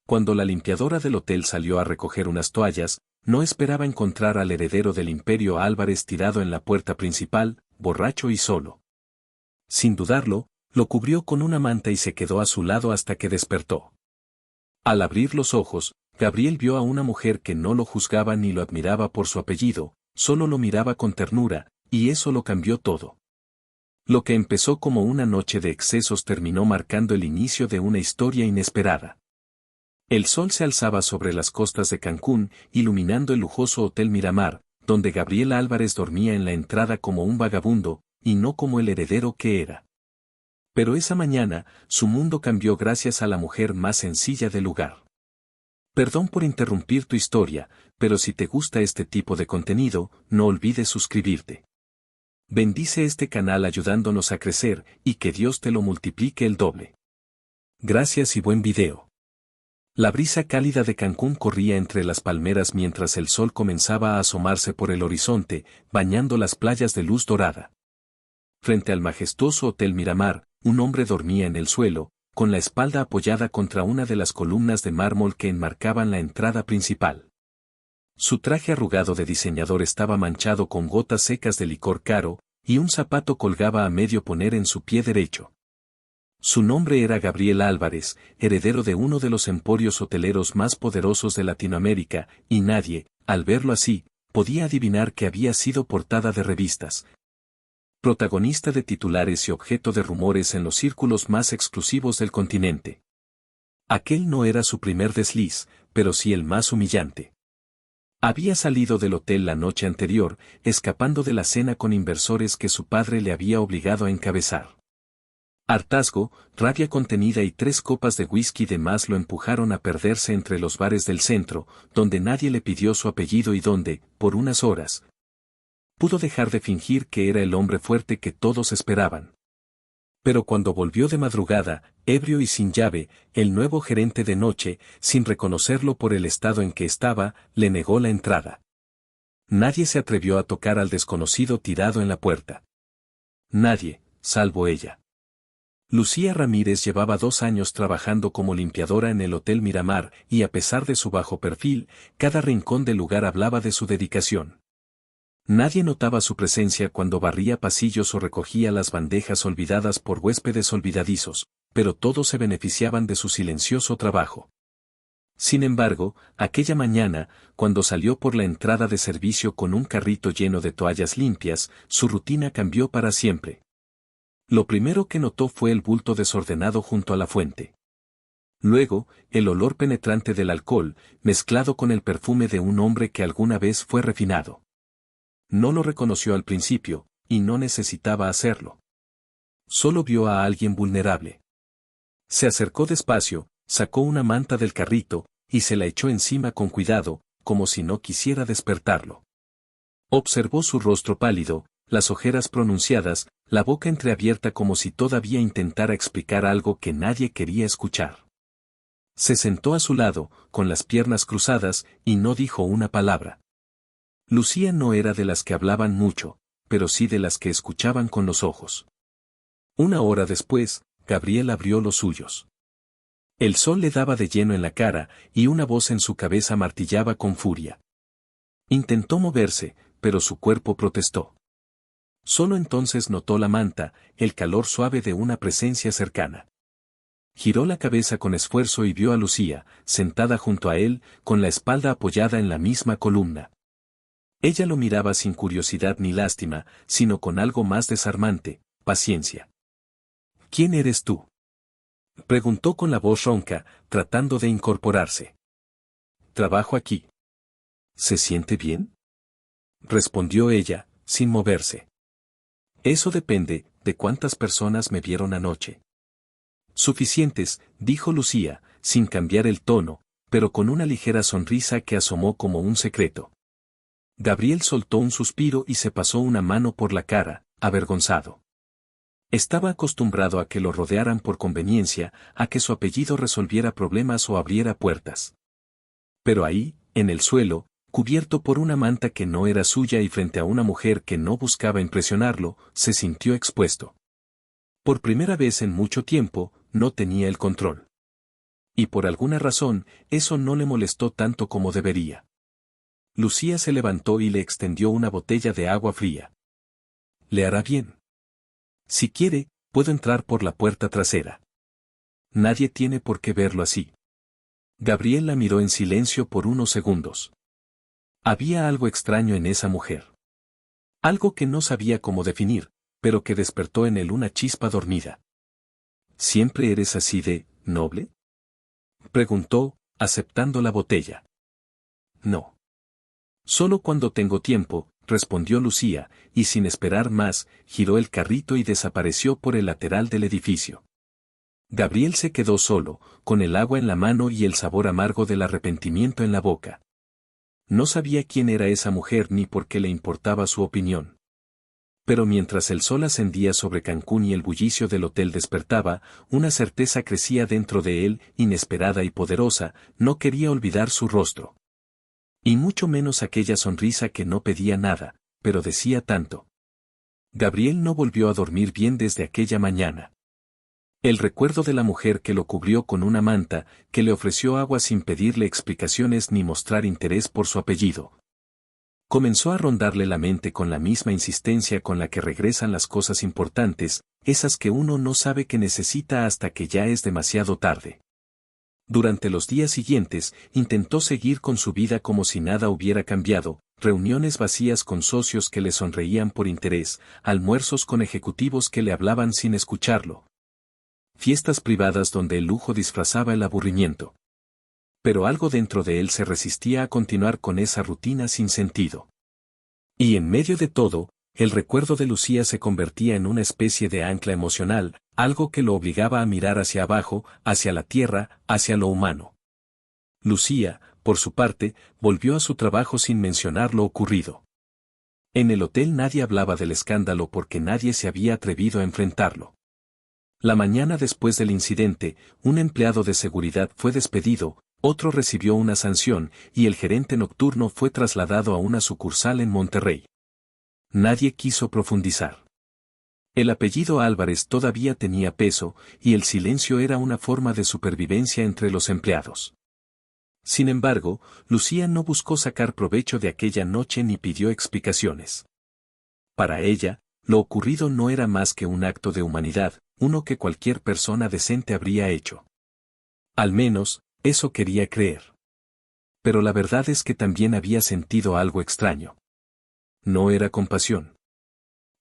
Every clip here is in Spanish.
Cuando la limpiadora del hotel salió a recoger unas toallas, no esperaba encontrar al heredero del Imperio Álvarez tirado en la puerta principal, borracho y solo. Sin dudarlo, lo cubrió con una manta y se quedó a su lado hasta que despertó. Al abrir los ojos, Gabriel vio a una mujer que no lo juzgaba ni lo admiraba por su apellido, solo lo miraba con ternura, y eso lo cambió todo. Lo que empezó como una noche de excesos terminó marcando el inicio de una historia inesperada. El sol se alzaba sobre las costas de Cancún, iluminando el lujoso Hotel Miramar, donde Gabriel Álvarez dormía en la entrada como un vagabundo, y no como el heredero que era. Pero esa mañana, su mundo cambió gracias a la mujer más sencilla del lugar. Perdón por interrumpir tu historia, pero si te gusta este tipo de contenido, no olvides suscribirte. Bendice este canal ayudándonos a crecer, y que Dios te lo multiplique el doble. Gracias y buen video. La brisa cálida de Cancún corría entre las palmeras mientras el sol comenzaba a asomarse por el horizonte, bañando las playas de luz dorada. Frente al majestuoso Hotel Miramar, un hombre dormía en el suelo, con la espalda apoyada contra una de las columnas de mármol que enmarcaban la entrada principal. Su traje arrugado de diseñador estaba manchado con gotas secas de licor caro, y un zapato colgaba a medio poner en su pie derecho. Su nombre era Gabriel Álvarez, heredero de uno de los emporios hoteleros más poderosos de Latinoamérica, y nadie, al verlo así, podía adivinar que había sido portada de revistas. Protagonista de titulares y objeto de rumores en los círculos más exclusivos del continente. Aquel no era su primer desliz, pero sí el más humillante. Había salido del hotel la noche anterior, escapando de la cena con inversores que su padre le había obligado a encabezar. Hartazgo, rabia contenida y 3 copas de whisky de más lo empujaron a perderse entre los bares del centro, donde nadie le pidió su apellido y donde, por unas horas, pudo dejar de fingir que era el hombre fuerte que todos esperaban. Pero cuando volvió de madrugada, ebrio y sin llave, el nuevo gerente de noche, sin reconocerlo por el estado en que estaba, le negó la entrada. Nadie se atrevió a tocar al desconocido tirado en la puerta. Nadie, salvo ella. Lucía Ramírez llevaba 2 años trabajando como limpiadora en el Hotel Miramar, y a pesar de su bajo perfil, cada rincón del lugar hablaba de su dedicación. Nadie notaba su presencia cuando barría pasillos o recogía las bandejas olvidadas por huéspedes olvidadizos, pero todos se beneficiaban de su silencioso trabajo. Sin embargo, aquella mañana, cuando salió por la entrada de servicio con un carrito lleno de toallas limpias, su rutina cambió para siempre. Lo primero que notó fue el bulto desordenado junto a la fuente. Luego, el olor penetrante del alcohol, mezclado con el perfume de un hombre que alguna vez fue refinado. No lo reconoció al principio, y no necesitaba hacerlo. Solo vio a alguien vulnerable. Se acercó despacio, sacó una manta del carrito, y se la echó encima con cuidado, como si no quisiera despertarlo. Observó su rostro pálido, las ojeras pronunciadas, la boca entreabierta como si todavía intentara explicar algo que nadie quería escuchar. Se sentó a su lado, con las piernas cruzadas, y no dijo una palabra. Lucía no era de las que hablaban mucho, pero sí de las que escuchaban con los ojos. 1 hora después, Gabriel abrió los suyos. El sol le daba de lleno en la cara, y una voz en su cabeza martillaba con furia. Intentó moverse, pero su cuerpo protestó. Solo entonces notó la manta, el calor suave de una presencia cercana. Giró la cabeza con esfuerzo y vio a Lucía, sentada junto a él, con la espalda apoyada en la misma columna. Ella lo miraba sin curiosidad ni lástima, sino con algo más desarmante, paciencia. ¿Quién eres tú?, preguntó con la voz ronca, tratando de incorporarse. Trabajo aquí. ¿Se siente bien?, respondió ella, sin moverse. Eso depende, de cuántas personas me vieron anoche. Suficientes, dijo Lucía, sin cambiar el tono, pero con una ligera sonrisa que asomó como un secreto. Gabriel soltó un suspiro y se pasó una mano por la cara, avergonzado. Estaba acostumbrado a que lo rodearan por conveniencia, a que su apellido resolviera problemas o abriera puertas. Pero ahí, en el suelo, cubierto por una manta que no era suya y frente a una mujer que no buscaba impresionarlo, se sintió expuesto. Por primera vez en mucho tiempo, no tenía el control. Y por alguna razón, eso no le molestó tanto como debería. Lucía se levantó y le extendió una botella de agua fría. Le hará bien. Si quiere, puedo entrar por la puerta trasera. Nadie tiene por qué verlo así. Gabriel la miró en silencio por unos segundos. Había algo extraño en esa mujer. Algo que no sabía cómo definir, pero que despertó en él una chispa dormida. ¿Siempre eres así de noble?, preguntó, aceptando la botella. No. Solo cuando tengo tiempo, respondió Lucía, y sin esperar más, giró el carrito y desapareció por el lateral del edificio. Gabriel se quedó solo, con el agua en la mano y el sabor amargo del arrepentimiento en la boca. No sabía quién era esa mujer ni por qué le importaba su opinión. Pero mientras el sol ascendía sobre Cancún y el bullicio del hotel despertaba, una certeza crecía dentro de él, inesperada y poderosa, no quería olvidar su rostro. Y mucho menos aquella sonrisa que no pedía nada, pero decía tanto. Gabriel no volvió a dormir bien desde aquella mañana. El recuerdo de la mujer que lo cubrió con una manta, que le ofreció agua sin pedirle explicaciones ni mostrar interés por su apellido. Comenzó a rondarle la mente con la misma insistencia con la que regresan las cosas importantes, esas que uno no sabe que necesita hasta que ya es demasiado tarde. Durante los días siguientes, intentó seguir con su vida como si nada hubiera cambiado, reuniones vacías con socios que le sonreían por interés, almuerzos con ejecutivos que le hablaban sin escucharlo. Fiestas privadas donde el lujo disfrazaba el aburrimiento. Pero algo dentro de él se resistía a continuar con esa rutina sin sentido. Y en medio de todo, el recuerdo de Lucía se convertía en una especie de ancla emocional, algo que lo obligaba a mirar hacia abajo, hacia la tierra, hacia lo humano. Lucía, por su parte, volvió a su trabajo sin mencionar lo ocurrido. En el hotel nadie hablaba del escándalo porque nadie se había atrevido a enfrentarlo. La mañana después del incidente, un empleado de seguridad fue despedido, otro recibió una sanción, y el gerente nocturno fue trasladado a una sucursal en Monterrey. Nadie quiso profundizar. El apellido Álvarez todavía tenía peso, y el silencio era una forma de supervivencia entre los empleados. Sin embargo, Lucía no buscó sacar provecho de aquella noche ni pidió explicaciones. Para ella, lo ocurrido no era más que un acto de humanidad, uno que cualquier persona decente habría hecho. Al menos, eso quería creer. Pero la verdad es que también había sentido algo extraño. No era compasión.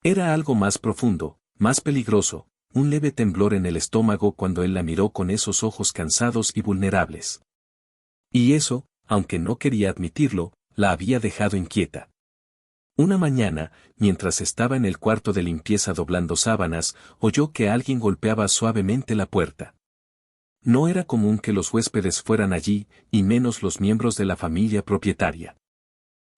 Era algo más profundo, más peligroso, un leve temblor en el estómago cuando él la miró con esos ojos cansados y vulnerables. Y eso, aunque no quería admitirlo, la había dejado inquieta. Una mañana, mientras estaba en el cuarto de limpieza doblando sábanas, oyó que alguien golpeaba suavemente la puerta. No era común que los huéspedes fueran allí, y menos los miembros de la familia propietaria.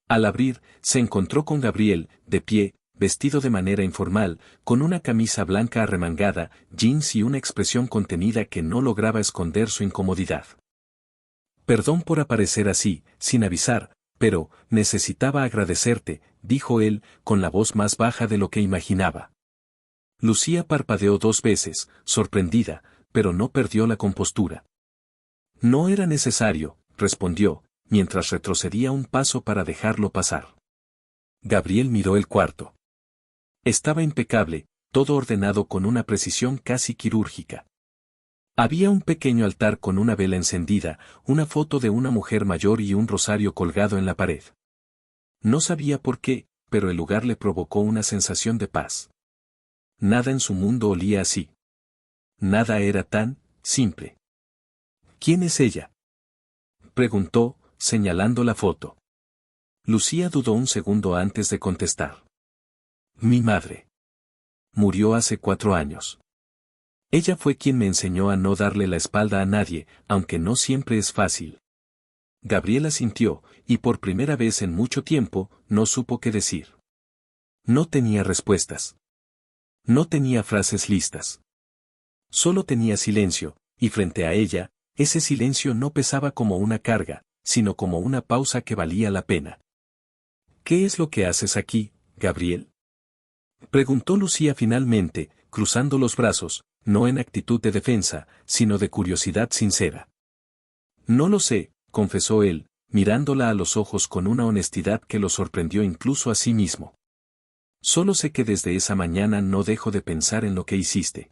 Al abrir, se encontró con Gabriel, de pie, vestido de manera informal, con una camisa blanca arremangada, jeans y una expresión contenida que no lograba esconder su incomodidad. Perdón por aparecer así, sin avisar, pero, necesitaba agradecerte, dijo él, con la voz más baja de lo que imaginaba. Lucía parpadeó 2 veces, sorprendida, pero no perdió la compostura. No era necesario, respondió, mientras retrocedía un paso para dejarlo pasar. Gabriel miró el cuarto. Estaba impecable, todo ordenado con una precisión casi quirúrgica. Había un pequeño altar con una vela encendida, una foto de una mujer mayor y un rosario colgado en la pared. No sabía por qué, pero el lugar le provocó una sensación de paz. Nada en su mundo olía así. Nada era tan simple. ¿Quién es ella?, preguntó, señalando la foto. Lucía dudó un segundo antes de contestar. Mi madre. Murió hace 4 años. Ella fue quien me enseñó a no darle la espalda a nadie, aunque no siempre es fácil. Gabriela sintió, y por primera vez en mucho tiempo, no supo qué decir. No tenía respuestas. No tenía frases listas. Solo tenía silencio, y frente a ella, ese silencio no pesaba como una carga, sino como una pausa que valía la pena. ¿Qué es lo que haces aquí, Gabriel?, preguntó Lucía finalmente, cruzando los brazos, no en actitud de defensa, sino de curiosidad sincera. No lo sé, confesó él, mirándola a los ojos con una honestidad que lo sorprendió incluso a sí mismo. Solo sé que desde esa mañana no dejo de pensar en lo que hiciste.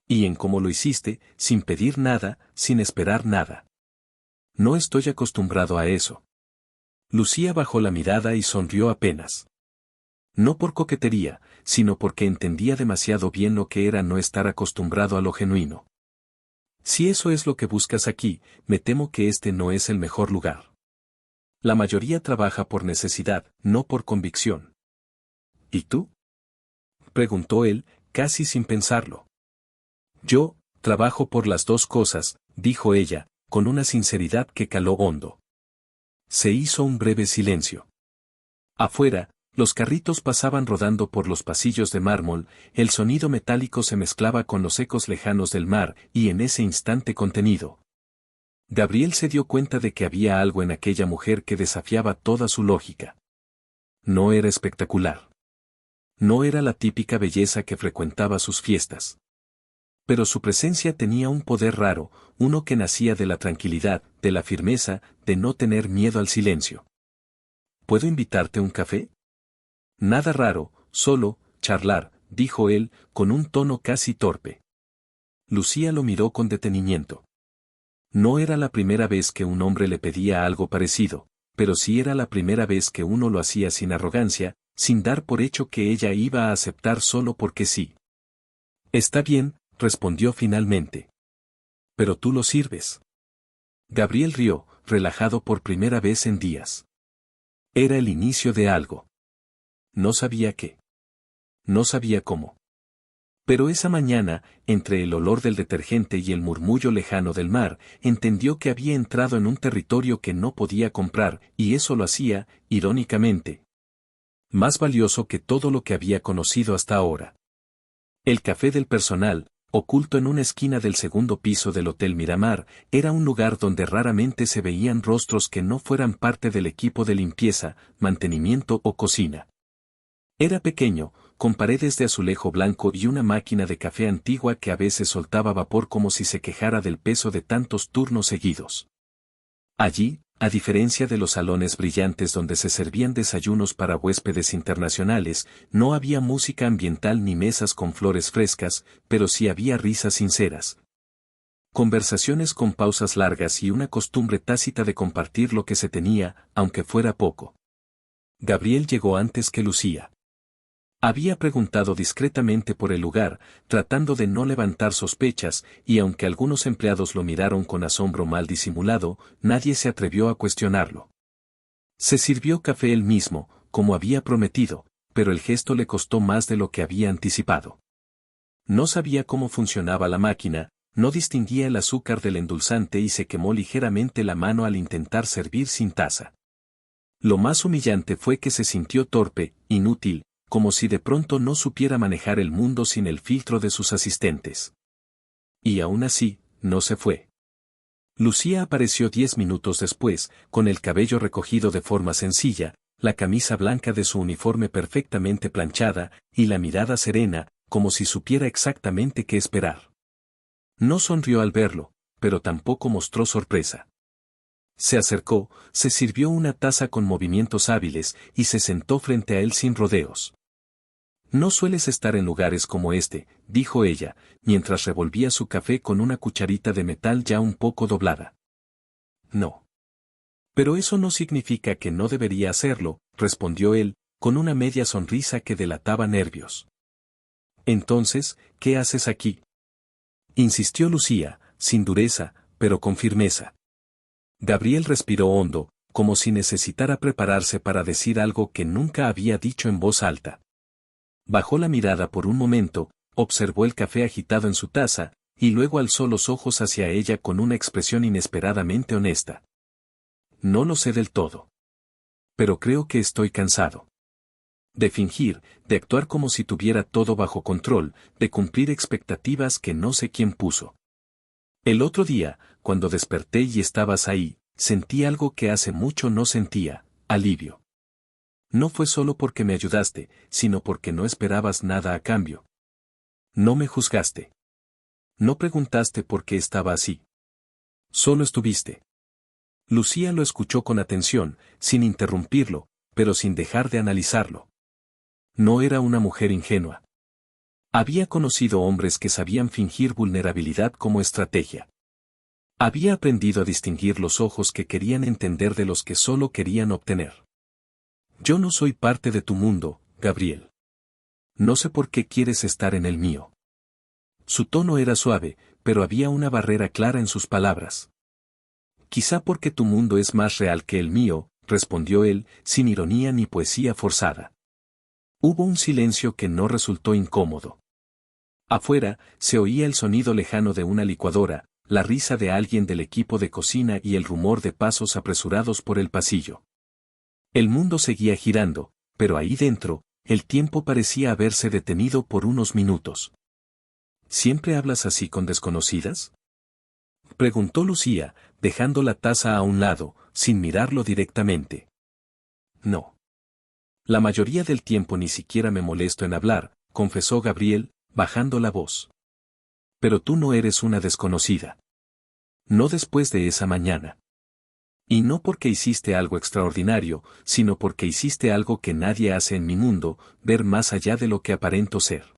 Y en cómo lo hiciste, sin pedir nada, sin esperar nada. No estoy acostumbrado a eso. Lucía bajó la mirada y sonrió apenas. No por coquetería, sino porque entendía demasiado bien lo que era no estar acostumbrado a lo genuino. Si eso es lo que buscas aquí, me temo que este no es el mejor lugar. La mayoría trabaja por necesidad, no por convicción. ¿Y tú? Preguntó él, casi sin pensarlo. Yo, trabajo por las dos cosas, dijo ella, con una sinceridad que caló hondo. Se hizo un breve silencio. Afuera, los carritos pasaban rodando por los pasillos de mármol, el sonido metálico se mezclaba con los ecos lejanos del mar, y en ese instante contenido, Gabriel se dio cuenta de que había algo en aquella mujer que desafiaba toda su lógica. No era espectacular. No era la típica belleza que frecuentaba sus fiestas. Pero su presencia tenía un poder raro, uno que nacía de la tranquilidad, de la firmeza, de no tener miedo al silencio. ¿Puedo invitarte a un café? Nada raro, solo, charlar, dijo él, con un tono casi torpe. Lucía lo miró con detenimiento. No era la primera vez que un hombre le pedía algo parecido, pero sí era la primera vez que uno lo hacía sin arrogancia, sin dar por hecho que ella iba a aceptar solo porque sí. Está bien, respondió finalmente. Pero tú lo sirves. Gabriel rió, relajado por primera vez en días. Era el inicio de algo. No sabía qué. No sabía cómo. Pero esa mañana, entre el olor del detergente y el murmullo lejano del mar, entendió que había entrado en un territorio que no podía comprar, y eso lo hacía, irónicamente, más valioso que todo lo que había conocido hasta ahora. El café del personal, oculto en una esquina del segundo piso del Hotel Miramar, era un lugar donde raramente se veían rostros que no fueran parte del equipo de limpieza, mantenimiento o cocina. Era pequeño, con paredes de azulejo blanco y una máquina de café antigua que a veces soltaba vapor como si se quejara del peso de tantos turnos seguidos. Allí, a diferencia de los salones brillantes donde se servían desayunos para huéspedes internacionales, no había música ambiental ni mesas con flores frescas, pero sí había risas sinceras. Conversaciones con pausas largas y una costumbre tácita de compartir lo que se tenía, aunque fuera poco. Gabriel llegó antes que Lucía. Había preguntado discretamente por el lugar, tratando de no levantar sospechas, y aunque algunos empleados lo miraron con asombro mal disimulado, nadie se atrevió a cuestionarlo. Se sirvió café él mismo, como había prometido, pero el gesto le costó más de lo que había anticipado. No sabía cómo funcionaba la máquina, no distinguía el azúcar del endulzante y se quemó ligeramente la mano al intentar servir sin taza. Lo más humillante fue que se sintió torpe, inútil, como si de pronto no supiera manejar el mundo sin el filtro de sus asistentes. Y aún así, no se fue. Lucía apareció 10 minutos después, con el cabello recogido de forma sencilla, la camisa blanca de su uniforme perfectamente planchada, y la mirada serena, como si supiera exactamente qué esperar. No sonrió al verlo, pero tampoco mostró sorpresa. Se acercó, se sirvió una taza con movimientos hábiles y se sentó frente a él sin rodeos. No sueles estar en lugares como este, dijo ella, mientras revolvía su café con una cucharita de metal ya un poco doblada. No. Pero eso no significa que no debería hacerlo, respondió él, con una media sonrisa que delataba nervios. Entonces, ¿qué haces aquí? Insistió Lucía, sin dureza, pero con firmeza. Gabriel respiró hondo, como si necesitara prepararse para decir algo que nunca había dicho en voz alta. Bajó la mirada por un momento, observó el café agitado en su taza, y luego alzó los ojos hacia ella con una expresión inesperadamente honesta. No lo sé del todo. Pero creo que estoy cansado. De fingir, de actuar como si tuviera todo bajo control, de cumplir expectativas que no sé quién puso. El otro día, cuando desperté y estabas ahí, sentí algo que hace mucho no sentía, alivio. No fue solo porque me ayudaste, sino porque no esperabas nada a cambio. No me juzgaste. No preguntaste por qué estaba así. Solo estuviste. Lucía lo escuchó con atención, sin interrumpirlo, pero sin dejar de analizarlo. No era una mujer ingenua. Había conocido hombres que sabían fingir vulnerabilidad como estrategia. Había aprendido a distinguir los ojos que querían entender de los que solo querían obtener. Yo no soy parte de tu mundo, Gabriel. No sé por qué quieres estar en el mío. Su tono era suave, pero había una barrera clara en sus palabras. Quizá porque tu mundo es más real que el mío, respondió él, sin ironía ni poesía forzada. Hubo un silencio que no resultó incómodo. Afuera, se oía el sonido lejano de una licuadora, la risa de alguien del equipo de cocina y el rumor de pasos apresurados por el pasillo. El mundo seguía girando, pero ahí dentro, el tiempo parecía haberse detenido por unos minutos. ¿Siempre hablas así con desconocidas?, preguntó Lucía, dejando la taza a un lado, sin mirarlo directamente. No. La mayoría del tiempo ni siquiera me molesto en hablar, confesó Gabriel, bajando la voz. Pero tú no eres una desconocida. No después de esa mañana. Y no porque hiciste algo extraordinario, sino porque hiciste algo que nadie hace en mi mundo, ver más allá de lo que aparento ser.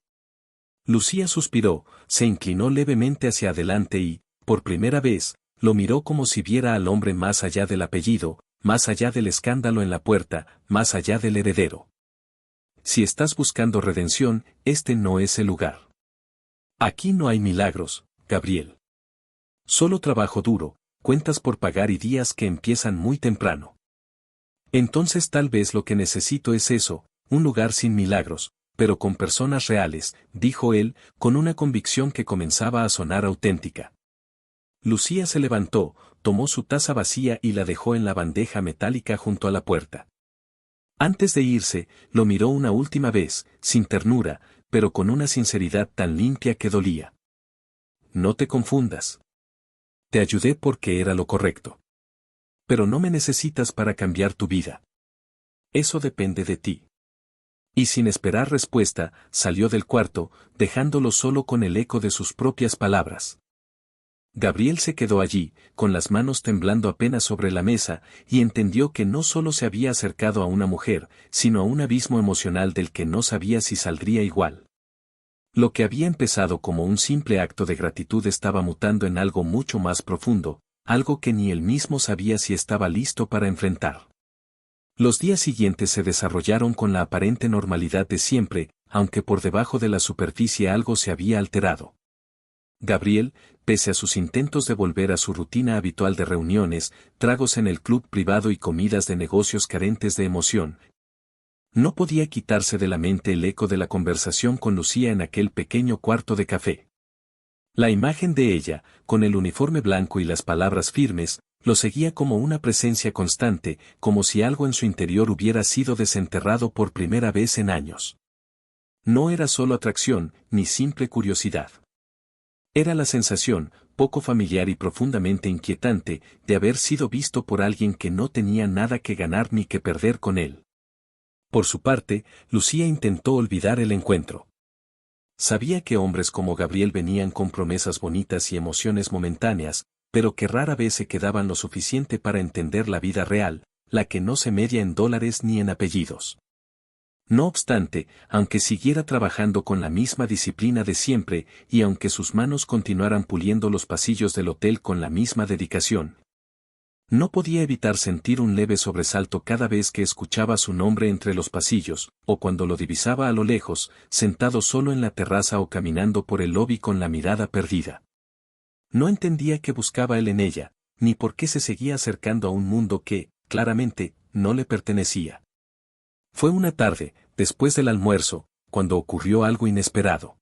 Lucía suspiró, se inclinó levemente hacia adelante y, por primera vez, lo miró como si viera al hombre más allá del apellido, más allá del escándalo en la puerta, más allá del heredero. Si estás buscando redención, este no es el lugar. Aquí no hay milagros, Gabriel. Solo trabajo duro, cuentas por pagar y días que empiezan muy temprano. Entonces tal vez lo que necesito es eso, un lugar sin milagros, pero con personas reales, dijo él, con una convicción que comenzaba a sonar auténtica. Lucía se levantó, tomó su taza vacía y la dejó en la bandeja metálica junto a la puerta. Antes de irse, lo miró una última vez, sin ternura, pero con una sinceridad tan limpia que dolía. No te confundas. Te ayudé porque era lo correcto. Pero no me necesitas para cambiar tu vida. Eso depende de ti. Y sin esperar respuesta, salió del cuarto, dejándolo solo con el eco de sus propias palabras. Gabriel se quedó allí, con las manos temblando apenas sobre la mesa, y entendió que no solo se había acercado a una mujer, sino a un abismo emocional del que no sabía si saldría igual. Lo que había empezado como un simple acto de gratitud estaba mutando en algo mucho más profundo, algo que ni él mismo sabía si estaba listo para enfrentar. Los días siguientes se desarrollaron con la aparente normalidad de siempre, aunque por debajo de la superficie algo se había alterado. Gabriel, pese a sus intentos de volver a su rutina habitual de reuniones, tragos en el club privado y comidas de negocios carentes de emoción, no podía quitarse de la mente el eco de la conversación con Lucía en aquel pequeño cuarto de café. La imagen de ella, con el uniforme blanco y las palabras firmes, lo seguía como una presencia constante, como si algo en su interior hubiera sido desenterrado por primera vez en años. No era solo atracción, ni simple curiosidad. Era la sensación, poco familiar y profundamente inquietante, de haber sido visto por alguien que no tenía nada que ganar ni que perder con él. Por su parte, Lucía intentó olvidar el encuentro. Sabía que hombres como Gabriel venían con promesas bonitas y emociones momentáneas, pero que rara vez se quedaban lo suficiente para entender la vida real, la que no se media en dólares ni en apellidos. No obstante, aunque siguiera trabajando con la misma disciplina de siempre, y aunque sus manos continuaran puliendo los pasillos del hotel con la misma dedicación, no podía evitar sentir un leve sobresalto cada vez que escuchaba su nombre entre los pasillos, o cuando lo divisaba a lo lejos, sentado solo en la terraza o caminando por el lobby con la mirada perdida. No entendía qué buscaba él en ella, ni por qué se seguía acercando a un mundo que, claramente, no le pertenecía. Fue una tarde, después del almuerzo, cuando ocurrió algo inesperado.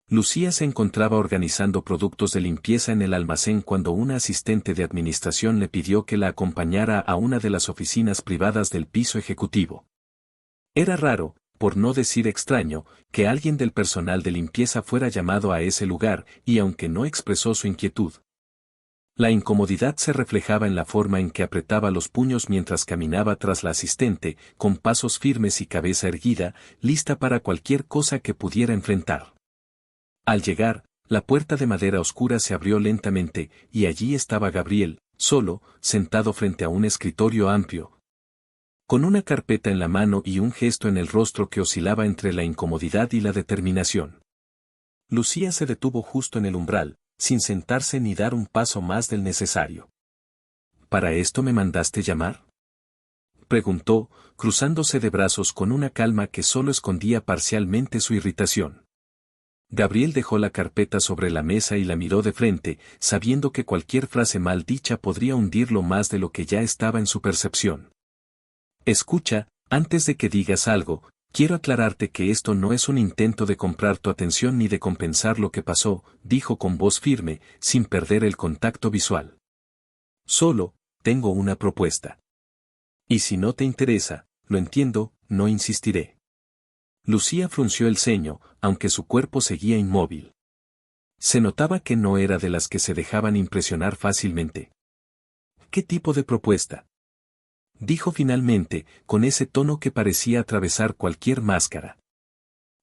Lucía se encontraba organizando productos de limpieza en el almacén cuando una asistente de administración le pidió que la acompañara a una de las oficinas privadas del piso ejecutivo. Era raro, por no decir extraño, que alguien del personal de limpieza fuera llamado a ese lugar, y aunque no expresó su inquietud, la incomodidad se reflejaba en la forma en que apretaba los puños mientras caminaba tras la asistente, con pasos firmes y cabeza erguida, lista para cualquier cosa que pudiera enfrentar. Al llegar, la puerta de madera oscura se abrió lentamente, y allí estaba Gabriel, solo, sentado frente a un escritorio amplio, con una carpeta en la mano y un gesto en el rostro que oscilaba entre la incomodidad y la determinación. Lucía se detuvo justo en el umbral, sin sentarse ni dar un paso más del necesario. ¿Para esto me mandaste llamar?, preguntó, cruzándose de brazos con una calma que solo escondía parcialmente su irritación. Gabriel dejó la carpeta sobre la mesa y la miró de frente, sabiendo que cualquier frase mal dicha podría hundirlo más de lo que ya estaba en su percepción. Escucha, antes de que digas algo, quiero aclararte que esto no es un intento de comprar tu atención ni de compensar lo que pasó, dijo con voz firme, sin perder el contacto visual. Solo, tengo una propuesta. Y si no te interesa, lo entiendo, no insistiré. Lucía frunció el ceño, aunque su cuerpo seguía inmóvil. Se notaba que no era de las que se dejaban impresionar fácilmente. ¿Qué tipo de propuesta?, dijo finalmente, con ese tono que parecía atravesar cualquier máscara.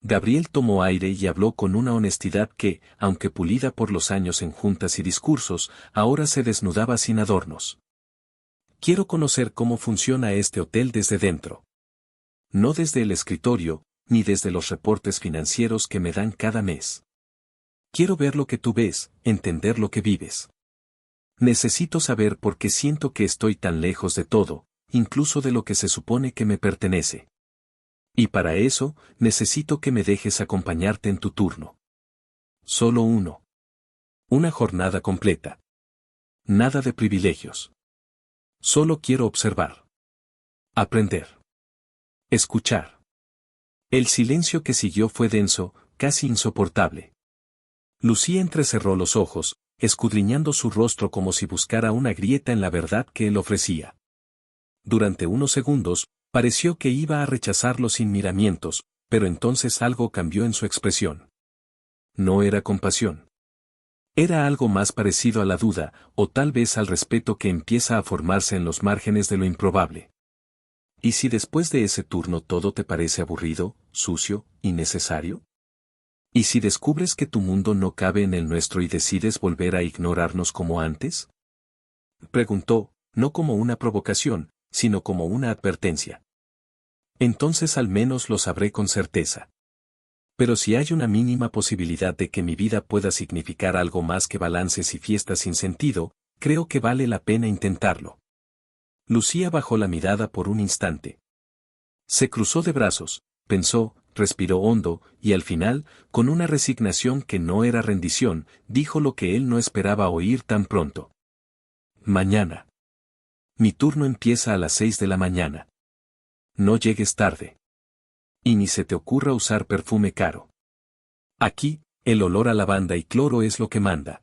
Gabriel tomó aire y habló con una honestidad que, aunque pulida por los años en juntas y discursos, ahora se desnudaba sin adornos. Quiero conocer cómo funciona este hotel desde dentro. No desde el escritorio, ni desde los reportes financieros que me dan cada mes. Quiero ver lo que tú ves, entender lo que vives. Necesito saber por qué siento que estoy tan lejos de todo, incluso de lo que se supone que me pertenece. Y para eso, necesito que me dejes acompañarte en tu turno. Solo uno. Una jornada completa. Nada de privilegios. Solo quiero observar. Aprender. Escuchar. El silencio que siguió fue denso, casi insoportable. Lucía entrecerró los ojos, escudriñando su rostro como si buscara una grieta en la verdad que él ofrecía. Durante unos segundos, pareció que iba a rechazarlo sin miramientos, pero entonces algo cambió en su expresión. No era compasión. Era algo más parecido a la duda, o tal vez al respeto que empieza a formarse en los márgenes de lo improbable. ¿Y si después de ese turno todo te parece aburrido, sucio, innecesario? ¿Y si descubres que tu mundo no cabe en el nuestro y decides volver a ignorarnos como antes?, preguntó, no como una provocación, sino como una advertencia. Entonces al menos lo sabré con certeza. Pero si hay una mínima posibilidad de que mi vida pueda significar algo más que balances y fiestas sin sentido, creo que vale la pena intentarlo. Lucía bajó la mirada por un instante. Se cruzó de brazos, pensó, respiró hondo, y al final, con una resignación que no era rendición, dijo lo que él no esperaba oír tan pronto. Mañana. Mi turno empieza a las 6 de la mañana. No llegues tarde. Y ni se te ocurra usar perfume caro. Aquí, el olor a lavanda y cloro es lo que manda.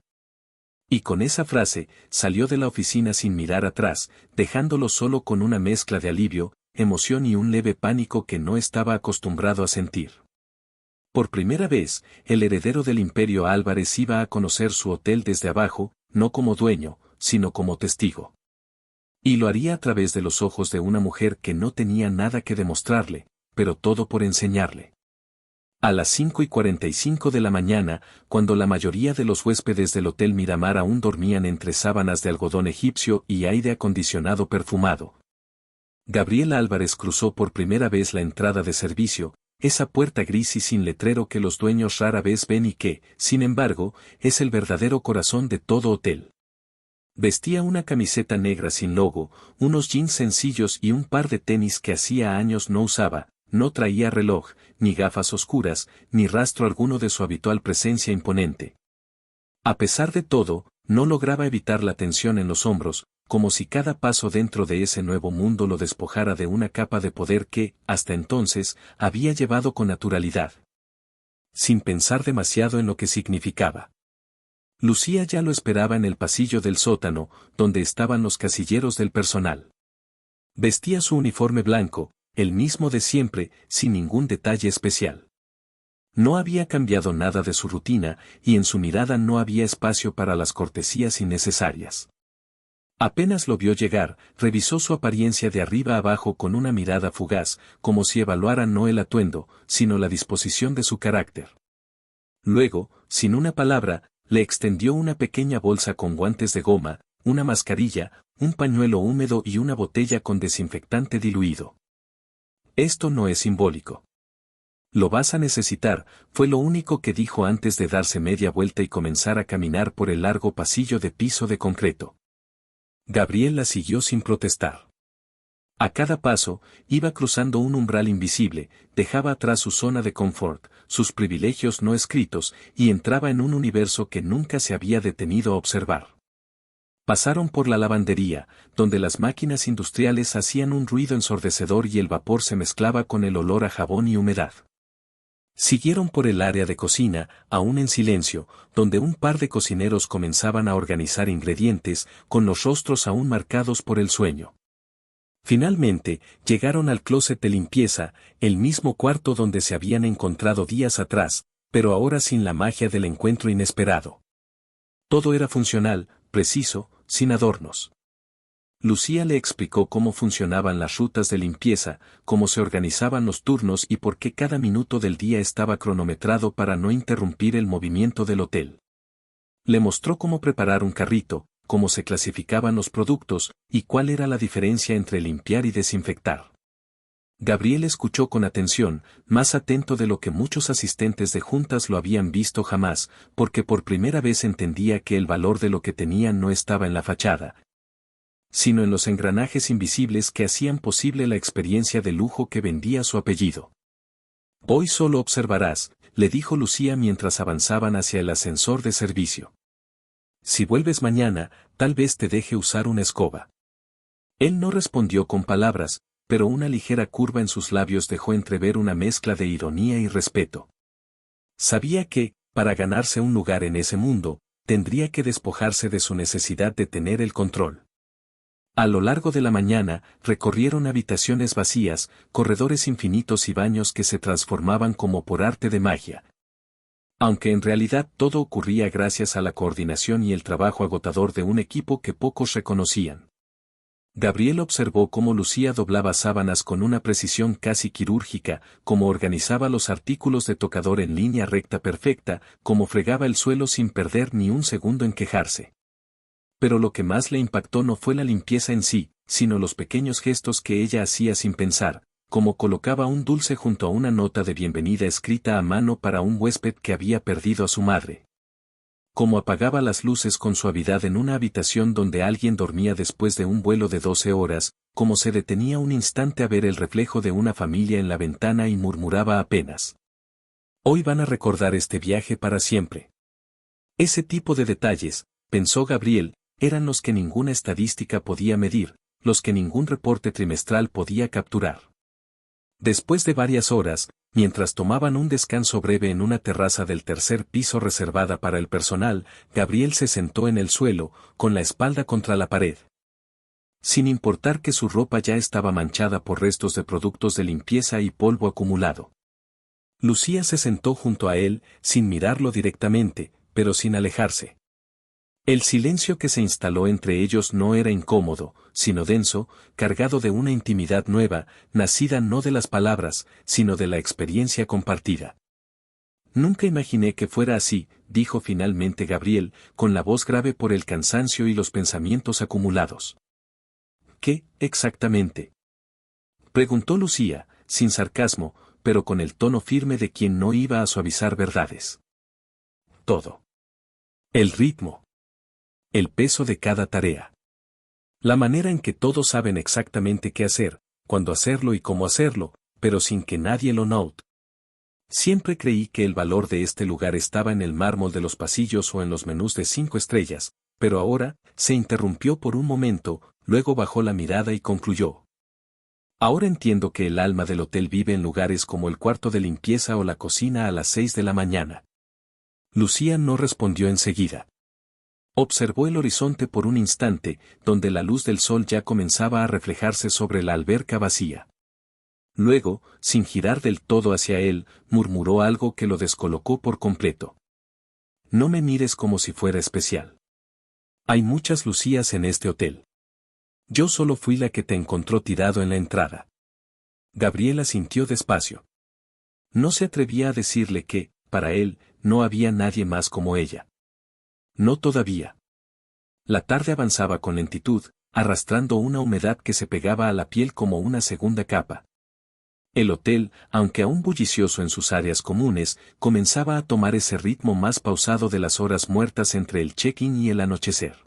Y con esa frase, salió de la oficina sin mirar atrás, dejándolo solo con una mezcla de alivio, emoción y un leve pánico que no estaba acostumbrado a sentir. Por primera vez, el heredero del Imperio Álvarez iba a conocer su hotel desde abajo, no como dueño, sino como testigo. Y lo haría a través de los ojos de una mujer que no tenía nada que demostrarle, pero todo por enseñarle. A las 5:45 de la mañana, cuando la mayoría de los huéspedes del Hotel Miramar aún dormían entre sábanas de algodón egipcio y aire acondicionado perfumado, Gabriel Álvarez cruzó por primera vez la entrada de servicio, esa puerta gris y sin letrero que los dueños rara vez ven y que, sin embargo, es el verdadero corazón de todo hotel. Vestía una camiseta negra sin logo, unos jeans sencillos y un par de tenis que hacía años no usaba. No traía reloj, ni gafas oscuras, ni rastro alguno de su habitual presencia imponente. A pesar de todo, no lograba evitar la tensión en los hombros, como si cada paso dentro de ese nuevo mundo lo despojara de una capa de poder que, hasta entonces, había llevado con naturalidad. Sin pensar demasiado en lo que significaba. Lucía ya lo esperaba en el pasillo del sótano, donde estaban los casilleros del personal. Vestía su uniforme blanco, el mismo de siempre, sin ningún detalle especial. No había cambiado nada de su rutina, y en su mirada no había espacio para las cortesías innecesarias. Apenas lo vio llegar, revisó su apariencia de arriba abajo con una mirada fugaz, como si evaluara no el atuendo, sino la disposición de su carácter. Luego, sin una palabra, le extendió una pequeña bolsa con guantes de goma, una mascarilla, un pañuelo húmedo y una botella con desinfectante diluido. Esto no es simbólico. Lo vas a necesitar, fue lo único que dijo antes de darse media vuelta y comenzar a caminar por el largo pasillo de piso de concreto. Gabriel la siguió sin protestar. A cada paso, iba cruzando un umbral invisible, dejaba atrás su zona de confort, sus privilegios no escritos, y entraba en un universo que nunca se había detenido a observar. Pasaron por la lavandería, donde las máquinas industriales hacían un ruido ensordecedor y el vapor se mezclaba con el olor a jabón y humedad. Siguieron por el área de cocina, aún en silencio, donde un par de cocineros comenzaban a organizar ingredientes, con los rostros aún marcados por el sueño. Finalmente, llegaron al closet de limpieza, el mismo cuarto donde se habían encontrado días atrás, pero ahora sin la magia del encuentro inesperado. Todo era funcional, preciso, sin adornos. Lucía le explicó cómo funcionaban las rutas de limpieza, cómo se organizaban los turnos y por qué cada minuto del día estaba cronometrado para no interrumpir el movimiento del hotel. Le mostró cómo preparar un carrito, cómo se clasificaban los productos, y cuál era la diferencia entre limpiar y desinfectar. Gabriel escuchó con atención, más atento de lo que muchos asistentes de juntas lo habían visto jamás, porque por primera vez entendía que el valor de lo que tenían no estaba en la fachada, sino en los engranajes invisibles que hacían posible la experiencia de lujo que vendía su apellido. Hoy solo observarás, le dijo Lucía mientras avanzaban hacia el ascensor de servicio. Si vuelves mañana, tal vez te deje usar una escoba. Él no respondió con palabras, pero una ligera curva en sus labios dejó entrever una mezcla de ironía y respeto. Sabía que, para ganarse un lugar en ese mundo, tendría que despojarse de su necesidad de tener el control. A lo largo de la mañana, recorrieron habitaciones vacías, corredores infinitos y baños que se transformaban como por arte de magia. Aunque en realidad todo ocurría gracias a la coordinación y el trabajo agotador de un equipo que pocos reconocían. Gabriel observó cómo Lucía doblaba sábanas con una precisión casi quirúrgica, cómo organizaba los artículos de tocador en línea recta perfecta, cómo fregaba el suelo sin perder ni un segundo en quejarse. Pero lo que más le impactó no fue la limpieza en sí, sino los pequeños gestos que ella hacía sin pensar, como colocaba un dulce junto a una nota de bienvenida escrita a mano para un huésped que había perdido a su madre. Como apagaba las luces con suavidad en una habitación donde alguien dormía después de un vuelo de 12 horas, como se detenía un instante a ver el reflejo de una familia en la ventana y murmuraba apenas. Hoy van a recordar este viaje para siempre. Ese tipo de detalles, pensó Gabriel, eran los que ninguna estadística podía medir, los que ningún reporte trimestral podía capturar. Después de varias horas, mientras tomaban un descanso breve en una terraza del tercer piso reservada para el personal, Gabriel se sentó en el suelo, con la espalda contra la pared. Sin importar que su ropa ya estaba manchada por restos de productos de limpieza y polvo acumulado. Lucía se sentó junto a él, sin mirarlo directamente, pero sin alejarse. El silencio que se instaló entre ellos no era incómodo, sino denso, cargado de una intimidad nueva, nacida no de las palabras, sino de la experiencia compartida. Nunca imaginé que fuera así, dijo finalmente Gabriel, con la voz grave por el cansancio y los pensamientos acumulados. ¿Qué, exactamente? Preguntó Lucía, sin sarcasmo, pero con el tono firme de quien no iba a suavizar verdades. Todo. El ritmo. El peso de cada tarea. La manera en que todos saben exactamente qué hacer, cuándo hacerlo y cómo hacerlo, pero sin que nadie lo note. Siempre creí que el valor de este lugar estaba en el mármol de los pasillos o en los menús de 5 estrellas, pero ahora, se interrumpió por un momento, luego bajó la mirada y concluyó. Ahora entiendo que el alma del hotel vive en lugares como el cuarto de limpieza o la cocina a las 6 de la mañana. Lucía no respondió enseguida. Observó el horizonte por un instante, donde la luz del sol ya comenzaba a reflejarse sobre la alberca vacía. Luego, sin girar del todo hacia él, murmuró algo que lo descolocó por completo. No me mires como si fuera especial. Hay muchas Lucías en este hotel. Yo solo fui la que te encontró tirado en la entrada. Gabriela sintió despacio. No se atrevía a decirle que, para él, no había nadie más como ella. No todavía. La tarde avanzaba con lentitud, arrastrando una humedad que se pegaba a la piel como una segunda capa. El hotel, aunque aún bullicioso en sus áreas comunes, comenzaba a tomar ese ritmo más pausado de las horas muertas entre el check-in y el anochecer.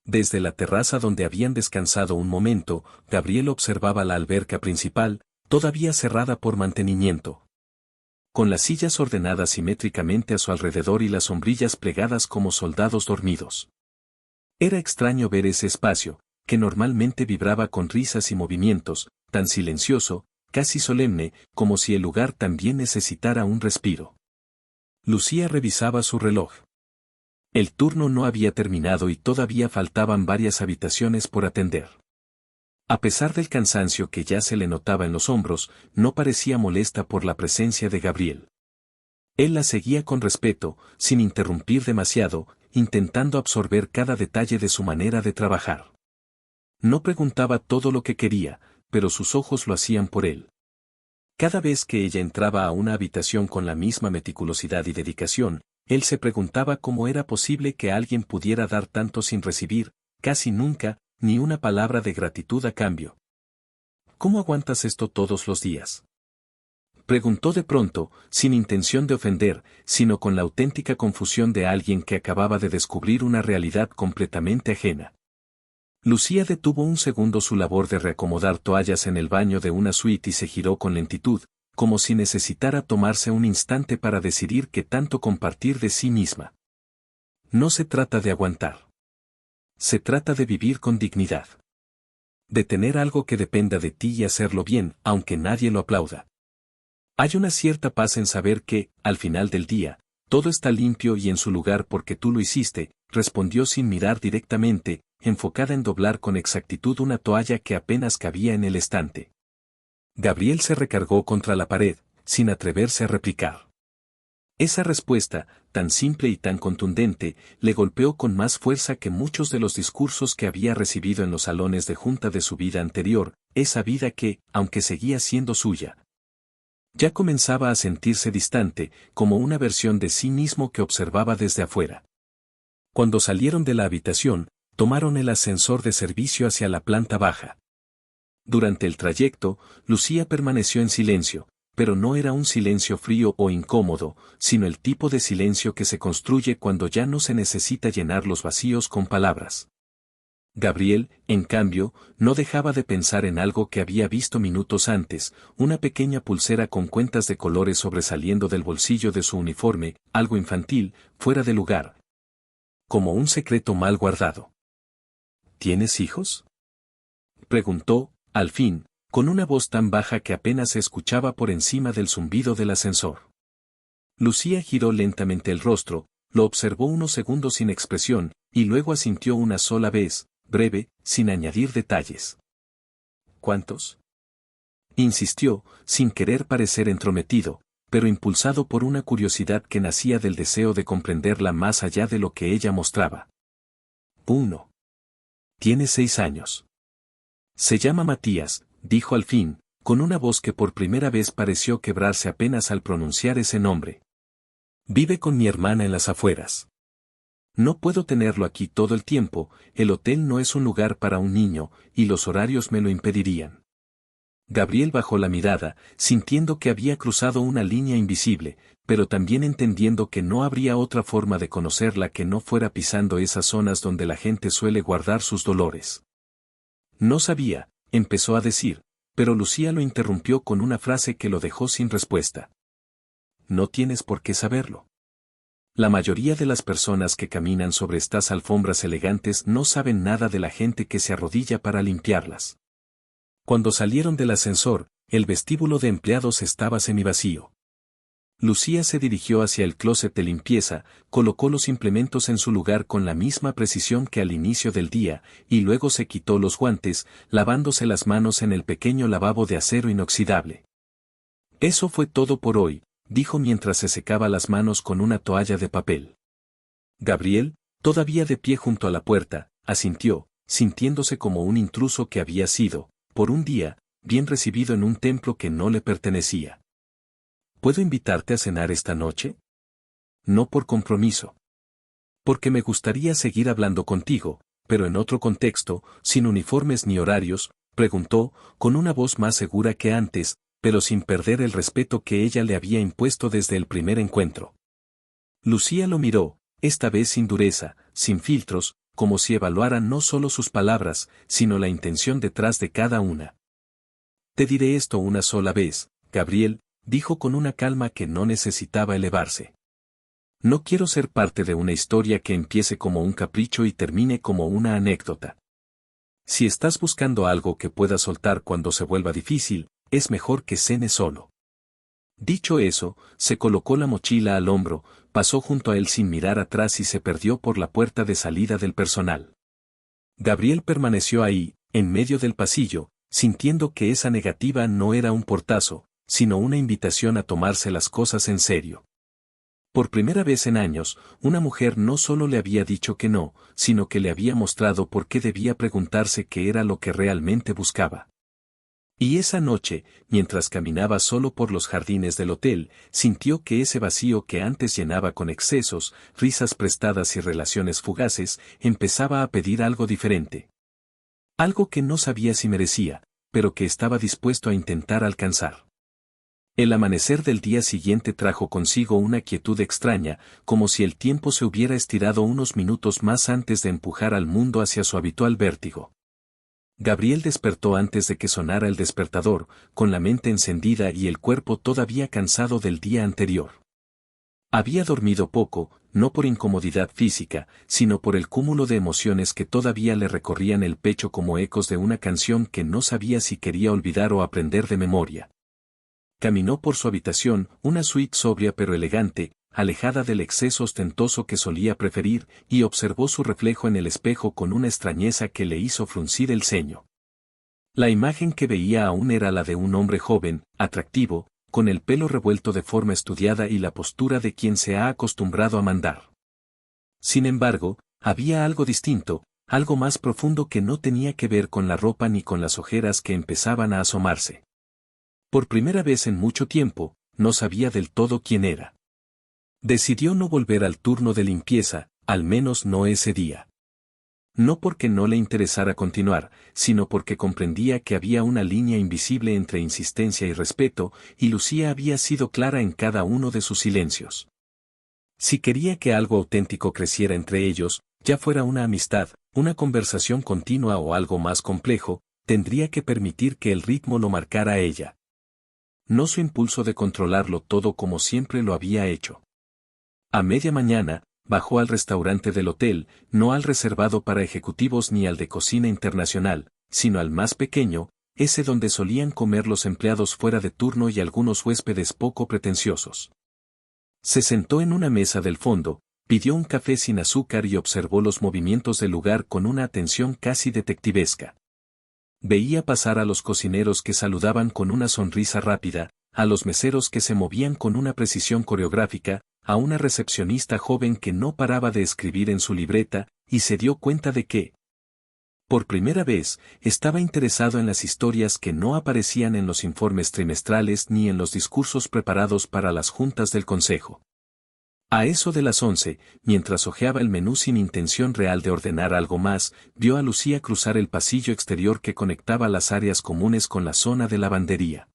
Desde la terraza donde habían descansado un momento, Gabriel observaba la alberca principal, todavía cerrada por mantenimiento. Con las sillas ordenadas simétricamente a su alrededor y las sombrillas plegadas como soldados dormidos. Era extraño ver ese espacio, que normalmente vibraba con risas y movimientos, tan silencioso, casi solemne, como si el lugar también necesitara un respiro. Lucía revisaba su reloj. El turno no había terminado y todavía faltaban varias habitaciones por atender. A pesar del cansancio que ya se le notaba en los hombros, no parecía molesta por la presencia de Gabriel. Él la seguía con respeto, sin interrumpir demasiado, intentando absorber cada detalle de su manera de trabajar. No preguntaba todo lo que quería, pero sus ojos lo hacían por él. Cada vez que ella entraba a una habitación con la misma meticulosidad y dedicación, él se preguntaba cómo era posible que alguien pudiera dar tanto sin recibir, casi nunca, ni una palabra de gratitud a cambio. ¿Cómo aguantas esto todos los días?, preguntó de pronto, sin intención de ofender, sino con la auténtica confusión de alguien que acababa de descubrir una realidad completamente ajena. Lucía detuvo un segundo su labor de reacomodar toallas en el baño de una suite y se giró con lentitud, como si necesitara tomarse un instante para decidir qué tanto compartir de sí misma. No se trata de aguantar. Se trata de vivir con dignidad. De tener algo que dependa de ti y hacerlo bien, aunque nadie lo aplauda. Hay una cierta paz en saber que, al final del día, todo está limpio y en su lugar porque tú lo hiciste, respondió sin mirar directamente, enfocada en doblar con exactitud una toalla que apenas cabía en el estante. Gabriel se recargó contra la pared, sin atreverse a replicar. Esa respuesta, tan simple y tan contundente, le golpeó con más fuerza que muchos de los discursos que había recibido en los salones de junta de su vida anterior, esa vida que, aunque seguía siendo suya, ya comenzaba a sentirse distante, como una versión de sí mismo que observaba desde afuera. Cuando salieron de la habitación, tomaron el ascensor de servicio hacia la planta baja. Durante el trayecto, Lucía permaneció en silencio, pero no era un silencio frío o incómodo, sino el tipo de silencio que se construye cuando ya no se necesita llenar los vacíos con palabras. Gabriel, en cambio, no dejaba de pensar en algo que había visto minutos antes, una pequeña pulsera con cuentas de colores sobresaliendo del bolsillo de su uniforme, algo infantil, fuera de lugar. Como un secreto mal guardado. ¿Tienes hijos?, preguntó, al fin, con una voz tan baja que apenas se escuchaba por encima del zumbido del ascensor. Lucía giró lentamente el rostro, lo observó unos segundos sin expresión, y luego asintió una sola vez, breve, sin añadir detalles. ¿Cuántos?, insistió, sin querer parecer entrometido, pero impulsado por una curiosidad que nacía del deseo de comprenderla más allá de lo que ella mostraba. 1. Tiene 6 años. Se llama Matías, dijo al fin, con una voz que por primera vez pareció quebrarse apenas al pronunciar ese nombre. Vive con mi hermana en las afueras. No puedo tenerlo aquí todo el tiempo, el hotel no es un lugar para un niño, y los horarios me lo impedirían. Gabriel bajó la mirada, sintiendo que había cruzado una línea invisible, pero también entendiendo que no habría otra forma de conocerla que no fuera pisando esas zonas donde la gente suele guardar sus dolores. No sabía, empezó a decir, pero Lucía lo interrumpió con una frase que lo dejó sin respuesta. No tienes por qué saberlo. La mayoría de las personas que caminan sobre estas alfombras elegantes no saben nada de la gente que se arrodilla para limpiarlas. Cuando salieron del ascensor, el vestíbulo de empleados estaba semivacío. Lucía se dirigió hacia el closet de limpieza, colocó los implementos en su lugar con la misma precisión que al inicio del día, y luego se quitó los guantes, lavándose las manos en el pequeño lavabo de acero inoxidable. Eso fue todo por hoy, dijo mientras se secaba las manos con una toalla de papel. Gabriel, todavía de pie junto a la puerta, asintió, sintiéndose como un intruso que había sido, por un día, bien recibido en un templo que no le pertenecía. ¿Puedo invitarte a cenar esta noche? No por compromiso. Porque me gustaría seguir hablando contigo, pero en otro contexto, sin uniformes ni horarios, preguntó, con una voz más segura que antes, pero sin perder el respeto que ella le había impuesto desde el primer encuentro. Lucía lo miró, esta vez sin dureza, sin filtros, como si evaluara no solo sus palabras, sino la intención detrás de cada una. Te diré esto una sola vez, Gabriel, dijo con una calma que no necesitaba elevarse. No quiero ser parte de una historia que empiece como un capricho y termine como una anécdota. Si estás buscando algo que puedas soltar cuando se vuelva difícil, es mejor que cenes solo. Dicho eso, se colocó la mochila al hombro, pasó junto a él sin mirar atrás y se perdió por la puerta de salida del personal. Gabriel permaneció ahí, en medio del pasillo, sintiendo que esa negativa no era un portazo, sino una invitación a tomarse las cosas en serio. Por primera vez en años, una mujer no solo le había dicho que no, sino que le había mostrado por qué debía preguntarse qué era lo que realmente buscaba. Y esa noche, mientras caminaba solo por los jardines del hotel, sintió que ese vacío que antes llenaba con excesos, risas prestadas y relaciones fugaces, empezaba a pedir algo diferente. Algo que no sabía si merecía, pero que estaba dispuesto a intentar alcanzar. El amanecer del día siguiente trajo consigo una quietud extraña, como si el tiempo se hubiera estirado unos minutos más antes de empujar al mundo hacia su habitual vértigo. Gabriel despertó antes de que sonara el despertador, con la mente encendida y el cuerpo todavía cansado del día anterior. Había dormido poco, no por incomodidad física, sino por el cúmulo de emociones que todavía le recorrían el pecho como ecos de una canción que no sabía si quería olvidar o aprender de memoria. Caminó por su habitación, una suite sobria pero elegante, alejada del exceso ostentoso que solía preferir, y observó su reflejo en el espejo con una extrañeza que le hizo fruncir el ceño. La imagen que veía aún era la de un hombre joven, atractivo, con el pelo revuelto de forma estudiada y la postura de quien se ha acostumbrado a mandar. Sin embargo, había algo distinto, algo más profundo que no tenía que ver con la ropa ni con las ojeras que empezaban a asomarse. Por primera vez en mucho tiempo, no sabía del todo quién era. Decidió no volver al turno de limpieza, al menos no ese día. No porque no le interesara continuar, sino porque comprendía que había una línea invisible entre insistencia y respeto, y Lucía había sido clara en cada uno de sus silencios. Si quería que algo auténtico creciera entre ellos, ya fuera una amistad, una conversación continua o algo más complejo, tendría que permitir que el ritmo lo marcara a ella. No su impulso de controlarlo todo como siempre lo había hecho. A media mañana, bajó al restaurante del hotel, no al reservado para ejecutivos ni al de cocina internacional, sino al más pequeño, ese donde solían comer los empleados fuera de turno y algunos huéspedes poco pretenciosos. Se sentó en una mesa del fondo, pidió un café sin azúcar y observó los movimientos del lugar con una atención casi detectivesca. Veía pasar a los cocineros que saludaban con una sonrisa rápida, a los meseros que se movían con una precisión coreográfica, a una recepcionista joven que no paraba de escribir en su libreta, y se dio cuenta de que, por primera vez, estaba interesado en las historias que no aparecían en los informes trimestrales ni en los discursos preparados para las juntas del consejo. A eso de las 11, mientras hojeaba el menú sin intención real de ordenar algo más, vio a Lucía cruzar el pasillo exterior que conectaba las áreas comunes con la zona de lavandería.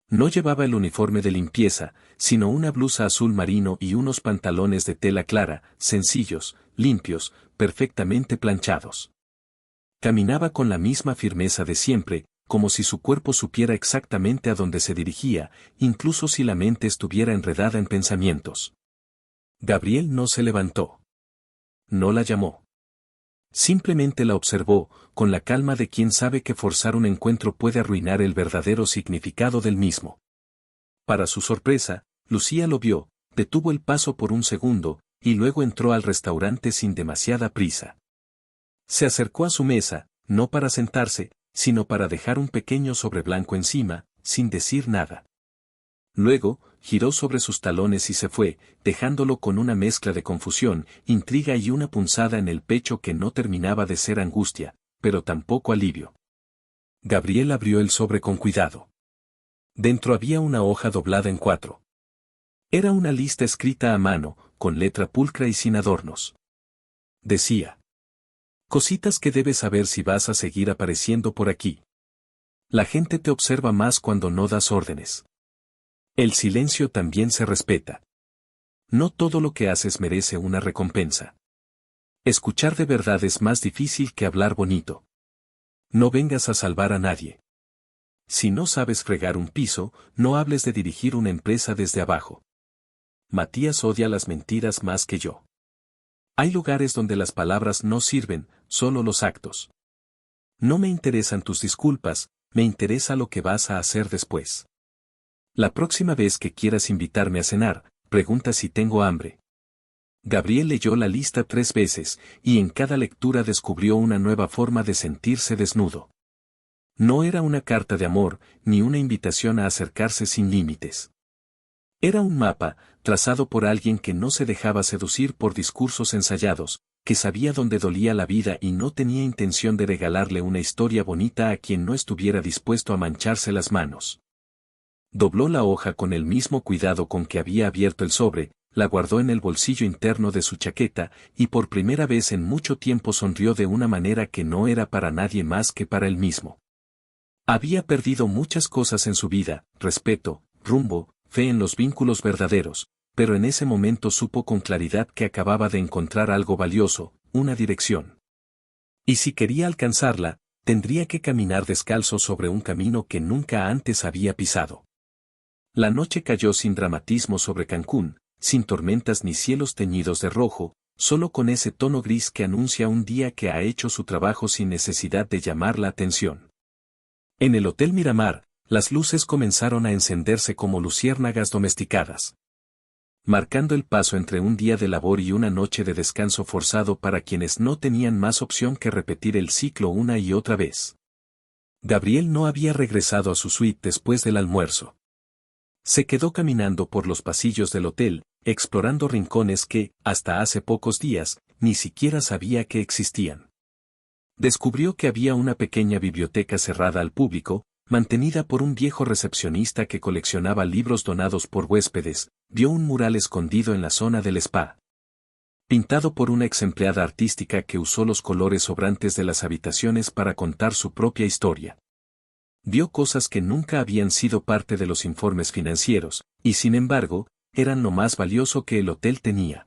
No llevaba el uniforme de limpieza, sino una blusa azul marino y unos pantalones de tela clara, sencillos, limpios, perfectamente planchados. Caminaba con la misma firmeza de siempre, como si su cuerpo supiera exactamente a dónde se dirigía, incluso si la mente estuviera enredada en pensamientos. Gabriel no se levantó. No la llamó. Simplemente la observó, con la calma de quien sabe que forzar un encuentro puede arruinar el verdadero significado del mismo. Para su sorpresa, Lucía lo vio, detuvo el paso por un segundo, y luego entró al restaurante sin demasiada prisa. Se acercó a su mesa, no para sentarse, sino para dejar un pequeño sobre blanco encima, sin decir nada. Luego, giró sobre sus talones y se fue, dejándolo con una mezcla de confusión, intriga y una punzada en el pecho que no terminaba de ser angustia, pero tampoco alivio. Gabriel abrió el sobre con cuidado. Dentro había una hoja doblada en 4. Era una lista escrita a mano, con letra pulcra y sin adornos. decía. Cositas que debes saber si vas a seguir apareciendo por aquí. La gente te observa más cuando no das órdenes. El silencio también se respeta. No todo lo que haces merece una recompensa. Escuchar de verdad es más difícil que hablar bonito. No vengas a salvar a nadie. Si no sabes fregar un piso, no hables de dirigir una empresa desde abajo. Matías odia las mentiras más que yo. Hay lugares donde las palabras no sirven, solo los actos. No me interesan tus disculpas, me interesa lo que vas a hacer después. La próxima vez que quieras invitarme a cenar, pregunta si tengo hambre. Gabriel leyó la lista 3 veces, y en cada lectura descubrió una nueva forma de sentirse desnudo. No era una carta de amor, ni una invitación a acercarse sin límites. Era un mapa, trazado por alguien que no se dejaba seducir por discursos ensayados, que sabía dónde dolía la vida y no tenía intención de regalarle una historia bonita a quien no estuviera dispuesto a mancharse las manos. Dobló la hoja con el mismo cuidado con que había abierto el sobre, la guardó en el bolsillo interno de su chaqueta, y por primera vez en mucho tiempo sonrió de una manera que no era para nadie más que para él mismo. Había perdido muchas cosas en su vida, respeto, rumbo, fe en los vínculos verdaderos, pero en ese momento supo con claridad que acababa de encontrar algo valioso, una dirección. Y si quería alcanzarla, tendría que caminar descalzo sobre un camino que nunca antes había pisado. La noche cayó sin dramatismo sobre Cancún, sin tormentas ni cielos teñidos de rojo, solo con ese tono gris que anuncia un día que ha hecho su trabajo sin necesidad de llamar la atención. En el Hotel Miramar, las luces comenzaron a encenderse como luciérnagas domesticadas, marcando el paso entre un día de labor y una noche de descanso forzado para quienes no tenían más opción que repetir el ciclo una y otra vez. Gabriel no había regresado a su suite después del almuerzo. Se quedó caminando por los pasillos del hotel, explorando rincones que, hasta hace pocos días, ni siquiera sabía que existían. Descubrió que había una pequeña biblioteca cerrada al público, mantenida por un viejo recepcionista que coleccionaba libros donados por huéspedes, vio un mural escondido en la zona del spa, pintado por una ex empleada artística que usó los colores sobrantes de las habitaciones para contar su propia historia. Vio cosas que nunca habían sido parte de los informes financieros, y sin embargo, eran lo más valioso que el hotel tenía.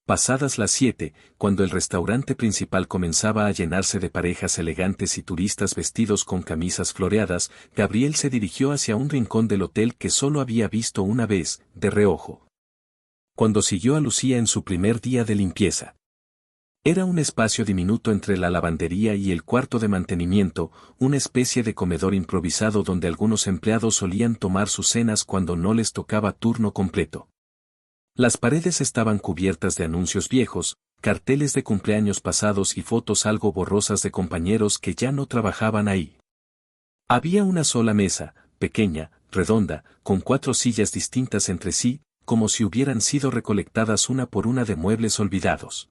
Pasadas las 7, cuando el restaurante principal comenzaba a llenarse de parejas elegantes y turistas vestidos con camisas floreadas, Gabriel se dirigió hacia un rincón del hotel que solo había visto una vez, de reojo. Cuando siguió a Lucía en su primer día de limpieza. Era un espacio diminuto entre la lavandería y el cuarto de mantenimiento, una especie de comedor improvisado donde algunos empleados solían tomar sus cenas cuando no les tocaba turno completo. Las paredes estaban cubiertas de anuncios viejos, carteles de cumpleaños pasados y fotos algo borrosas de compañeros que ya no trabajaban ahí. Había una sola mesa, pequeña, redonda, con 4 sillas distintas entre sí, como si hubieran sido recolectadas una por una de muebles olvidados.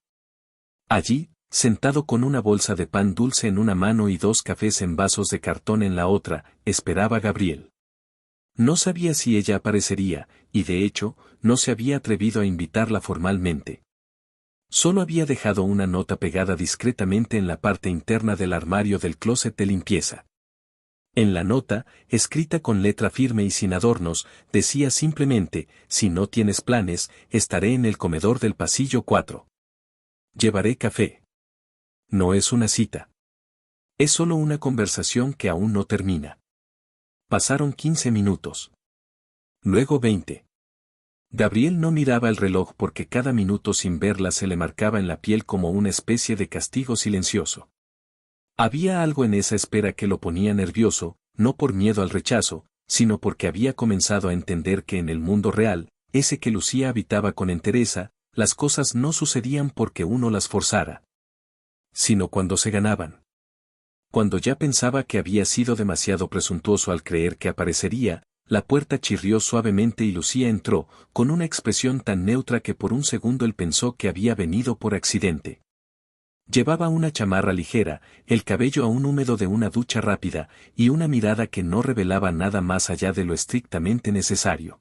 Allí, sentado con una bolsa de pan dulce en una mano y 2 cafés en vasos de cartón en la otra, esperaba Gabriel. No sabía si ella aparecería, y de hecho, no se había atrevido a invitarla formalmente. Solo había dejado una nota pegada discretamente en la parte interna del armario del closet de limpieza. En la nota, escrita con letra firme y sin adornos, decía simplemente: si no tienes planes, estaré en el comedor del pasillo 4. Llevaré café. No es una cita. Es solo una conversación que aún no termina. Pasaron 15 minutos. Luego 20. Gabriel no miraba el reloj porque cada minuto sin verla se le marcaba en la piel como una especie de castigo silencioso. Había algo en esa espera que lo ponía nervioso, no por miedo al rechazo, sino porque había comenzado a entender que en el mundo real, ese que Lucía habitaba con entereza, las cosas no sucedían porque uno las forzara, sino cuando se ganaban. Cuando ya pensaba que había sido demasiado presuntuoso al creer que aparecería, la puerta chirrió suavemente y Lucía entró, con una expresión tan neutra que por un segundo él pensó que había venido por accidente. Llevaba una chamarra ligera, el cabello aún húmedo de una ducha rápida, y una mirada que no revelaba nada más allá de lo estrictamente necesario.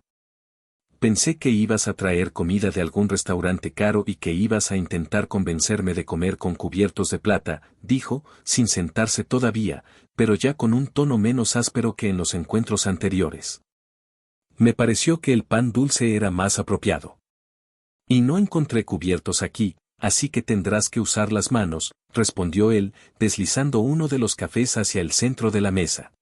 pensé que ibas a traer comida de algún restaurante caro y que ibas a intentar convencerme de comer con cubiertos de plata, dijo, sin sentarse todavía, pero ya con un tono menos áspero que en los encuentros anteriores. Me pareció que el pan dulce era más apropiado. Y no encontré cubiertos aquí, así que tendrás que usar las manos, respondió él, deslizando uno de los cafés hacia el centro de la mesa.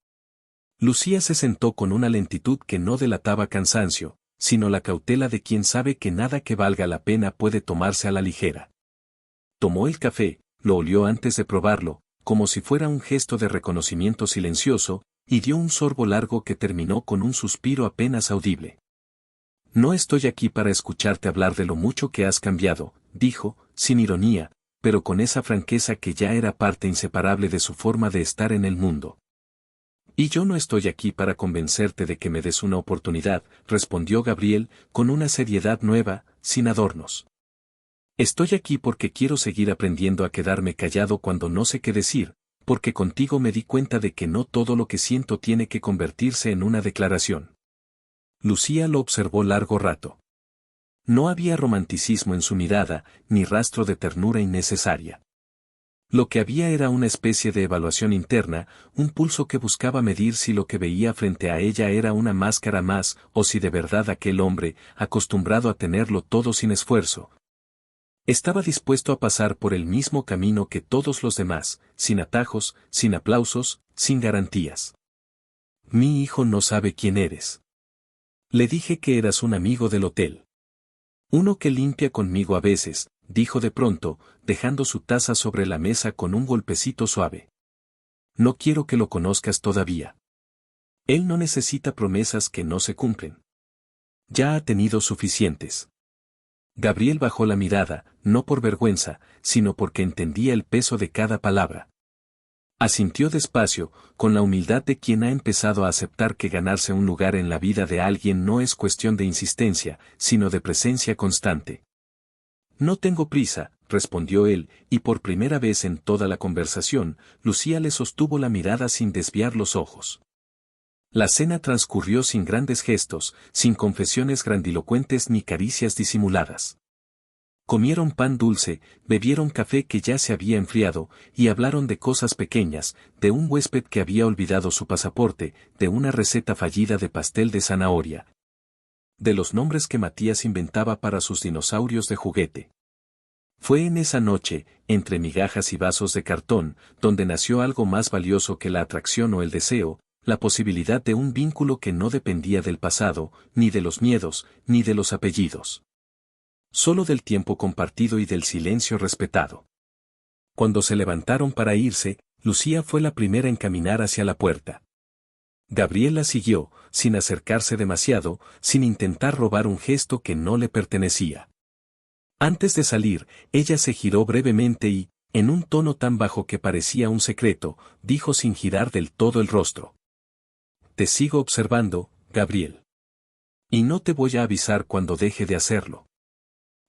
Lucía se sentó con una lentitud que no delataba cansancio, sino la cautela de quien sabe que nada que valga la pena puede tomarse a la ligera. Tomó el café, lo olió antes de probarlo, como si fuera un gesto de reconocimiento silencioso, y dio un sorbo largo que terminó con un suspiro apenas audible. No estoy aquí para escucharte hablar de lo mucho que has cambiado, dijo, sin ironía, pero con esa franqueza que ya era parte inseparable de su forma de estar en el mundo. Y yo no estoy aquí para convencerte de que me des una oportunidad, respondió Gabriel, con una seriedad nueva, sin adornos. Estoy aquí porque quiero seguir aprendiendo a quedarme callado cuando no sé qué decir, porque contigo me di cuenta de que no todo lo que siento tiene que convertirse en una declaración. Lucía lo observó largo rato. No había romanticismo en su mirada, ni rastro de ternura innecesaria. Lo que había era una especie de evaluación interna, un pulso que buscaba medir si lo que veía frente a ella era una máscara más, o si de verdad aquel hombre, acostumbrado a tenerlo todo sin esfuerzo, estaba dispuesto a pasar por el mismo camino que todos los demás, sin atajos, sin aplausos, sin garantías. Mi hijo no sabe quién eres. Le dije que eras un amigo del hotel. Uno que limpia conmigo a veces, dijo de pronto, dejando su taza sobre la mesa con un golpecito suave. No quiero que lo conozcas todavía. Él no necesita promesas que no se cumplen. Ya ha tenido suficientes. Gabriel bajó la mirada, no por vergüenza, sino porque entendía el peso de cada palabra. Asintió despacio, con la humildad de quien ha empezado a aceptar que ganarse un lugar en la vida de alguien no es cuestión de insistencia, sino de presencia constante. No tengo prisa, respondió él, y por primera vez en toda la conversación, Lucía le sostuvo la mirada sin desviar los ojos. La cena transcurrió sin grandes gestos, sin confesiones grandilocuentes ni caricias disimuladas. Comieron pan dulce, bebieron café que ya se había enfriado, y hablaron de cosas pequeñas, de un huésped que había olvidado su pasaporte, de una receta fallida de pastel de zanahoria, de los nombres que Matías inventaba para sus dinosaurios de juguete. Fue en esa noche, entre migajas y vasos de cartón, donde nació algo más valioso que la atracción o el deseo, la posibilidad de un vínculo que no dependía del pasado, ni de los miedos, ni de los apellidos. Solo del tiempo compartido y del silencio respetado. Cuando se levantaron para irse, Lucía fue la primera en caminar hacia la puerta. Gabriel la siguió, sin acercarse demasiado, sin intentar robar un gesto que no le pertenecía. Antes de salir, ella se giró brevemente y, en un tono tan bajo que parecía un secreto, dijo sin girar del todo el rostro. Te sigo observando, Gabriel. Y no te voy a avisar cuando deje de hacerlo.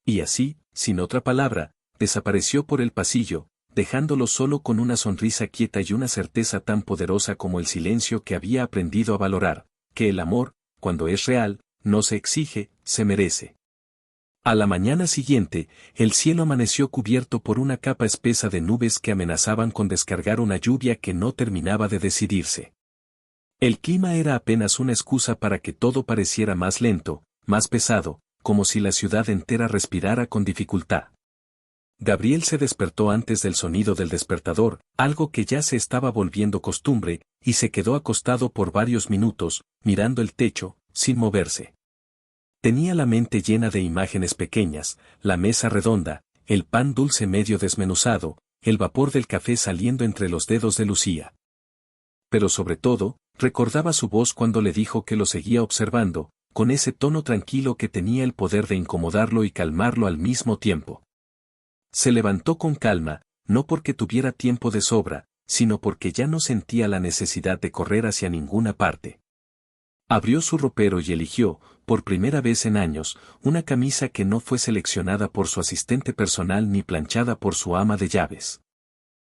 Y así, sin otra palabra, desapareció por el pasillo, dejándolo solo con una sonrisa quieta y una certeza tan poderosa como el silencio que había aprendido a valorar, que el amor, cuando es real, no se exige, se merece. A la mañana siguiente, el cielo amaneció cubierto por una capa espesa de nubes que amenazaban con descargar una lluvia que no terminaba de decidirse. El clima era apenas una excusa para que todo pareciera más lento, más pesado, como si la ciudad entera respirara con dificultad. Gabriel se despertó antes del sonido del despertador, algo que ya se estaba volviendo costumbre, y se quedó acostado por varios minutos, mirando el techo, sin moverse. Tenía la mente llena de imágenes pequeñas, la mesa redonda, el pan dulce medio desmenuzado, el vapor del café saliendo entre los dedos de Lucía. Pero sobre todo, recordaba su voz cuando le dijo que lo seguía observando, con ese tono tranquilo que tenía el poder de incomodarlo y calmarlo al mismo tiempo. Se levantó con calma, no porque tuviera tiempo de sobra, sino porque ya no sentía la necesidad de correr hacia ninguna parte. Abrió su ropero y eligió, por primera vez en años, una camisa que no fue seleccionada por su asistente personal ni planchada por su ama de llaves.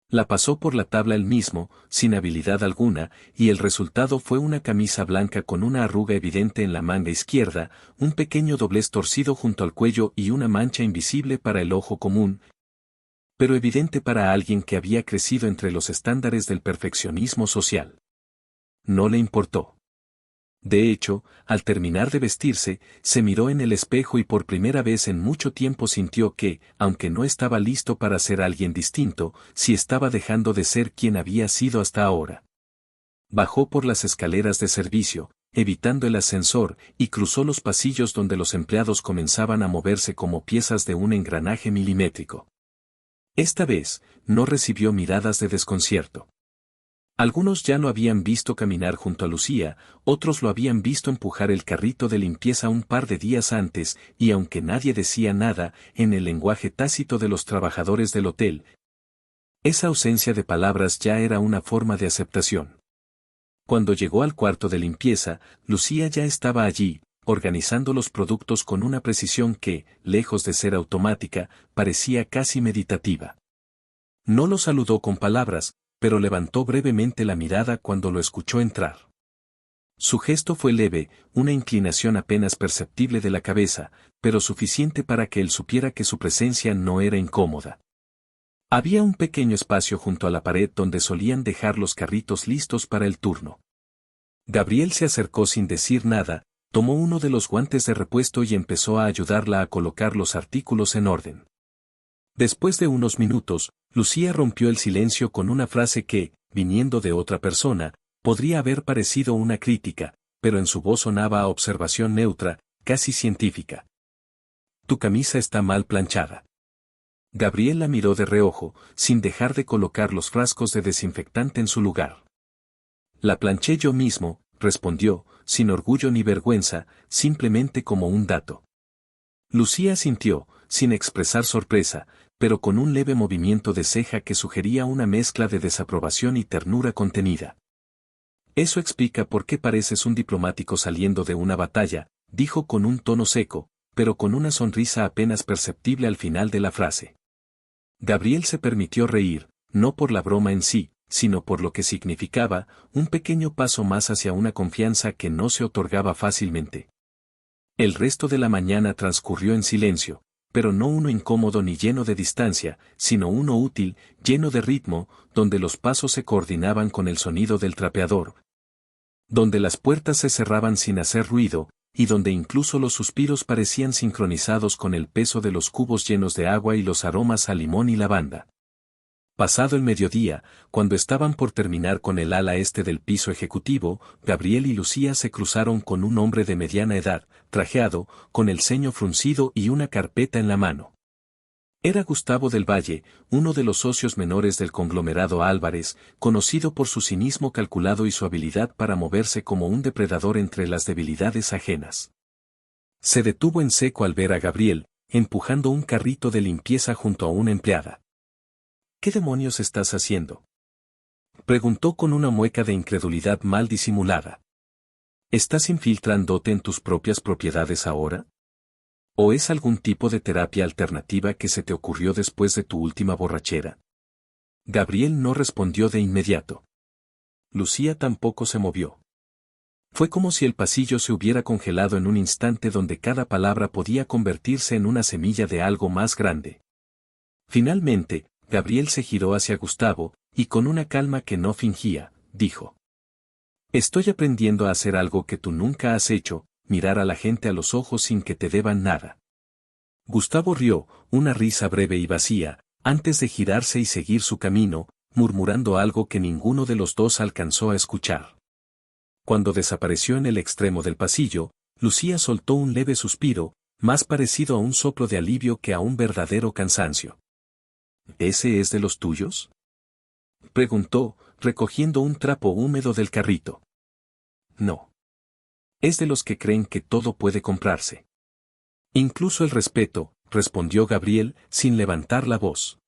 La pasó por la tabla él mismo, sin habilidad alguna, y el resultado fue una camisa blanca con una arruga evidente en la manga izquierda, un pequeño doblez torcido junto al cuello y una mancha invisible para el ojo común, pero evidente para alguien que había crecido entre los estándares del perfeccionismo social. No le importó. De hecho, al terminar de vestirse, se miró en el espejo y por primera vez en mucho tiempo sintió que, aunque no estaba listo para ser alguien distinto, sí estaba dejando de ser quien había sido hasta ahora. Bajó por las escaleras de servicio, evitando el ascensor, y cruzó los pasillos donde los empleados comenzaban a moverse como piezas de un engranaje milimétrico. Esta vez, no recibió miradas de desconcierto. Algunos ya lo habían visto caminar junto a Lucía, otros lo habían visto empujar el carrito de limpieza un par de días antes, y aunque nadie decía nada, en el lenguaje tácito de los trabajadores del hotel, esa ausencia de palabras ya era una forma de aceptación. Cuando llegó al cuarto de limpieza, Lucía ya estaba allí, organizando los productos con una precisión que, lejos de ser automática, parecía casi meditativa. No lo saludó con palabras, pero levantó brevemente la mirada cuando lo escuchó entrar. Su gesto fue leve, una inclinación apenas perceptible de la cabeza, pero suficiente para que él supiera que su presencia no era incómoda. Había un pequeño espacio junto a la pared donde solían dejar los carritos listos para el turno. Gabriel se acercó sin decir nada, tomó uno de los guantes de repuesto y empezó a ayudarla a colocar los artículos en orden. Después de unos minutos, Lucía rompió el silencio con una frase que, viniendo de otra persona, podría haber parecido una crítica, pero en su voz sonaba a observación neutra, casi científica. Tu camisa está mal planchada. Gabriel la miró de reojo, sin dejar de colocar los frascos de desinfectante en su lugar. La planché yo mismo, respondió, sin orgullo ni vergüenza, simplemente como un dato. Lucía asintió, sin expresar sorpresa, pero con un leve movimiento de ceja que sugería una mezcla de desaprobación y ternura contenida. Eso explica por qué pareces un diplomático saliendo de una batalla, dijo con un tono seco, pero con una sonrisa apenas perceptible al final de la frase. Gabriel se permitió reír, no por la broma en sí, sino por lo que significaba, un pequeño paso más hacia una confianza que no se otorgaba fácilmente. El resto de la mañana transcurrió en silencio, pero no uno incómodo ni lleno de distancia, sino uno útil, lleno de ritmo, donde los pasos se coordinaban con el sonido del trapeador, donde las puertas se cerraban sin hacer ruido, y donde incluso los suspiros parecían sincronizados con el peso de los cubos llenos de agua y los aromas a limón y lavanda. Pasado el mediodía, cuando estaban por terminar con el ala este del piso ejecutivo, Gabriel y Lucía se cruzaron con un hombre de mediana edad, trajeado, con el ceño fruncido y una carpeta en la mano. Era Gustavo del Valle, uno de los socios menores del conglomerado Álvarez, conocido por su cinismo calculado y su habilidad para moverse como un depredador entre las debilidades ajenas. Se detuvo en seco al ver a Gabriel, empujando un carrito de limpieza junto a una empleada. ¿Qué demonios estás haciendo?, preguntó con una mueca de incredulidad mal disimulada. ¿Estás infiltrándote en tus propias propiedades ahora? ¿O es algún tipo de terapia alternativa que se te ocurrió después de tu última borrachera? Gabriel no respondió de inmediato. Lucía tampoco se movió. Fue como si el pasillo se hubiera congelado en un instante donde cada palabra podía convertirse en una semilla de algo más grande. Finalmente, Gabriel se giró hacia Gustavo, y con una calma que no fingía, dijo: Estoy aprendiendo a hacer algo que tú nunca has hecho, mirar a la gente a los ojos sin que te deban nada. Gustavo rió, una risa breve y vacía, antes de girarse y seguir su camino, murmurando algo que ninguno de los dos alcanzó a escuchar. Cuando desapareció en el extremo del pasillo, Lucía soltó un leve suspiro, más parecido a un soplo de alivio que a un verdadero cansancio. ¿Ese es de los tuyos?, preguntó, recogiendo un trapo húmedo del carrito. No. Es de los que creen que todo puede comprarse. Incluso el respeto, respondió Gabriel, sin levantar la voz.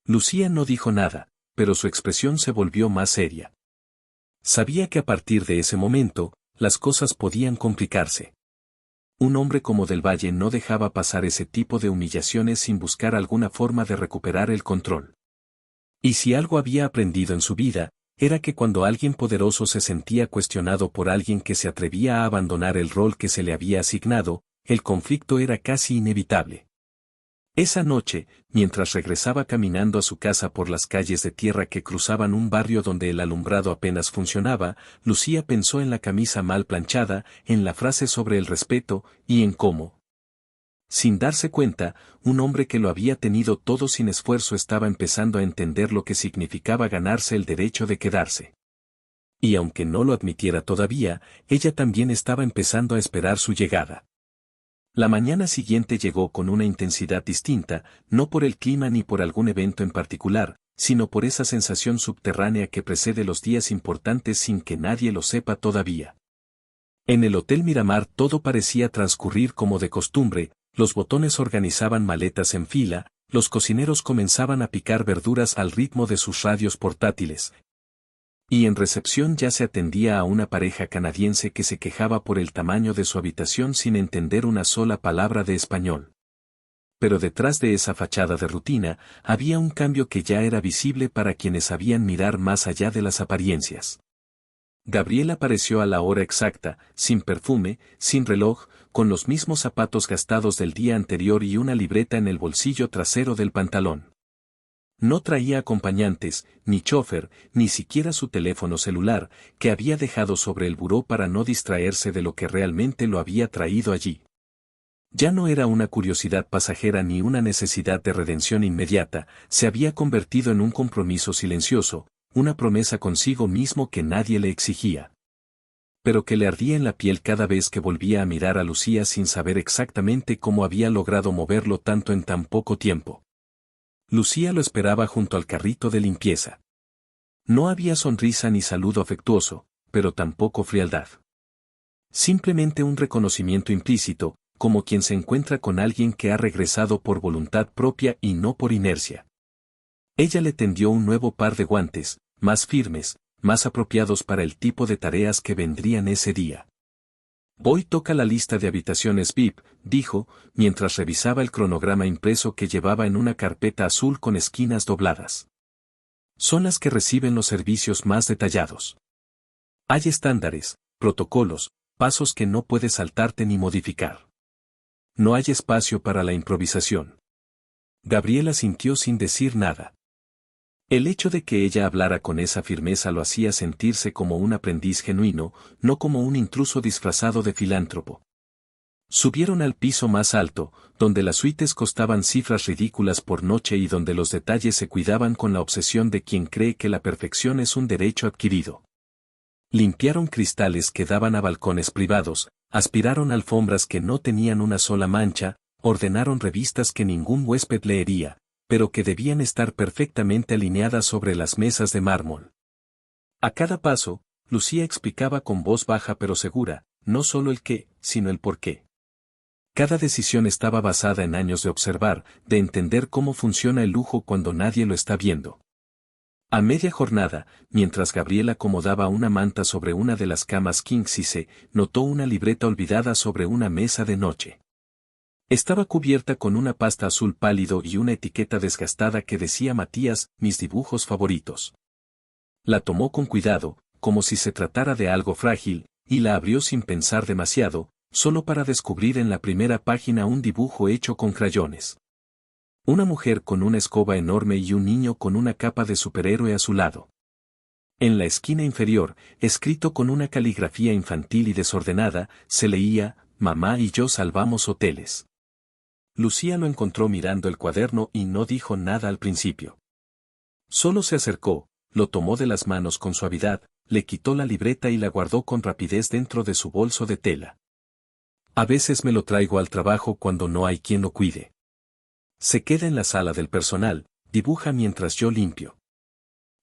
Lucía no dijo nada, pero su expresión se volvió más seria. Sabía que a partir de ese momento, las cosas podían complicarse. Un hombre como Del Valle no dejaba pasar ese tipo de humillaciones sin buscar alguna forma de recuperar el control. Y si algo había aprendido en su vida, era que cuando alguien poderoso se sentía cuestionado por alguien que se atrevía a abandonar el rol que se le había asignado, el conflicto era casi inevitable. Esa noche, mientras regresaba caminando a su casa por las calles de tierra que cruzaban un barrio donde el alumbrado apenas funcionaba, Lucía pensó en la camisa mal planchada, en la frase sobre el respeto, y en cómo. Sin darse cuenta, un hombre que lo había tenido todo sin esfuerzo estaba empezando a entender lo que significaba ganarse el derecho de quedarse. Y aunque no lo admitiera todavía, ella también estaba empezando a esperar su llegada. La mañana siguiente llegó con una intensidad distinta, no por el clima ni por algún evento en particular, sino por esa sensación subterránea que precede los días importantes sin que nadie lo sepa todavía. En el Hotel Miramar todo parecía transcurrir como de costumbre, los botones organizaban maletas en fila, los cocineros comenzaban a picar verduras al ritmo de sus radios portátiles. Y en recepción ya se atendía a una pareja canadiense que se quejaba por el tamaño de su habitación sin entender una sola palabra de español. Pero detrás de esa fachada de rutina, había un cambio que ya era visible para quienes sabían mirar más allá de las apariencias. Gabriel apareció a la hora exacta, sin perfume, sin reloj, con los mismos zapatos gastados del día anterior y una libreta en el bolsillo trasero del pantalón. No traía acompañantes, ni chofer, ni siquiera su teléfono celular, que había dejado sobre el buró para no distraerse de lo que realmente lo había traído allí. Ya no era una curiosidad pasajera ni una necesidad de redención inmediata, se había convertido en un compromiso silencioso, una promesa consigo mismo que nadie le exigía. Pero que le ardía en la piel cada vez que volvía a mirar a Lucía sin saber exactamente cómo había logrado moverlo tanto en tan poco tiempo. Lucía lo esperaba junto al carrito de limpieza. No había sonrisa ni saludo afectuoso, pero tampoco frialdad. Simplemente un reconocimiento implícito, como quien se encuentra con alguien que ha regresado por voluntad propia y no por inercia. Ella le tendió un nuevo par de guantes, más firmes, más apropiados para el tipo de tareas que vendrían ese día. Voy toca la lista de habitaciones VIP, dijo, mientras revisaba el cronograma impreso que llevaba en una carpeta azul con esquinas dobladas. Son las que reciben los servicios más detallados. Hay estándares, protocolos, pasos que no puedes saltarte ni modificar. No hay espacio para la improvisación. Gabriela sintió sin decir nada. El hecho de que ella hablara con esa firmeza lo hacía sentirse como un aprendiz genuino, no como un intruso disfrazado de filántropo. Subieron al piso más alto, donde las suites costaban cifras ridículas por noche y donde los detalles se cuidaban con la obsesión de quien cree que la perfección es un derecho adquirido. Limpiaron cristales que daban a balcones privados, aspiraron alfombras que no tenían una sola mancha, ordenaron revistas que ningún huésped leería, pero que debían estar perfectamente alineadas sobre las mesas de mármol. A cada paso, Lucía explicaba con voz baja pero segura, no solo el qué, sino el por qué. Cada decisión estaba basada en años de observar, de entender cómo funciona el lujo cuando nadie lo está viendo. A media jornada, mientras Gabriela acomodaba una manta sobre una de las camas king size, notó una libreta olvidada sobre una mesa de noche. Estaba cubierta con una pasta azul pálido y una etiqueta desgastada que decía Matías, mis dibujos favoritos. La tomó con cuidado, como si se tratara de algo frágil, y la abrió sin pensar demasiado, solo para descubrir en la primera página un dibujo hecho con crayones. Una mujer con una escoba enorme y un niño con una capa de superhéroe a su lado. En la esquina inferior, escrito con una caligrafía infantil y desordenada, se leía, Mamá y yo salvamos hoteles. Lucía lo encontró mirando el cuaderno y no dijo nada al principio. Solo se acercó, lo tomó de las manos con suavidad, le quitó la libreta y la guardó con rapidez dentro de su bolso de tela. A veces me lo traigo al trabajo cuando no hay quien lo cuide. Se queda en la sala del personal, dibuja mientras yo limpio.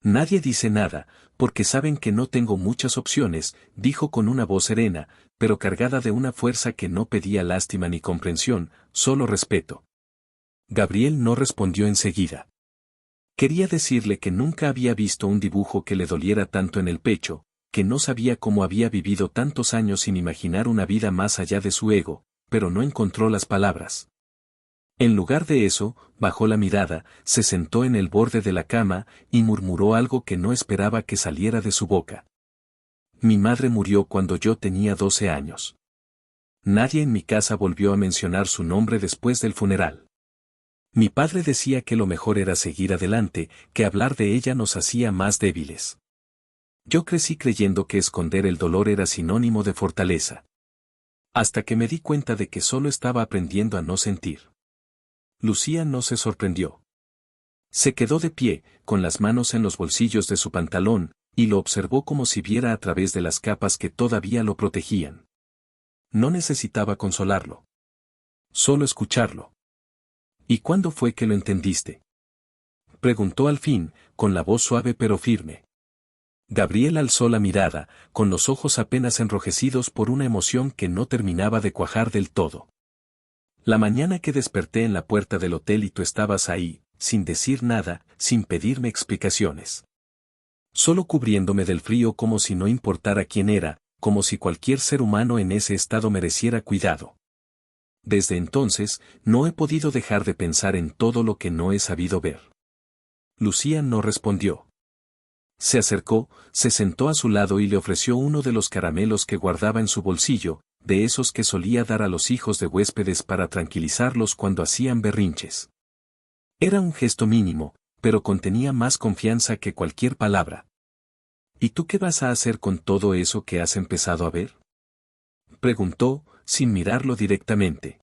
Nadie dice nada, porque saben que no tengo muchas opciones, dijo con una voz serena, pero cargada de una fuerza que no pedía lástima ni comprensión, solo respeto. Gabriel no respondió enseguida. Quería decirle que nunca había visto un dibujo que le doliera tanto en el pecho, que no sabía cómo había vivido tantos años sin imaginar una vida más allá de su ego, pero no encontró las palabras. En lugar de eso, bajó la mirada, se sentó en el borde de la cama y murmuró algo que no esperaba que saliera de su boca. Mi madre murió cuando yo tenía 12 años. Nadie en mi casa volvió a mencionar su nombre después del funeral. Mi padre decía que lo mejor era seguir adelante, que hablar de ella nos hacía más débiles. Yo crecí creyendo que esconder el dolor era sinónimo de fortaleza. Hasta que me di cuenta de que solo estaba aprendiendo a no sentir. Lucía no se sorprendió. Se quedó de pie, con las manos en los bolsillos de su pantalón, y lo observó como si viera a través de las capas que todavía lo protegían. No necesitaba consolarlo. Solo escucharlo. ¿Y cuándo fue que lo entendiste? Preguntó al fin, con la voz suave pero firme. Gabriel alzó la mirada, con los ojos apenas enrojecidos por una emoción que no terminaba de cuajar del todo. La mañana que desperté en la puerta del hotel y tú estabas ahí, sin decir nada, sin pedirme explicaciones. Solo cubriéndome del frío como si no importara quién era, como si cualquier ser humano en ese estado mereciera cuidado. Desde entonces, no he podido dejar de pensar en todo lo que no he sabido ver. Lucía no respondió. Se acercó, se sentó a su lado y le ofreció uno de los caramelos que guardaba en su bolsillo, de esos que solía dar a los hijos de huéspedes para tranquilizarlos cuando hacían berrinches. Era un gesto mínimo, pero contenía más confianza que cualquier palabra. ¿Y tú qué vas a hacer con todo eso que has empezado a ver? Preguntó, sin mirarlo directamente.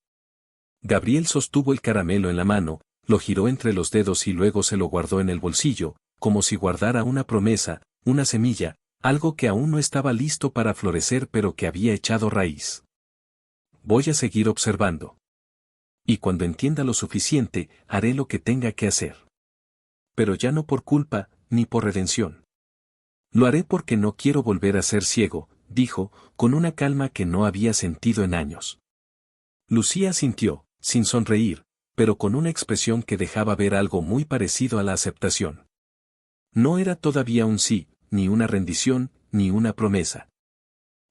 Gabriel sostuvo el caramelo en la mano, lo giró entre los dedos y luego se lo guardó en el bolsillo, como si guardara una promesa, una semilla, algo que aún no estaba listo para florecer pero que había echado raíz. Voy a seguir observando. Y cuando entienda lo suficiente, haré lo que tenga que hacer. Pero ya no por culpa, ni por redención. Lo haré porque no quiero volver a ser ciego, dijo, con una calma que no había sentido en años. Lucía asintió, sin sonreír, pero con una expresión que dejaba ver algo muy parecido a la aceptación. No era todavía un sí, ni una rendición, ni una promesa.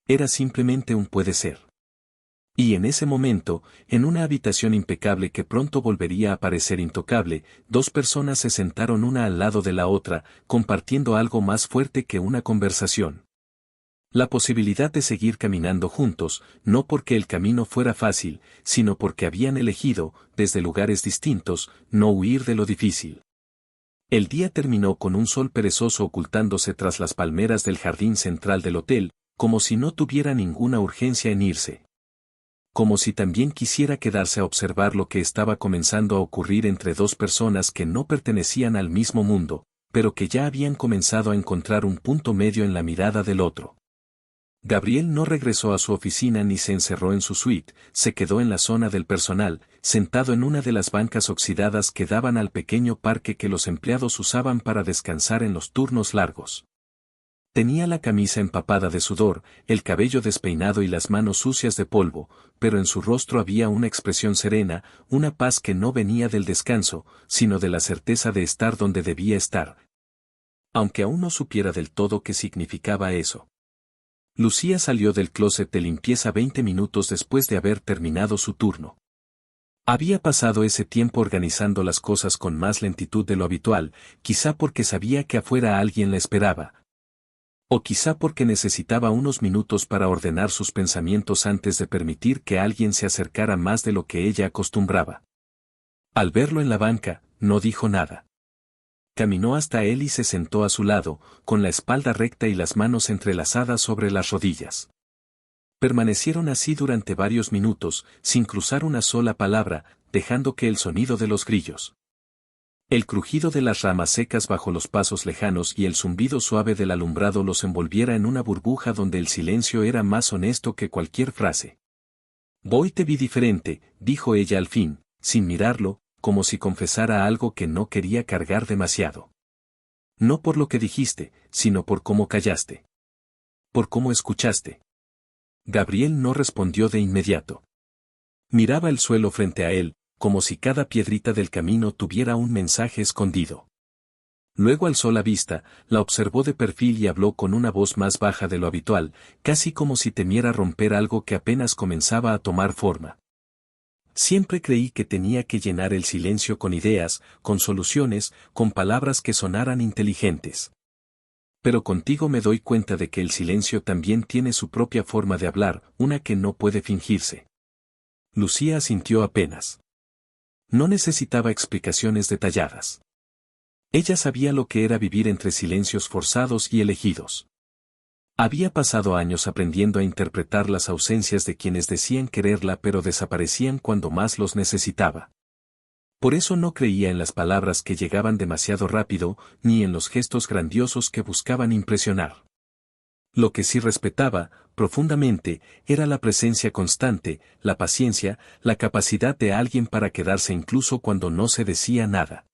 Era simplemente un puede ser. Y en ese momento, en una habitación impecable que pronto volvería a parecer intocable, dos personas se sentaron una al lado de la otra, compartiendo algo más fuerte que una conversación. La posibilidad de seguir caminando juntos, no porque el camino fuera fácil, sino porque habían elegido, desde lugares distintos, no huir de lo difícil. El día terminó con un sol perezoso ocultándose tras las palmeras del jardín central del hotel, como si no tuviera ninguna urgencia en irse. Como si también quisiera quedarse a observar lo que estaba comenzando a ocurrir entre dos personas que no pertenecían al mismo mundo, pero que ya habían comenzado a encontrar un punto medio en la mirada del otro. Gabriel no regresó a su oficina ni se encerró en su suite, se quedó en la zona del personal, sentado en una de las bancas oxidadas que daban al pequeño parque que los empleados usaban para descansar en los turnos largos. Tenía la camisa empapada de sudor, el cabello despeinado y las manos sucias de polvo, pero en su rostro había una expresión serena, una paz que no venía del descanso, sino de la certeza de estar donde debía estar. Aunque aún no supiera del todo qué significaba eso. Lucía salió del closet de limpieza 20 minutos después de haber terminado su turno. Había pasado ese tiempo organizando las cosas con más lentitud de lo habitual, quizá porque sabía que afuera alguien la esperaba. O quizá porque necesitaba unos minutos para ordenar sus pensamientos antes de permitir que alguien se acercara más de lo que ella acostumbraba. Al verlo en la banca, no dijo nada. Caminó hasta él y se sentó a su lado, con la espalda recta y las manos entrelazadas sobre las rodillas. Permanecieron así durante varios minutos, sin cruzar una sola palabra, dejando que el sonido de los grillos, el crujido de las ramas secas bajo los pasos lejanos y el zumbido suave del alumbrado los envolviera en una burbuja donde el silencio era más honesto que cualquier frase. Voy te vi diferente, dijo ella al fin, sin mirarlo, como si confesara algo que no quería cargar demasiado. No por lo que dijiste, sino por cómo callaste. Por cómo escuchaste. Gabriel no respondió de inmediato. Miraba el suelo frente a él, como si cada piedrita del camino tuviera un mensaje escondido. Luego alzó la vista, la observó de perfil y habló con una voz más baja de lo habitual, casi como si temiera romper algo que apenas comenzaba a tomar forma. Siempre creí que tenía que llenar el silencio con ideas, con soluciones, con palabras que sonaran inteligentes. Pero contigo me doy cuenta de que el silencio también tiene su propia forma de hablar, una que no puede fingirse. Lucía asintió apenas. No necesitaba explicaciones detalladas. Ella sabía lo que era vivir entre silencios forzados y elegidos. Había pasado años aprendiendo a interpretar las ausencias de quienes decían quererla pero desaparecían cuando más los necesitaba. Por eso no creía en las palabras que llegaban demasiado rápido, ni en los gestos grandiosos que buscaban impresionar. Lo que sí respetaba, profundamente, era la presencia constante, la paciencia, la capacidad de alguien para quedarse incluso cuando no se decía nada.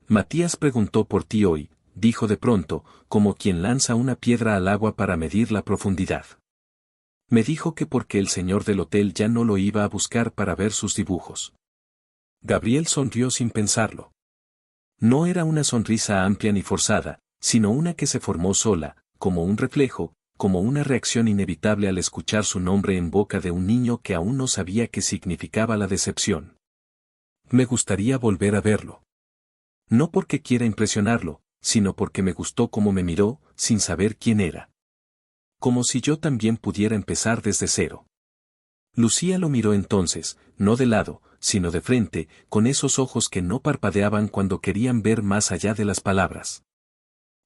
Matías preguntó por ti hoy, dijo de pronto, como quien lanza una piedra al agua para medir la profundidad. Me dijo que porque el señor del hotel ya no lo iba a buscar para ver sus dibujos. Gabriel sonrió sin pensarlo. No era una sonrisa amplia ni forzada, sino una que se formó sola, como un reflejo, como una reacción inevitable al escuchar su nombre en boca de un niño que aún no sabía qué significaba la decepción. Me gustaría volver a verlo. No porque quiera impresionarlo, sino porque me gustó cómo me miró, sin saber quién era. Como si yo también pudiera empezar desde cero. Lucía lo miró entonces, no de lado, sino de frente, con esos ojos que no parpadeaban cuando querían ver más allá de las palabras.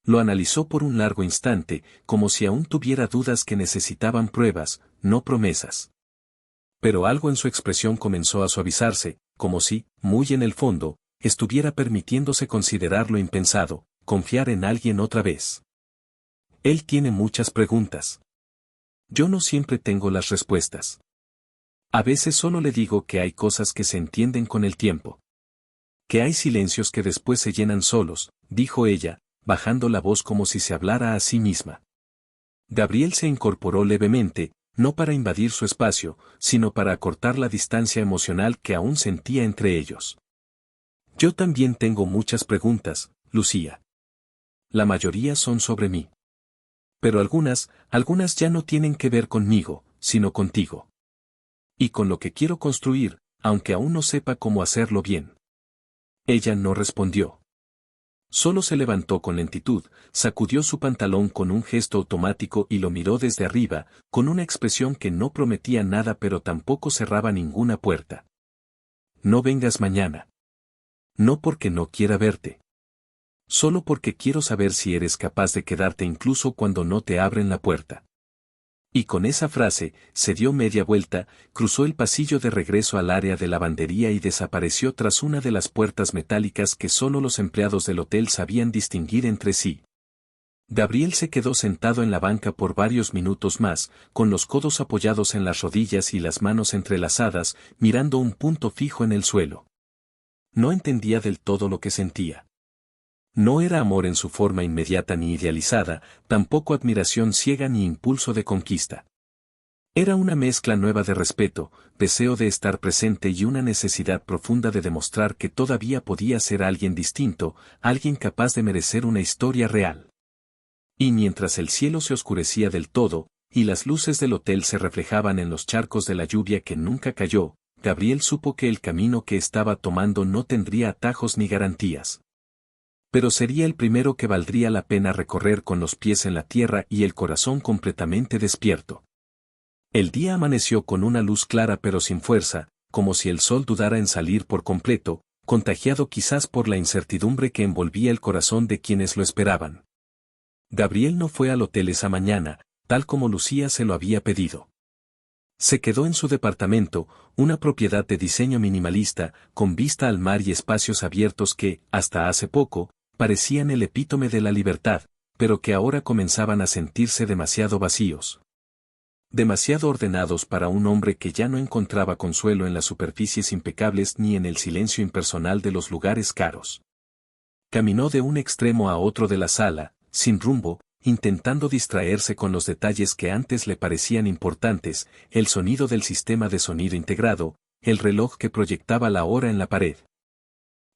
Lo analizó por un largo instante, como si aún tuviera dudas que necesitaban pruebas, no promesas. Pero algo en su expresión comenzó a suavizarse, como si, muy en el fondo, estuviera permitiéndose considerar lo impensado, confiar en alguien otra vez. Él tiene muchas preguntas. Yo no siempre tengo las respuestas. A veces solo le digo que hay cosas que se entienden con el tiempo. Que hay silencios que después se llenan solos, dijo ella, bajando la voz como si se hablara a sí misma. Gabriel se incorporó levemente, no para invadir su espacio, sino para acortar la distancia emocional que aún sentía entre ellos. Yo también tengo muchas preguntas, Lucía. La mayoría son sobre mí. Pero algunas ya no tienen que ver conmigo, sino contigo. Y con lo que quiero construir, aunque aún no sepa cómo hacerlo bien. Ella no respondió. Solo se levantó con lentitud, sacudió su pantalón con un gesto automático y lo miró desde arriba, con una expresión que no prometía nada pero tampoco cerraba ninguna puerta. No vengas mañana. No porque no quiera verte. Solo porque quiero saber si eres capaz de quedarte incluso cuando no te abren la puerta. Y con esa frase, se dio media vuelta, cruzó el pasillo de regreso al área de lavandería y desapareció tras una de las puertas metálicas que solo los empleados del hotel sabían distinguir entre sí. Gabriel se quedó sentado en la banca por varios minutos más, con los codos apoyados en las rodillas y las manos entrelazadas, mirando un punto fijo en el suelo. No entendía del todo lo que sentía. No era amor en su forma inmediata ni idealizada, tampoco admiración ciega ni impulso de conquista. Era una mezcla nueva de respeto, deseo de estar presente y una necesidad profunda de demostrar que todavía podía ser alguien distinto, alguien capaz de merecer una historia real. Y mientras el cielo se oscurecía del todo, y las luces del hotel se reflejaban en los charcos de la lluvia que nunca cayó, Gabriel supo que el camino que estaba tomando no tendría atajos ni garantías. Pero sería el primero que valdría la pena recorrer con los pies en la tierra y el corazón completamente despierto. El día amaneció con una luz clara pero sin fuerza, como si el sol dudara en salir por completo, contagiado quizás por la incertidumbre que envolvía el corazón de quienes lo esperaban. Gabriel no fue al hotel esa mañana, tal como Lucía se lo había pedido. Se quedó en su departamento, una propiedad de diseño minimalista, con vista al mar y espacios abiertos que, hasta hace poco, parecían el epítome de la libertad, pero que ahora comenzaban a sentirse demasiado vacíos. Demasiado ordenados para un hombre que ya no encontraba consuelo en las superficies impecables ni en el silencio impersonal de los lugares caros. Caminó de un extremo a otro de la sala, sin rumbo, intentando distraerse con los detalles que antes le parecían importantes, el sonido del sistema de sonido integrado, el reloj que proyectaba la hora en la pared.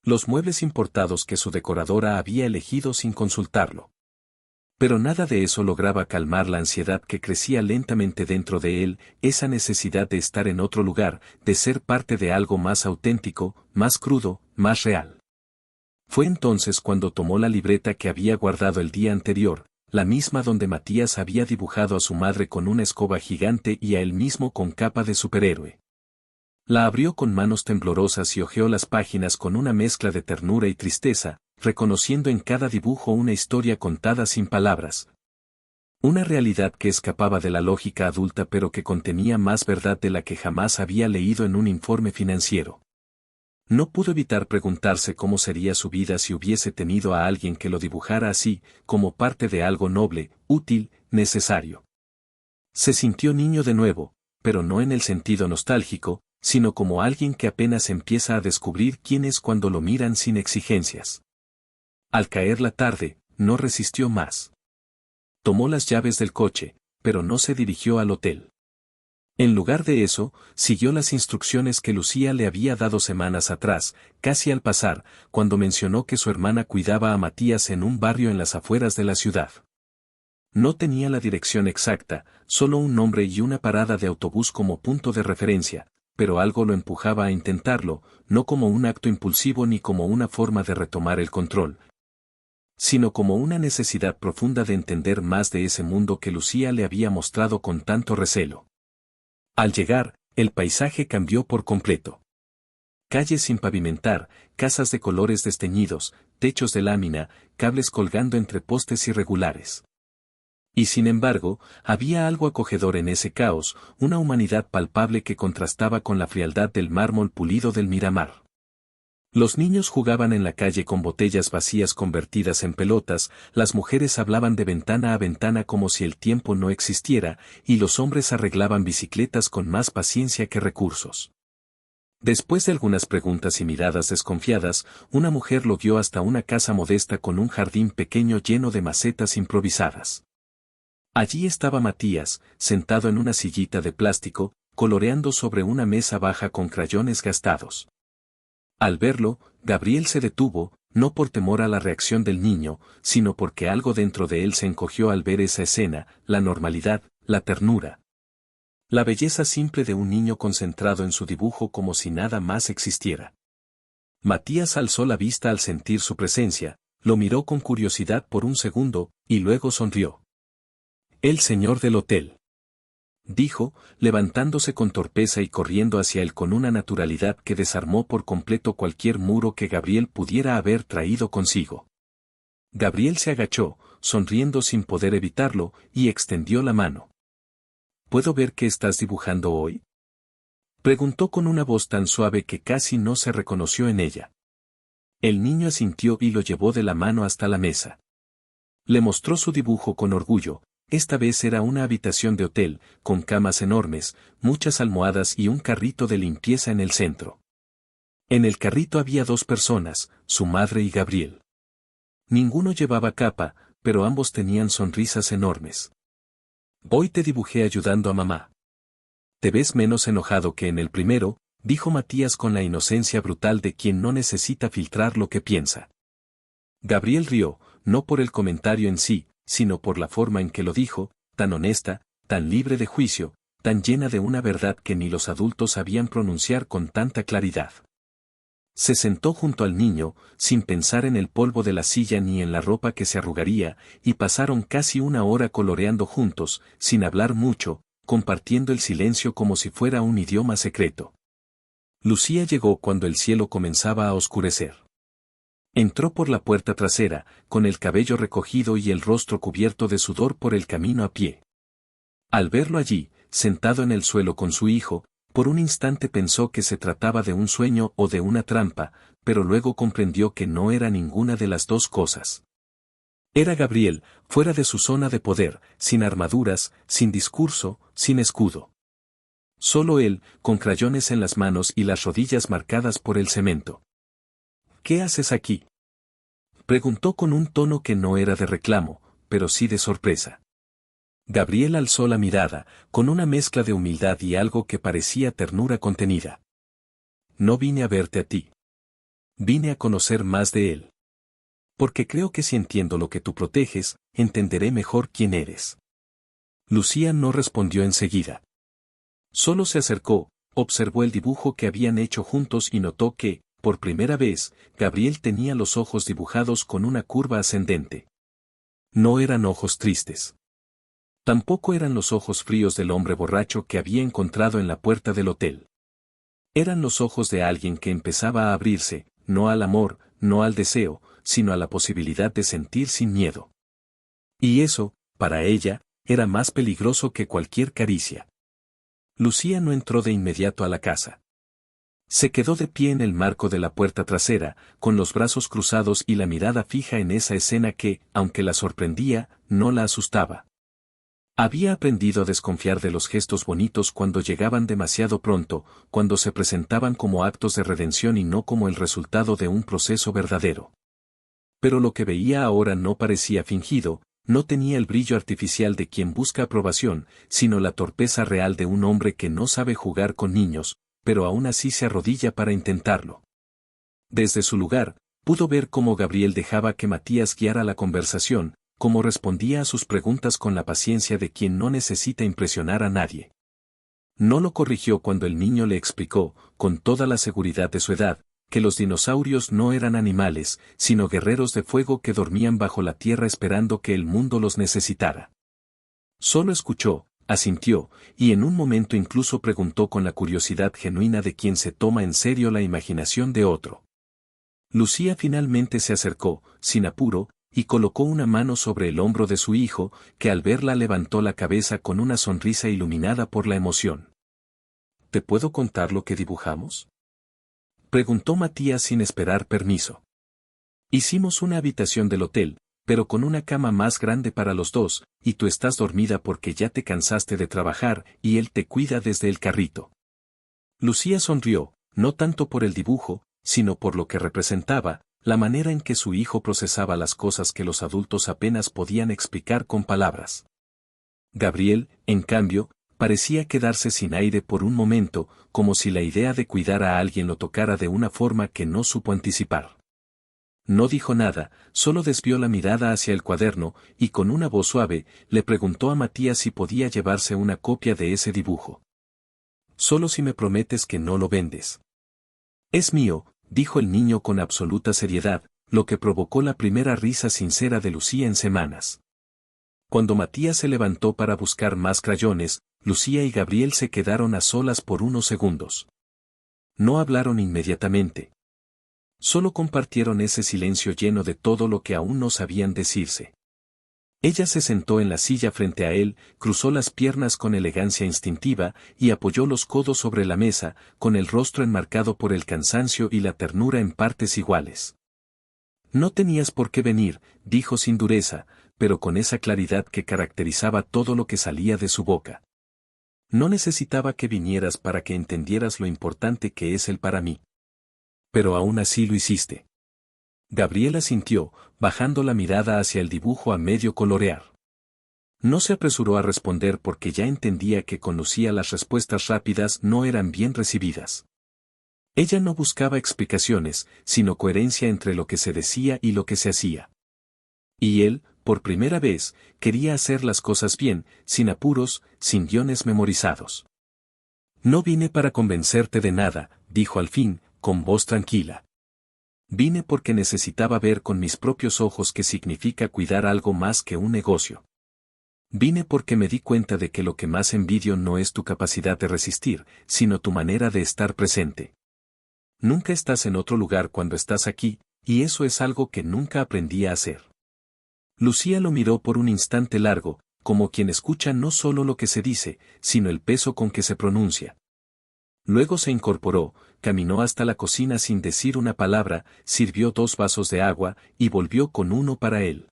Los muebles importados que su decoradora había elegido sin consultarlo. Pero nada de eso lograba calmar la ansiedad que crecía lentamente dentro de él, esa necesidad de estar en otro lugar, de ser parte de algo más auténtico, más crudo, más real. Fue entonces cuando tomó la libreta que había guardado el día anterior, la misma donde Matías había dibujado a su madre con una escoba gigante y a él mismo con capa de superhéroe. La abrió con manos temblorosas y hojeó las páginas con una mezcla de ternura y tristeza, reconociendo en cada dibujo una historia contada sin palabras. Una realidad que escapaba de la lógica adulta pero que contenía más verdad de la que jamás había leído en un informe financiero. No pudo evitar preguntarse cómo sería su vida si hubiese tenido a alguien que lo dibujara así, como parte de algo noble, útil, necesario. Se sintió niño de nuevo, pero no en el sentido nostálgico, sino como alguien que apenas empieza a descubrir quién es cuando lo miran sin exigencias. Al caer la tarde, no resistió más. Tomó las llaves del coche, pero no se dirigió al hotel. En lugar de eso, siguió las instrucciones que Lucía le había dado semanas atrás, casi al pasar, cuando mencionó que su hermana cuidaba a Matías en un barrio en las afueras de la ciudad. No tenía la dirección exacta, solo un nombre y una parada de autobús como punto de referencia, pero algo lo empujaba a intentarlo, no como un acto impulsivo ni como una forma de retomar el control, sino como una necesidad profunda de entender más de ese mundo que Lucía le había mostrado con tanto recelo. Al llegar, el paisaje cambió por completo. Calles sin pavimentar, casas de colores desteñidos, techos de lámina, cables colgando entre postes irregulares. Y sin embargo, había algo acogedor en ese caos, una humanidad palpable que contrastaba con la frialdad del mármol pulido del Miramar. Los niños jugaban en la calle con botellas vacías convertidas en pelotas, las mujeres hablaban de ventana a ventana como si el tiempo no existiera, y los hombres arreglaban bicicletas con más paciencia que recursos. Después de algunas preguntas y miradas desconfiadas, una mujer lo guió hasta una casa modesta con un jardín pequeño lleno de macetas improvisadas. Allí estaba Matías, sentado en una sillita de plástico, coloreando sobre una mesa baja con crayones gastados. Al verlo, Gabriel se detuvo, no por temor a la reacción del niño, sino porque algo dentro de él se encogió al ver esa escena, la normalidad, la ternura. La belleza simple de un niño concentrado en su dibujo como si nada más existiera. Matías alzó la vista al sentir su presencia, lo miró con curiosidad por un segundo, y luego sonrió. «El señor del hotel», dijo, levantándose con torpeza y corriendo hacia él con una naturalidad que desarmó por completo cualquier muro que Gabriel pudiera haber traído consigo. Gabriel se agachó, sonriendo sin poder evitarlo, y extendió la mano. «¿Puedo ver qué estás dibujando hoy?», preguntó con una voz tan suave que casi no se reconoció en ella. El niño asintió y lo llevó de la mano hasta la mesa. Le mostró su dibujo con orgullo. Esta vez era una habitación de hotel, con camas enormes, muchas almohadas y un carrito de limpieza en el centro. En el carrito había dos personas, su madre y Gabriel. Ninguno llevaba capa, pero ambos tenían sonrisas enormes. «Hoy te dibujé ayudando a mamá. Te ves menos enojado que en el primero», dijo Matías con la inocencia brutal de quien no necesita filtrar lo que piensa. Gabriel rió, no por el comentario en sí, sino por la forma en que lo dijo, tan honesta, tan libre de juicio, tan llena de una verdad que ni los adultos sabían pronunciar con tanta claridad. Se sentó junto al niño, sin pensar en el polvo de la silla ni en la ropa que se arrugaría, y pasaron casi una hora coloreando juntos, sin hablar mucho, compartiendo el silencio como si fuera un idioma secreto. Lucía llegó cuando el cielo comenzaba a oscurecer. Entró por la puerta trasera, con el cabello recogido y el rostro cubierto de sudor por el camino a pie. Al verlo allí, sentado en el suelo con su hijo, por un instante pensó que se trataba de un sueño o de una trampa, pero luego comprendió que no era ninguna de las dos cosas. Era Gabriel, fuera de su zona de poder, sin armaduras, sin discurso, sin escudo. Solo él, con crayones en las manos y las rodillas marcadas por el cemento. «¿Qué haces aquí?», preguntó con un tono que no era de reclamo, pero sí de sorpresa. Gabriel alzó la mirada, con una mezcla de humildad y algo que parecía ternura contenida. «No vine a verte a ti. Vine a conocer más de él». Porque creo que si entiendo lo que tú proteges, entenderé mejor quién eres. Lucía no respondió enseguida. Solo se acercó, observó el dibujo que habían hecho juntos y notó que, por primera vez, Gabriel tenía los ojos dibujados con una curva ascendente. No eran ojos tristes. Tampoco eran los ojos fríos del hombre borracho que había encontrado en la puerta del hotel. Eran los ojos de alguien que empezaba a abrirse, no al amor, no al deseo, sino a la posibilidad de sentir sin miedo. Y eso, para ella, era más peligroso que cualquier caricia. Lucía no entró de inmediato a la casa. Se quedó de pie en el marco de la puerta trasera, con los brazos cruzados y la mirada fija en esa escena que, aunque la sorprendía, no la asustaba. Había aprendido a desconfiar de los gestos bonitos cuando llegaban demasiado pronto, cuando se presentaban como actos de redención y no como el resultado de un proceso verdadero. Pero lo que veía ahora no parecía fingido, no tenía el brillo artificial de quien busca aprobación, sino la torpeza real de un hombre que no sabe jugar con niños, pero aún así se arrodilla para intentarlo. Desde su lugar, pudo ver cómo Gabriel dejaba que Matías guiara la conversación, cómo respondía a sus preguntas con la paciencia de quien no necesita impresionar a nadie. No lo corrigió cuando el niño le explicó, con toda la seguridad de su edad, que los dinosaurios no eran animales, sino guerreros de fuego que dormían bajo la tierra esperando que el mundo los necesitara. Solo escuchó, asintió, y en un momento incluso preguntó con la curiosidad genuina de quien se toma en serio la imaginación de otro. Lucía finalmente se acercó, sin apuro, y colocó una mano sobre el hombro de su hijo, que al verla levantó la cabeza con una sonrisa iluminada por la emoción. ¿Te puedo contar lo que dibujamos?, preguntó Matías sin esperar permiso. Hicimos una habitación del hotel, pero con una cama más grande para los dos, y tú estás dormida porque ya te cansaste de trabajar, y él te cuida desde el carrito. Lucía sonrió, no tanto por el dibujo, sino por lo que representaba, la manera en que su hijo procesaba las cosas que los adultos apenas podían explicar con palabras. Gabriel, en cambio, parecía quedarse sin aire por un momento, como si la idea de cuidar a alguien lo tocara de una forma que no supo anticipar. No dijo nada, solo desvió la mirada hacia el cuaderno, y con una voz suave, le preguntó a Matías si podía llevarse una copia de ese dibujo. Solo si me prometes que no lo vendes. Es mío, dijo el niño con absoluta seriedad, lo que provocó la primera risa sincera de Lucía en semanas. Cuando Matías se levantó para buscar más crayones, Lucía y Gabriel se quedaron a solas por unos segundos. No hablaron inmediatamente. Solo compartieron ese silencio lleno de todo lo que aún no sabían decirse. Ella se sentó en la silla frente a él, cruzó las piernas con elegancia instintiva, y apoyó los codos sobre la mesa, con el rostro enmarcado por el cansancio y la ternura en partes iguales. No tenías por qué venir, dijo sin dureza, pero con esa claridad que caracterizaba todo lo que salía de su boca. No necesitaba que vinieras para que entendieras lo importante que es él para mí. Pero aún así lo hiciste. Gabriela sintió, bajando la mirada hacia el dibujo a medio colorear. No se apresuró a responder porque ya entendía que con Lucía las respuestas rápidas no eran bien recibidas. Ella no buscaba explicaciones, sino coherencia entre lo que se decía y lo que se hacía. Y él, por primera vez, quería hacer las cosas bien, sin apuros, sin guiones memorizados. No vine para convencerte de nada, dijo al fin, con voz tranquila. Vine porque necesitaba ver con mis propios ojos qué significa cuidar algo más que un negocio. Vine porque me di cuenta de que lo que más envidio no es tu capacidad de resistir, sino tu manera de estar presente. Nunca estás en otro lugar cuando estás aquí, y eso es algo que nunca aprendí a hacer. Lucía lo miró por un instante largo, como quien escucha no solo lo que se dice, sino el peso con que se pronuncia. Luego se incorporó, caminó hasta la cocina sin decir una palabra, sirvió 2 vasos de agua, y volvió con uno para él.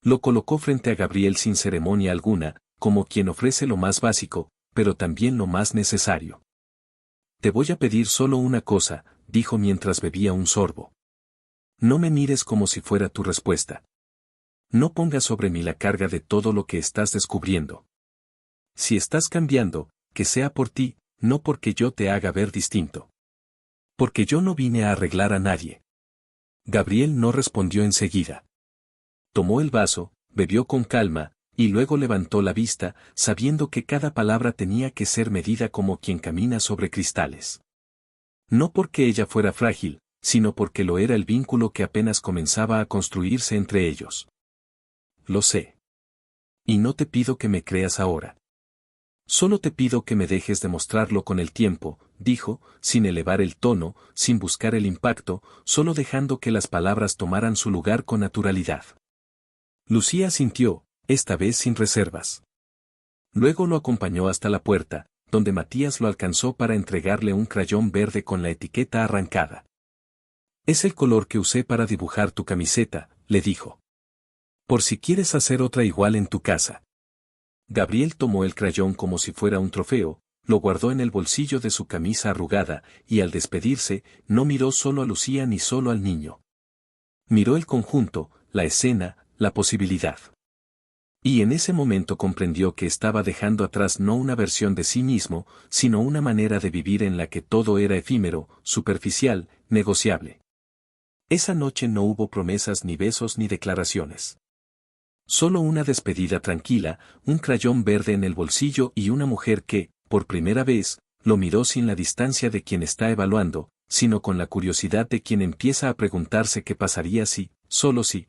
Lo colocó frente a Gabriel sin ceremonia alguna, como quien ofrece lo más básico, pero también lo más necesario. Te voy a pedir solo una cosa, dijo mientras bebía un sorbo. No me mires como si fuera tu respuesta. No pongas sobre mí la carga de todo lo que estás descubriendo. Si estás cambiando, que sea por ti, no porque yo te haga ver distinto. Porque yo no vine a arreglar a nadie. Gabriel no respondió enseguida. Tomó el vaso, bebió con calma, y luego levantó la vista, sabiendo que cada palabra tenía que ser medida como quien camina sobre cristales. No porque ella fuera frágil, sino porque lo era el vínculo que apenas comenzaba a construirse entre ellos. Lo sé. Y no te pido que me creas ahora. Solo te pido que me dejes demostrarlo con el tiempo, dijo, sin elevar el tono, sin buscar el impacto, solo dejando que las palabras tomaran su lugar con naturalidad. Lucía asintió, esta vez sin reservas. Luego lo acompañó hasta la puerta, donde Matías lo alcanzó para entregarle un crayón verde con la etiqueta arrancada. Es el color que usé para dibujar tu camiseta, le dijo. Por si quieres hacer otra igual en tu casa. Gabriel tomó el crayón como si fuera un trofeo, lo guardó en el bolsillo de su camisa arrugada, y al despedirse, no miró solo a Lucía ni solo al niño. Miró el conjunto, la escena, la posibilidad. Y en ese momento comprendió que estaba dejando atrás no una versión de sí mismo, sino una manera de vivir en la que todo era efímero, superficial, negociable. Esa noche no hubo promesas ni besos ni declaraciones. Solo una despedida tranquila, un crayón verde en el bolsillo y una mujer que, por primera vez, lo miró sin la distancia de quien está evaluando, sino con la curiosidad de quien empieza a preguntarse qué pasaría si, solo si,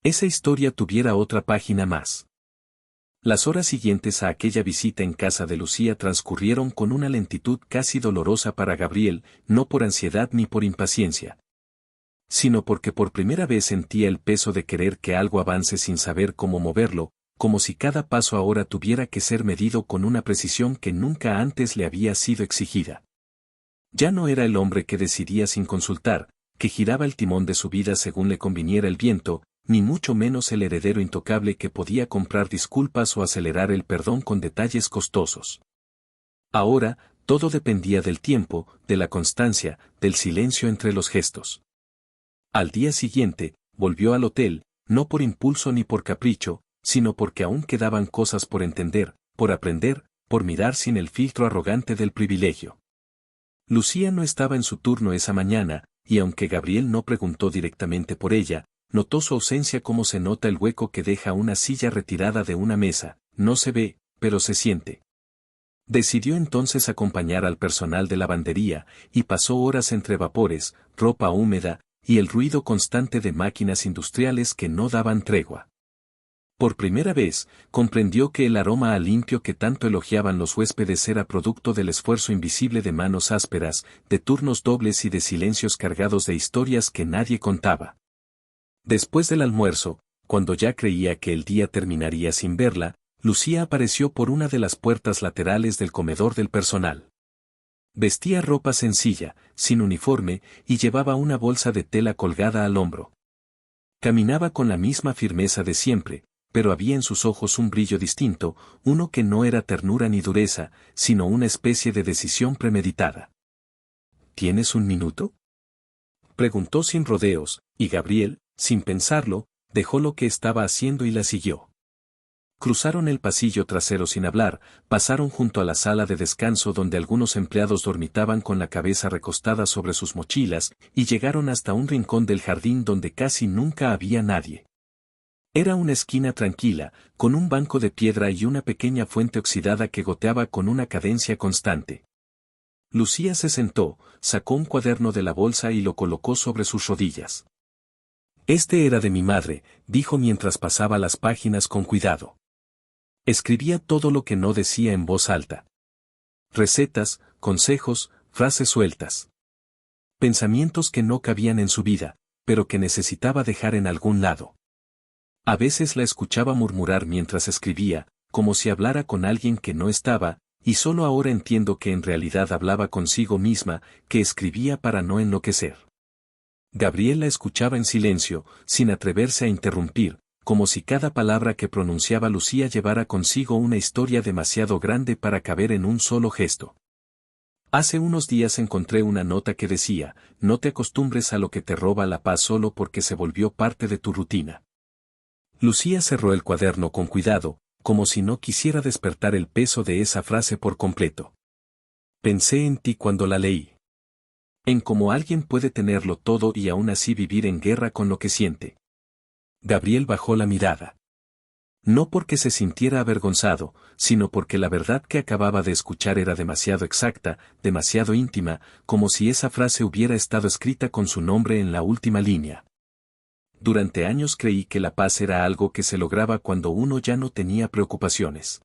esa historia tuviera otra página más. Las horas siguientes a aquella visita en casa de Lucía transcurrieron con una lentitud casi dolorosa para Gabriel, no por ansiedad ni por impaciencia, sino porque por primera vez sentía el peso de querer que algo avance sin saber cómo moverlo, como si cada paso ahora tuviera que ser medido con una precisión que nunca antes le había sido exigida. Ya no era el hombre que decidía sin consultar, que giraba el timón de su vida según le conviniera el viento, ni mucho menos el heredero intocable que podía comprar disculpas o acelerar el perdón con detalles costosos. Ahora, todo dependía del tiempo, de la constancia, del silencio entre los gestos. Al día siguiente, volvió al hotel, no por impulso ni por capricho, sino porque aún quedaban cosas por entender, por aprender, por mirar sin el filtro arrogante del privilegio. Lucía no estaba en su turno esa mañana, y aunque Gabriel no preguntó directamente por ella, notó su ausencia como se nota el hueco que deja una silla retirada de una mesa, no se ve, pero se siente. Decidió entonces acompañar al personal de lavandería, y pasó horas entre vapores, ropa húmeda, y el ruido constante de máquinas industriales que no daban tregua. Por primera vez, comprendió que el aroma a limpio que tanto elogiaban los huéspedes era producto del esfuerzo invisible de manos ásperas, de turnos dobles y de silencios cargados de historias que nadie contaba. Después del almuerzo, cuando ya creía que el día terminaría sin verla, Lucía apareció por una de las puertas laterales del comedor del personal. Vestía ropa sencilla, sin uniforme, y llevaba una bolsa de tela colgada al hombro. Caminaba con la misma firmeza de siempre, pero había en sus ojos un brillo distinto, uno que no era ternura ni dureza, sino una especie de decisión premeditada. ¿Tienes un minuto?, preguntó sin rodeos, y Gabriel, sin pensarlo, dejó lo que estaba haciendo y la siguió. Cruzaron el pasillo trasero sin hablar, pasaron junto a la sala de descanso donde algunos empleados dormitaban con la cabeza recostada sobre sus mochilas, y llegaron hasta un rincón del jardín donde casi nunca había nadie. Era una esquina tranquila, con un banco de piedra y una pequeña fuente oxidada que goteaba con una cadencia constante. Lucía se sentó, sacó un cuaderno de la bolsa y lo colocó sobre sus rodillas. Este era de mi madre, dijo mientras pasaba las páginas con cuidado. Escribía todo lo que no decía en voz alta. Recetas, consejos, frases sueltas. Pensamientos que no cabían en su vida, pero que necesitaba dejar en algún lado. A veces la escuchaba murmurar mientras escribía, como si hablara con alguien que no estaba, y solo ahora entiendo que en realidad hablaba consigo misma, que escribía para no enloquecer. Gabriel la escuchaba en silencio, sin atreverse a interrumpir, como si cada palabra que pronunciaba Lucía llevara consigo una historia demasiado grande para caber en un solo gesto. Hace unos días encontré una nota que decía, no te acostumbres a lo que te roba la paz solo porque se volvió parte de tu rutina. Lucía cerró el cuaderno con cuidado, como si no quisiera despertar el peso de esa frase por completo. Pensé en ti cuando la leí. En cómo alguien puede tenerlo todo y aún así vivir en guerra con lo que siente. Gabriel bajó la mirada. No porque se sintiera avergonzado, sino porque la verdad que acababa de escuchar era demasiado exacta, demasiado íntima, como si esa frase hubiera estado escrita con su nombre en la última línea. Durante años creí que la paz era algo que se lograba cuando uno ya no tenía preocupaciones.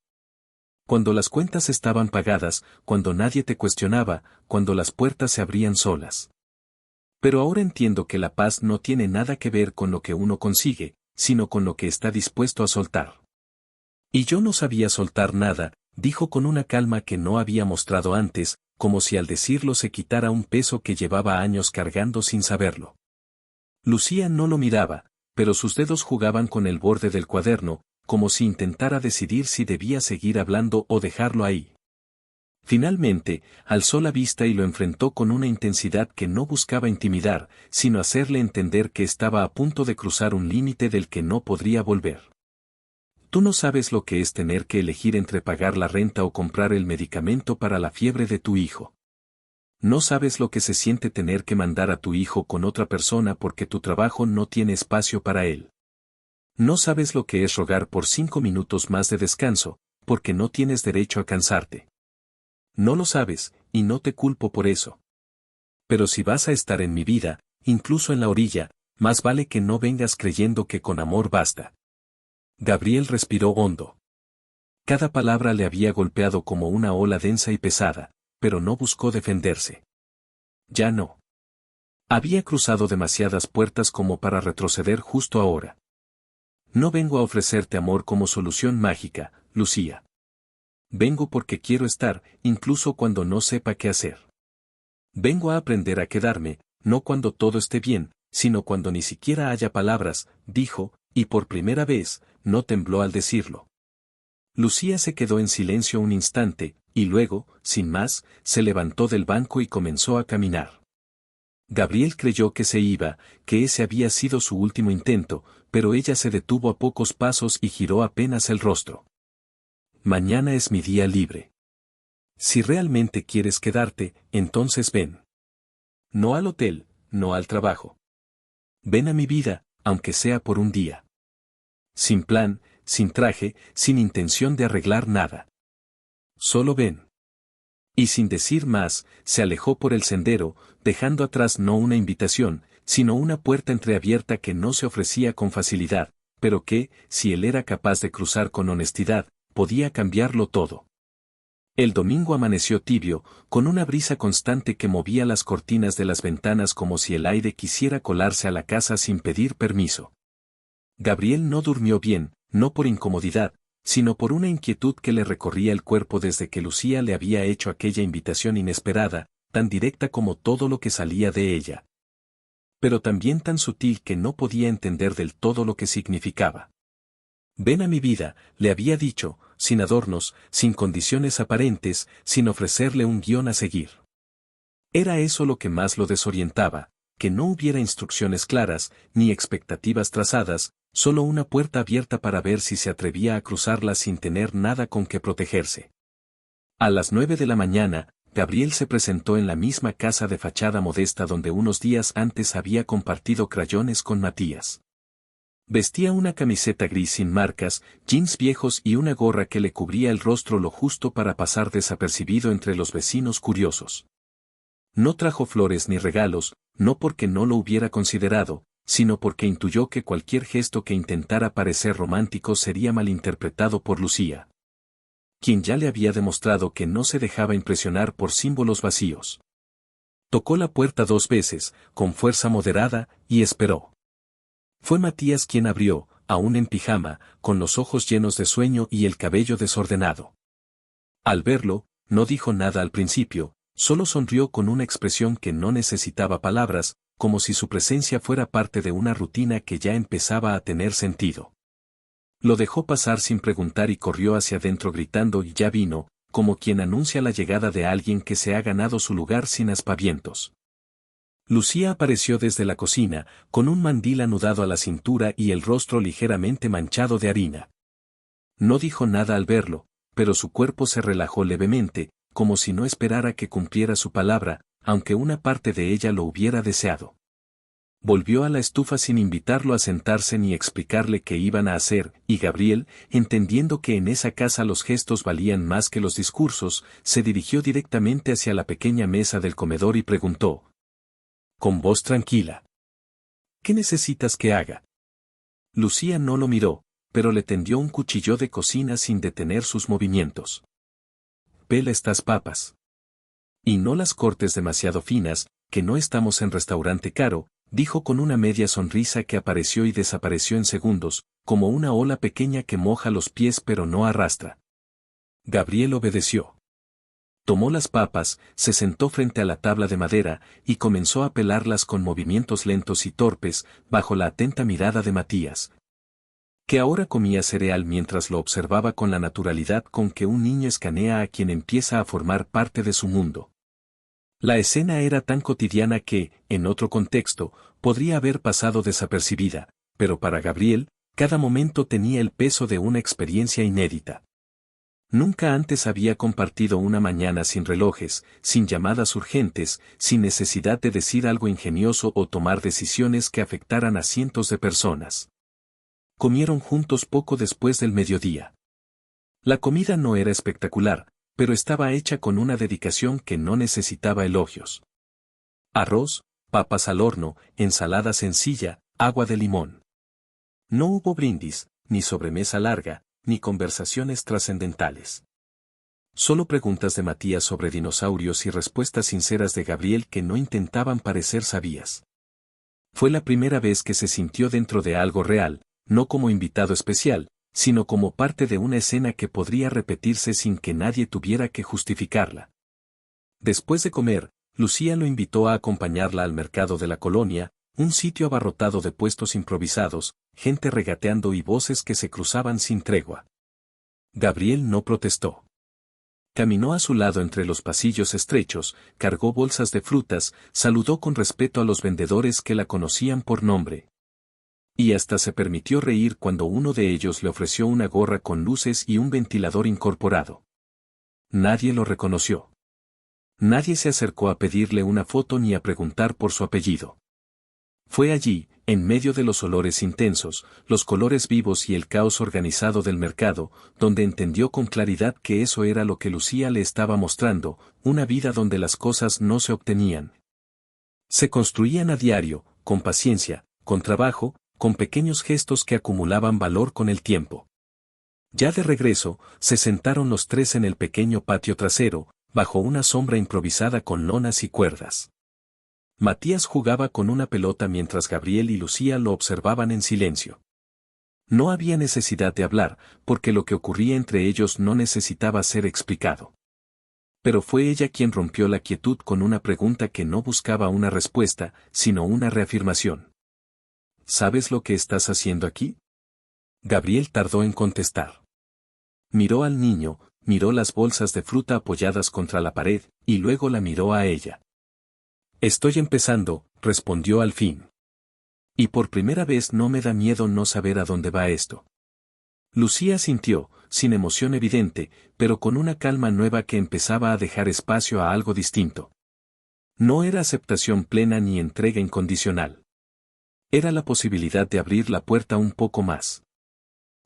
Cuando las cuentas estaban pagadas, cuando nadie te cuestionaba, cuando las puertas se abrían solas. Pero ahora entiendo que la paz no tiene nada que ver con lo que uno consigue, sino con lo que está dispuesto a soltar. Y yo no sabía soltar nada, dijo con una calma que no había mostrado antes, como si al decirlo se quitara un peso que llevaba años cargando sin saberlo. Lucía no lo miraba, pero sus dedos jugaban con el borde del cuaderno, como si intentara decidir si debía seguir hablando o dejarlo ahí. Finalmente, alzó la vista y lo enfrentó con una intensidad que no buscaba intimidar, sino hacerle entender que estaba a punto de cruzar un límite del que no podría volver. Tú no sabes lo que es tener que elegir entre pagar la renta o comprar el medicamento para la fiebre de tu hijo. No sabes lo que se siente tener que mandar a tu hijo con otra persona porque tu trabajo no tiene espacio para él. No sabes lo que es rogar por 5 minutos más de descanso, porque no tienes derecho a cansarte. No lo sabes, y no te culpo por eso. Pero si vas a estar en mi vida, incluso en la orilla, más vale que no vengas creyendo que con amor basta. Gabriel respiró hondo. Cada palabra le había golpeado como una ola densa y pesada, pero no buscó defenderse. Ya no. Había cruzado demasiadas puertas como para retroceder justo ahora. No vengo a ofrecerte amor como solución mágica, Lucía. Vengo porque quiero estar, incluso cuando no sepa qué hacer. Vengo a aprender a quedarme, no cuando todo esté bien, sino cuando ni siquiera haya palabras, dijo, y por primera vez, no tembló al decirlo. Lucía se quedó en silencio un instante, y luego, sin más, se levantó del banco y comenzó a caminar. Gabriel creyó que se iba, que ese había sido su último intento, pero ella se detuvo a pocos pasos y giró apenas el rostro. Mañana es mi día libre. Si realmente quieres quedarte, entonces ven. No al hotel, no al trabajo. Ven a mi vida, aunque sea por un día. Sin plan, sin traje, sin intención de arreglar nada. Solo ven. Y sin decir más, se alejó por el sendero, dejando atrás no una invitación, sino una puerta entreabierta que no se ofrecía con facilidad, pero que, si él era capaz de cruzar con honestidad, podía cambiarlo todo. El domingo amaneció tibio, con una brisa constante que movía las cortinas de las ventanas como si el aire quisiera colarse a la casa sin pedir permiso. Gabriel no durmió bien, no por incomodidad, sino por una inquietud que le recorría el cuerpo desde que Lucía le había hecho aquella invitación inesperada, tan directa como todo lo que salía de ella. Pero también tan sutil que no podía entender del todo lo que significaba. Ven a mi vida, le había dicho, sin adornos, sin condiciones aparentes, sin ofrecerle un guión a seguir. Era eso lo que más lo desorientaba, que no hubiera instrucciones claras, ni expectativas trazadas, solo una puerta abierta para ver si se atrevía a cruzarla sin tener nada con que protegerse. A las 9 de la mañana, Gabriel se presentó en la misma casa de fachada modesta donde unos días antes había compartido crayones con Matías. Vestía una camiseta gris sin marcas, jeans viejos y una gorra que le cubría el rostro lo justo para pasar desapercibido entre los vecinos curiosos. No trajo flores ni regalos, no porque no lo hubiera considerado, sino porque intuyó que cualquier gesto que intentara parecer romántico sería malinterpretado por Lucía, quien ya le había demostrado que no se dejaba impresionar por símbolos vacíos. Tocó la puerta 2 veces, con fuerza moderada, y esperó. Fue Matías quien abrió, aún en pijama, con los ojos llenos de sueño y el cabello desordenado. Al verlo, no dijo nada al principio, solo sonrió con una expresión que no necesitaba palabras, como si su presencia fuera parte de una rutina que ya empezaba a tener sentido. Lo dejó pasar sin preguntar y corrió hacia adentro gritando y ya vino, como quien anuncia la llegada de alguien que se ha ganado su lugar sin aspavientos. Lucía apareció desde la cocina, con un mandil anudado a la cintura y el rostro ligeramente manchado de harina. No dijo nada al verlo, pero su cuerpo se relajó levemente, como si no esperara que cumpliera su palabra, aunque una parte de ella lo hubiera deseado. Volvió a la estufa sin invitarlo a sentarse ni explicarle qué iban a hacer, y Gabriel, entendiendo que en esa casa los gestos valían más que los discursos, se dirigió directamente hacia la pequeña mesa del comedor y preguntó. Con voz tranquila. ¿Qué necesitas que haga? Lucía no lo miró, pero le tendió un cuchillo de cocina sin detener sus movimientos. Pela estas papas. Y no las cortes demasiado finas, que no estamos en restaurante caro, dijo con una media sonrisa que apareció y desapareció en segundos, como una ola pequeña que moja los pies pero no arrastra. Gabriel obedeció. Tomó las papas, se sentó frente a la tabla de madera, y comenzó a pelarlas con movimientos lentos y torpes, bajo la atenta mirada de Matías, que ahora comía cereal mientras lo observaba con la naturalidad con que un niño escanea a quien empieza a formar parte de su mundo. La escena era tan cotidiana que, en otro contexto, podría haber pasado desapercibida, pero para Gabriel, cada momento tenía el peso de una experiencia inédita. Nunca antes había compartido una mañana sin relojes, sin llamadas urgentes, sin necesidad de decir algo ingenioso o tomar decisiones que afectaran a cientos de personas. Comieron juntos poco después del mediodía. La comida no era espectacular, pero estaba hecha con una dedicación que no necesitaba elogios. Arroz, papas al horno, ensalada sencilla, agua de limón. No hubo brindis, ni sobremesa larga, ni conversaciones trascendentales. Solo preguntas de Matías sobre dinosaurios y respuestas sinceras de Gabriel que no intentaban parecer sabias. Fue la primera vez que se sintió dentro de algo real, no como invitado especial, sino como parte de una escena que podría repetirse sin que nadie tuviera que justificarla. Después de comer, Lucía lo invitó a acompañarla al mercado de la colonia, un sitio abarrotado de puestos improvisados, gente regateando y voces que se cruzaban sin tregua. Gabriel no protestó. Caminó a su lado entre los pasillos estrechos, cargó bolsas de frutas, saludó con respeto a los vendedores que la conocían por nombre. Y hasta se permitió reír cuando uno de ellos le ofreció una gorra con luces y un ventilador incorporado. Nadie lo reconoció. Nadie se acercó a pedirle una foto ni a preguntar por su apellido. Fue allí, en medio de los olores intensos, los colores vivos y el caos organizado del mercado, donde entendió con claridad que eso era lo que Lucía le estaba mostrando, una vida donde las cosas no se obtenían. Se construían a diario, con paciencia, con trabajo, con pequeños gestos que acumulaban valor con el tiempo. Ya de regreso, se sentaron los tres en el pequeño patio trasero, bajo una sombra improvisada con lonas y cuerdas. Matías jugaba con una pelota mientras Gabriel y Lucía lo observaban en silencio. No había necesidad de hablar, porque lo que ocurría entre ellos no necesitaba ser explicado. Pero fue ella quien rompió la quietud con una pregunta que no buscaba una respuesta, sino una reafirmación. ¿Sabes lo que estás haciendo aquí? Gabriel tardó en contestar. Miró al niño, miró las bolsas de fruta apoyadas contra la pared, y luego la miró a ella. Estoy empezando, respondió al fin. Y por primera vez no me da miedo no saber a dónde va esto. Lucía sintió, sin emoción evidente, pero con una calma nueva que empezaba a dejar espacio a algo distinto. No era aceptación plena ni entrega incondicional. Era la posibilidad de abrir la puerta un poco más.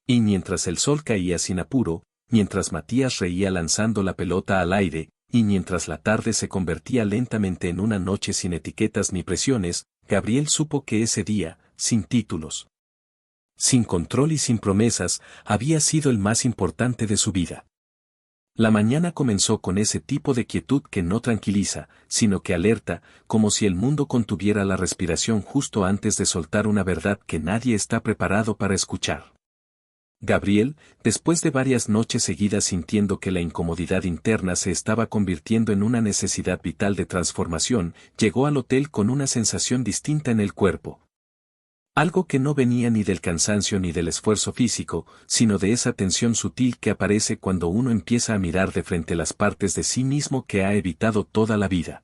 Y mientras el sol caía sin apuro, mientras Matías reía lanzando la pelota al aire, y mientras la tarde se convertía lentamente en una noche sin etiquetas ni presiones, Gabriel supo que ese día, sin títulos, sin control y sin promesas, había sido el más importante de su vida. La mañana comenzó con ese tipo de quietud que no tranquiliza, sino que alerta, como si el mundo contuviera la respiración justo antes de soltar una verdad que nadie está preparado para escuchar. Gabriel, después de varias noches seguidas sintiendo que la incomodidad interna se estaba convirtiendo en una necesidad vital de transformación, llegó al hotel con una sensación distinta en el cuerpo. Algo que no venía ni del cansancio ni del esfuerzo físico, sino de esa tensión sutil que aparece cuando uno empieza a mirar de frente las partes de sí mismo que ha evitado toda la vida.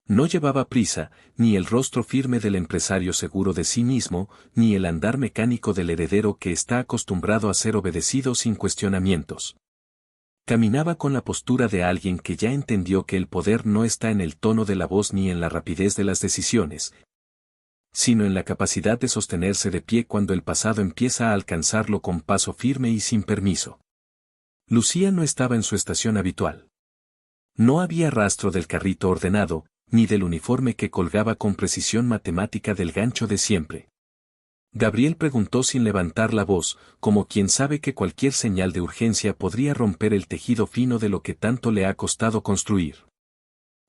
No llevaba prisa, ni el rostro firme del empresario seguro de sí mismo, ni el andar mecánico del heredero que está acostumbrado a ser obedecido sin cuestionamientos. Caminaba con la postura de alguien que ya entendió que el poder no está en el tono de la voz ni en la rapidez de las decisiones, sino en la capacidad de sostenerse de pie cuando el pasado empieza a alcanzarlo con paso firme y sin permiso. Lucía no estaba en su estación habitual. No había rastro del carrito ordenado, ni del uniforme que colgaba con precisión matemática del gancho de siempre. Gabriel preguntó sin levantar la voz, como quien sabe que cualquier señal de urgencia podría romper el tejido fino de lo que tanto le ha costado construir.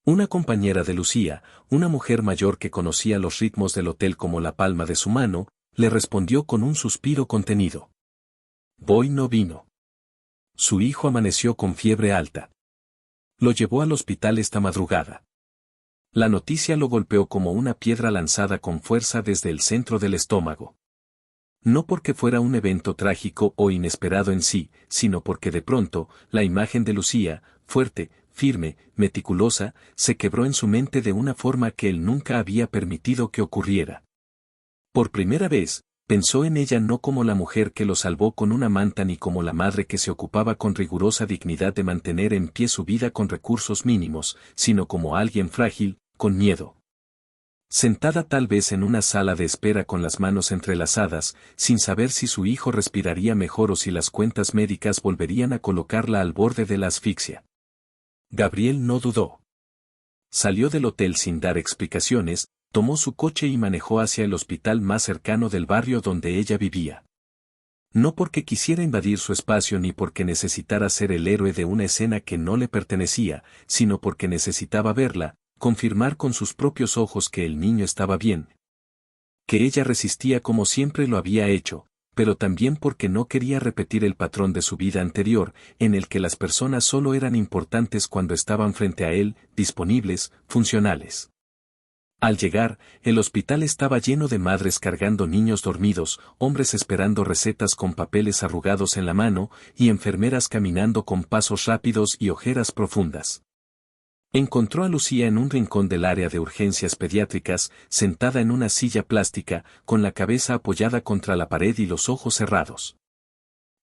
Una compañera de Lucía, una mujer mayor que conocía los ritmos del hotel como la palma de su mano, le respondió con un suspiro contenido. Boy no vino. Su hijo amaneció con fiebre alta. Lo llevó al hospital esta madrugada. La noticia lo golpeó como una piedra lanzada con fuerza desde el centro del estómago. No porque fuera un evento trágico o inesperado en sí, sino porque de pronto, la imagen de Lucía, fuerte, firme, meticulosa, se quebró en su mente de una forma que él nunca había permitido que ocurriera. Por primera vez, pensó en ella no como la mujer que lo salvó con una manta ni como la madre que se ocupaba con rigurosa dignidad de mantener en pie su vida con recursos mínimos, sino como alguien frágil, con miedo. Sentada tal vez en una sala de espera con las manos entrelazadas, sin saber si su hijo respiraría mejor o si las cuentas médicas volverían a colocarla al borde de la asfixia. Gabriel no dudó. Salió del hotel sin dar explicaciones, tomó su coche y manejó hacia el hospital más cercano del barrio donde ella vivía. No porque quisiera invadir su espacio ni porque necesitara ser el héroe de una escena que no le pertenecía, sino porque necesitaba verla, confirmar con sus propios ojos que el niño estaba bien. Que ella resistía como siempre lo había hecho, pero también porque no quería repetir el patrón de su vida anterior, en el que las personas solo eran importantes cuando estaban frente a él, disponibles, funcionales. Al llegar, el hospital estaba lleno de madres cargando niños dormidos, hombres esperando recetas con papeles arrugados en la mano, y enfermeras caminando con pasos rápidos y ojeras profundas. Encontró a Lucía en un rincón del área de urgencias pediátricas, sentada en una silla plástica, con la cabeza apoyada contra la pared y los ojos cerrados.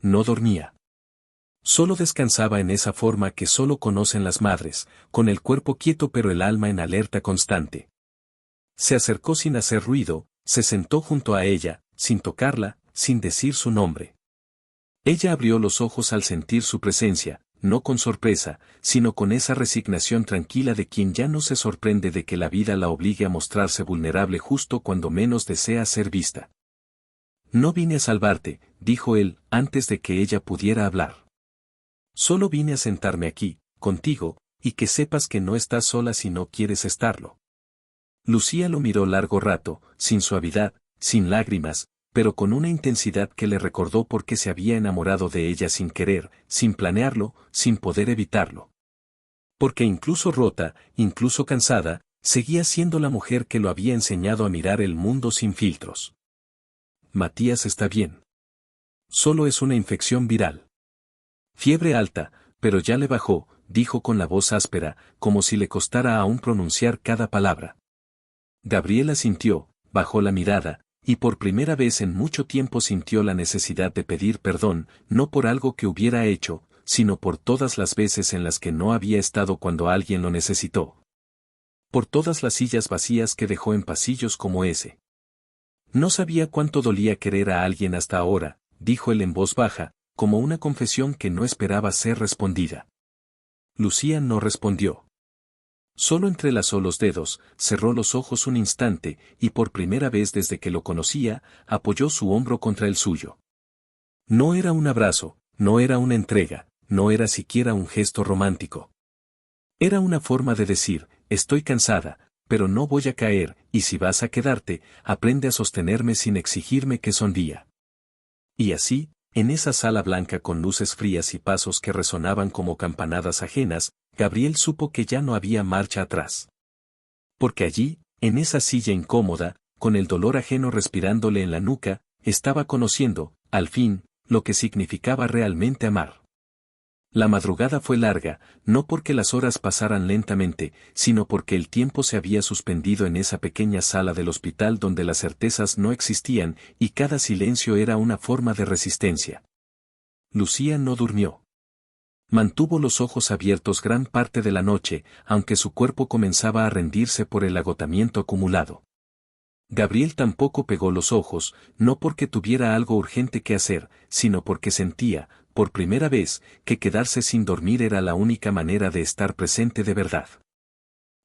No dormía. Solo descansaba en esa forma que solo conocen las madres, con el cuerpo quieto pero el alma en alerta constante. Se acercó sin hacer ruido, se sentó junto a ella, sin tocarla, sin decir su nombre. Ella abrió los ojos al sentir su presencia, no con sorpresa, sino con esa resignación tranquila de quien ya no se sorprende de que la vida la obligue a mostrarse vulnerable justo cuando menos desea ser vista. No vine a salvarte, dijo él, antes de que ella pudiera hablar. Solo vine a sentarme aquí, contigo, y que sepas que no estás sola si no quieres estarlo. Lucía lo miró largo rato, sin suavidad, sin lágrimas, pero con una intensidad que le recordó por qué se había enamorado de ella sin querer, sin planearlo, sin poder evitarlo. Porque incluso rota, incluso cansada, seguía siendo la mujer que lo había enseñado a mirar el mundo sin filtros. Matías está bien. Solo es una infección viral. Fiebre alta, pero ya le bajó, dijo con la voz áspera, como si le costara aún pronunciar cada palabra. Gabriela sintió, bajó la mirada, y por primera vez en mucho tiempo sintió la necesidad de pedir perdón, no por algo que hubiera hecho, sino por todas las veces en las que no había estado cuando alguien lo necesitó. Por todas las sillas vacías que dejó en pasillos como ese. No sabía cuánto dolía querer a alguien hasta ahora, dijo él en voz baja, como una confesión que no esperaba ser respondida. Lucía no respondió. Solo entrelazó los dedos, cerró los ojos un instante, y por primera vez desde que lo conocía, apoyó su hombro contra el suyo. No era un abrazo, no era una entrega, no era siquiera un gesto romántico. Era una forma de decir, estoy cansada, pero no voy a caer, y si vas a quedarte, aprende a sostenerme sin exigirme que sonría. Y así, en esa sala blanca con luces frías y pasos que resonaban como campanadas ajenas, Gabriel supo que ya no había marcha atrás. Porque allí, en esa silla incómoda, con el dolor ajeno respirándole en la nuca, estaba conociendo, al fin, lo que significaba realmente amar. La madrugada fue larga, no porque las horas pasaran lentamente, sino porque el tiempo se había suspendido en esa pequeña sala del hospital donde las certezas no existían y cada silencio era una forma de resistencia. Lucía no durmió. Mantuvo los ojos abiertos gran parte de la noche, aunque su cuerpo comenzaba a rendirse por el agotamiento acumulado. Gabriel tampoco pegó los ojos, no porque tuviera algo urgente que hacer, sino porque sentía, por primera vez, que quedarse sin dormir era la única manera de estar presente de verdad.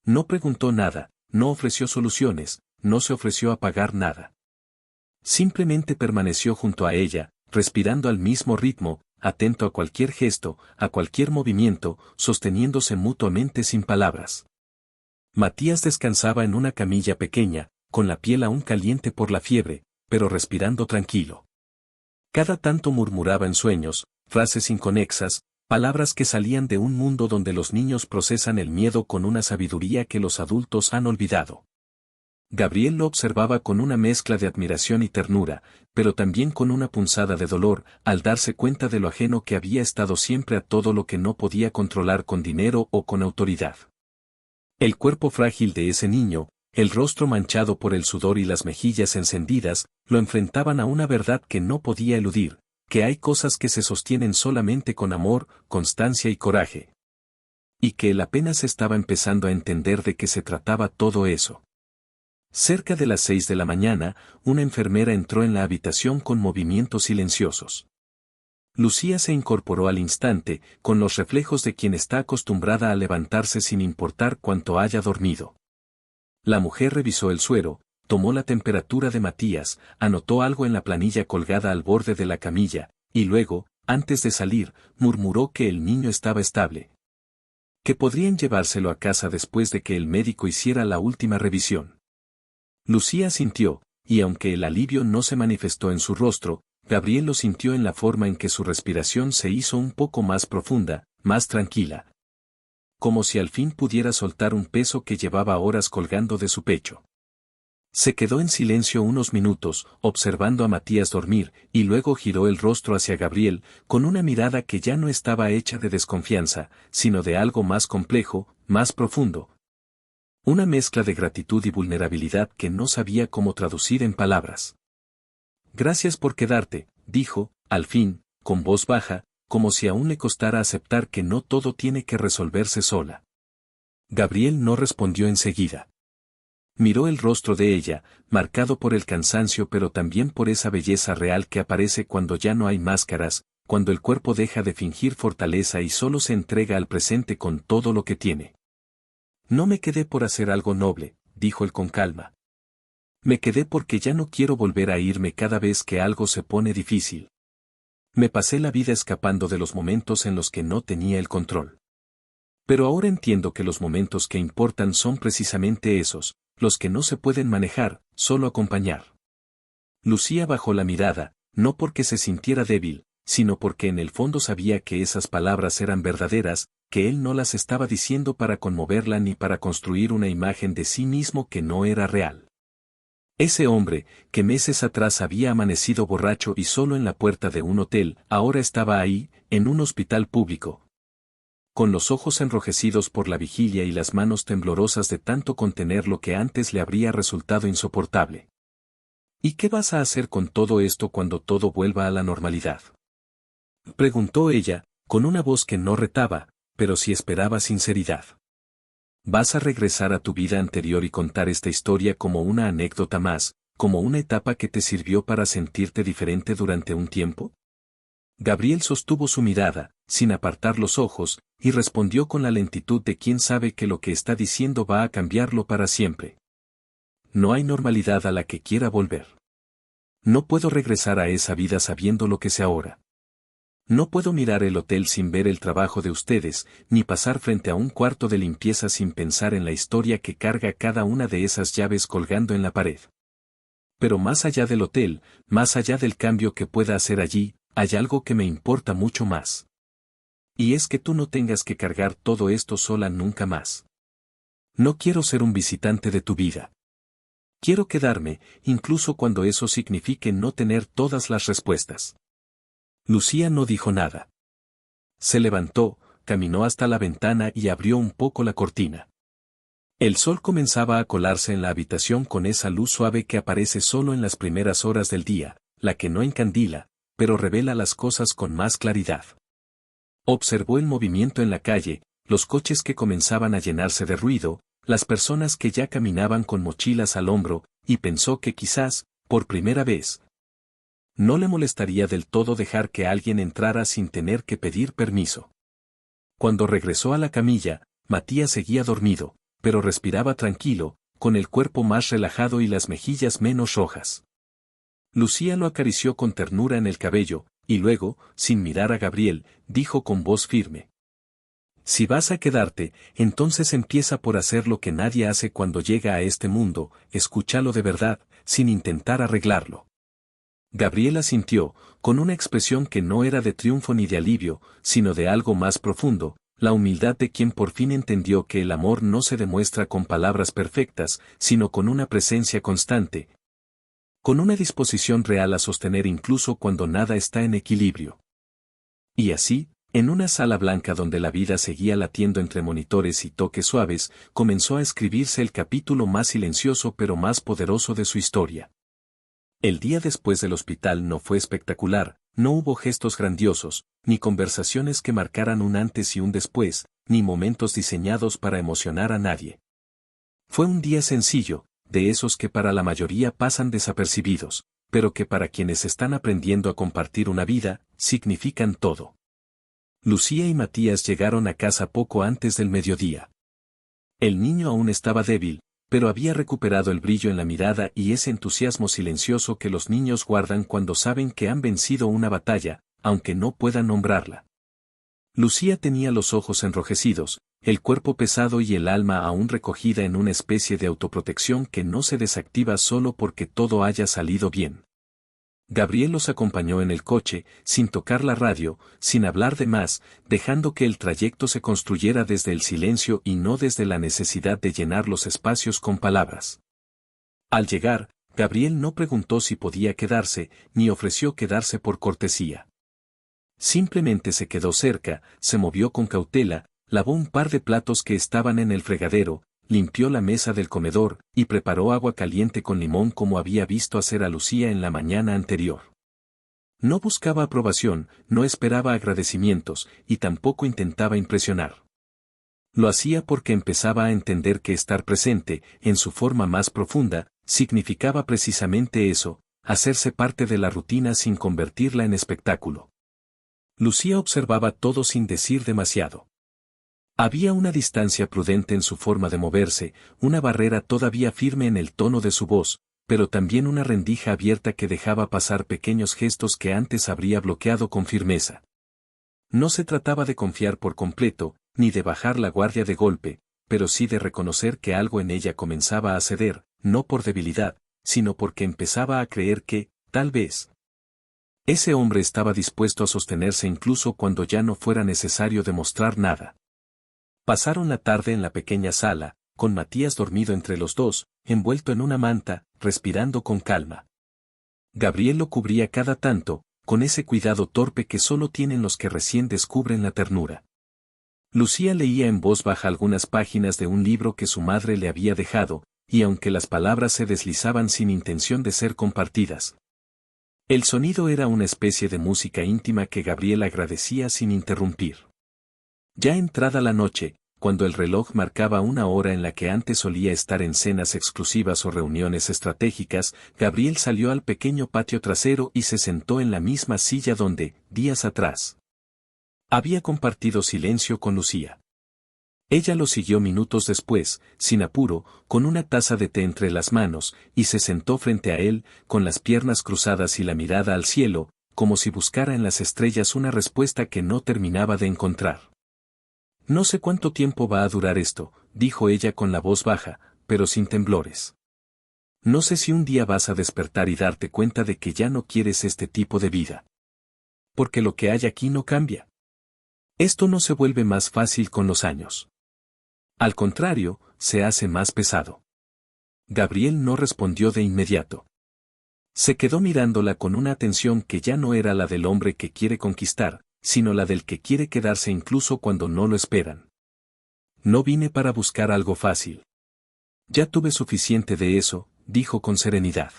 No preguntó nada, no ofreció soluciones, no se ofreció a pagar nada. Simplemente permaneció junto a ella, respirando al mismo ritmo, atento a cualquier gesto, a cualquier movimiento, sosteniéndose mutuamente sin palabras. Matías descansaba en una camilla pequeña, con la piel aún caliente por la fiebre, pero respirando tranquilo. Cada tanto murmuraba en sueños, frases inconexas, palabras que salían de un mundo donde los niños procesan el miedo con una sabiduría que los adultos han olvidado. Gabriel lo observaba con una mezcla de admiración y ternura, pero también con una punzada de dolor, al darse cuenta de lo ajeno que había estado siempre a todo lo que no podía controlar con dinero o con autoridad. El cuerpo frágil de ese niño, el rostro manchado por el sudor y las mejillas encendidas, lo enfrentaban a una verdad que no podía eludir, que hay cosas que se sostienen solamente con amor, constancia y coraje. Y que él apenas estaba empezando a entender de qué se trataba todo eso. Cerca de las 6 de la mañana, una enfermera entró en la habitación con movimientos silenciosos. Lucía se incorporó al instante, con los reflejos de quien está acostumbrada a levantarse sin importar cuánto haya dormido. La mujer revisó el suero, tomó la temperatura de Matías, anotó algo en la planilla colgada al borde de la camilla, y luego, antes de salir, murmuró que el niño estaba estable. Que podrían llevárselo a casa después de que el médico hiciera la última revisión. Lucía sintió, y aunque el alivio no se manifestó en su rostro, Gabriel lo sintió en la forma en que su respiración se hizo un poco más profunda, más tranquila. Como si al fin pudiera soltar un peso que llevaba horas colgando de su pecho. Se quedó en silencio unos minutos, observando a Matías dormir, y luego giró el rostro hacia Gabriel, con una mirada que ya no estaba hecha de desconfianza, sino de algo más complejo, más profundo. Una mezcla de gratitud y vulnerabilidad que no sabía cómo traducir en palabras. Gracias por quedarte, dijo, al fin, con voz baja, como si aún le costara aceptar que no todo tiene que resolverse sola. Gabriel no respondió enseguida. Miró el rostro de ella, marcado por el cansancio pero también por esa belleza real que aparece cuando ya no hay máscaras, cuando el cuerpo deja de fingir fortaleza y solo se entrega al presente con todo lo que tiene. No me quedé por hacer algo noble, dijo él con calma. Me quedé porque ya no quiero volver a irme cada vez que algo se pone difícil. Me pasé la vida escapando de los momentos en los que no tenía el control. Pero ahora entiendo que los momentos que importan son precisamente esos, los que no se pueden manejar, solo acompañar. Lucía bajó la mirada, no porque se sintiera débil, sino porque en el fondo sabía que esas palabras eran verdaderas, que él no las estaba diciendo para conmoverla ni para construir una imagen de sí mismo que no era real. Ese hombre, que meses atrás había amanecido borracho y solo en la puerta de un hotel, ahora estaba ahí, en un hospital público. Con los ojos enrojecidos por la vigilia y las manos temblorosas de tanto contener lo que antes le habría resultado insoportable. ¿Y qué vas a hacer con todo esto cuando todo vuelva a la normalidad?, preguntó ella, con una voz que no retaba, pero sí esperaba sinceridad. ¿Vas a regresar a tu vida anterior y contar esta historia como una anécdota más, como una etapa que te sirvió para sentirte diferente durante un tiempo? Gabriel sostuvo su mirada, sin apartar los ojos, y respondió con la lentitud de quien sabe que lo que está diciendo va a cambiarlo para siempre. No hay normalidad a la que quiera volver. No puedo regresar a esa vida sabiendo lo que sé ahora. No puedo mirar el hotel sin ver el trabajo de ustedes, ni pasar frente a un cuarto de limpieza sin pensar en la historia que carga cada una de esas llaves colgando en la pared. Pero más allá del hotel, más allá del cambio que pueda hacer allí, hay algo que me importa mucho más. Y es que tú no tengas que cargar todo esto sola nunca más. No quiero ser un visitante de tu vida. Quiero quedarme, incluso cuando eso signifique no tener todas las respuestas. Lucía no dijo nada. Se levantó, caminó hasta la ventana y abrió un poco la cortina. El sol comenzaba a colarse en la habitación con esa luz suave que aparece solo en las primeras horas del día, la que no encandila, pero revela las cosas con más claridad. Observó el movimiento en la calle, los coches que comenzaban a llenarse de ruido, las personas que ya caminaban con mochilas al hombro, y pensó que quizás, por primera vez, no le molestaría del todo dejar que alguien entrara sin tener que pedir permiso. Cuando regresó a la camilla, Matías seguía dormido, pero respiraba tranquilo, con el cuerpo más relajado y las mejillas menos rojas. Lucía lo acarició con ternura en el cabello, y luego, sin mirar a Gabriel, dijo con voz firme: Si vas a quedarte, entonces empieza por hacer lo que nadie hace cuando llega a este mundo, escúchalo de verdad, sin intentar arreglarlo. Gabriel asintió, con una expresión que no era de triunfo ni de alivio, sino de algo más profundo, la humildad de quien por fin entendió que el amor no se demuestra con palabras perfectas, sino con una presencia constante, con una disposición real a sostener incluso cuando nada está en equilibrio. Y así, en una sala blanca donde la vida seguía latiendo entre monitores y toques suaves, comenzó a escribirse el capítulo más silencioso pero más poderoso de su historia. El día después del hospital no fue espectacular, no hubo gestos grandiosos, ni conversaciones que marcaran un antes y un después, ni momentos diseñados para emocionar a nadie. Fue un día sencillo, de esos que para la mayoría pasan desapercibidos, pero que para quienes están aprendiendo a compartir una vida, significan todo. Lucía y Matías llegaron a casa poco antes del mediodía. El niño aún estaba débil, pero había recuperado el brillo en la mirada y ese entusiasmo silencioso que los niños guardan cuando saben que han vencido una batalla, aunque no puedan nombrarla. Lucía tenía los ojos enrojecidos, el cuerpo pesado y el alma aún recogida en una especie de autoprotección que no se desactiva solo porque todo haya salido bien. Gabriel los acompañó en el coche, sin tocar la radio, sin hablar de más, dejando que el trayecto se construyera desde el silencio y no desde la necesidad de llenar los espacios con palabras. Al llegar, Gabriel no preguntó si podía quedarse, ni ofreció quedarse por cortesía. Simplemente se quedó cerca, se movió con cautela, lavó un par de platos que estaban en el fregadero, limpió la mesa del comedor, y preparó agua caliente con limón como había visto hacer a Lucía en la mañana anterior. No buscaba aprobación, no esperaba agradecimientos, y tampoco intentaba impresionar. Lo hacía porque empezaba a entender que estar presente, en su forma más profunda, significaba precisamente eso, hacerse parte de la rutina sin convertirla en espectáculo. Lucía observaba todo sin decir demasiado. Había una distancia prudente en su forma de moverse, una barrera todavía firme en el tono de su voz, pero también una rendija abierta que dejaba pasar pequeños gestos que antes habría bloqueado con firmeza. No se trataba de confiar por completo, ni de bajar la guardia de golpe, pero sí de reconocer que algo en ella comenzaba a ceder, no por debilidad, sino porque empezaba a creer que, tal vez, ese hombre estaba dispuesto a sostenerse incluso cuando ya no fuera necesario demostrar nada. Pasaron la tarde en la pequeña sala, con Matías dormido entre los dos, envuelto en una manta, respirando con calma. Gabriel lo cubría cada tanto, con ese cuidado torpe que solo tienen los que recién descubren la ternura. Lucía leía en voz baja algunas páginas de un libro que su madre le había dejado, y aunque las palabras se deslizaban sin intención de ser compartidas, el sonido era una especie de música íntima que Gabriel agradecía sin interrumpir. Ya entrada la noche, cuando el reloj marcaba una hora en la que antes solía estar en cenas exclusivas o reuniones estratégicas, Gabriel salió al pequeño patio trasero y se sentó en la misma silla donde, días atrás, había compartido silencio con Lucía. Ella lo siguió minutos después, sin apuro, con una taza de té entre las manos, y se sentó frente a él, con las piernas cruzadas y la mirada al cielo, como si buscara en las estrellas una respuesta que no terminaba de encontrar. No sé cuánto tiempo va a durar esto, dijo ella con la voz baja, pero sin temblores. No sé si un día vas a despertar y darte cuenta de que ya no quieres este tipo de vida. Porque lo que hay aquí no cambia. Esto no se vuelve más fácil con los años. Al contrario, se hace más pesado. Gabriel no respondió de inmediato. Se quedó mirándola con una atención que ya no era la del hombre que quiere conquistar, sino la del que quiere quedarse incluso cuando no lo esperan. No vine para buscar algo fácil. Ya tuve suficiente de eso, dijo con serenidad.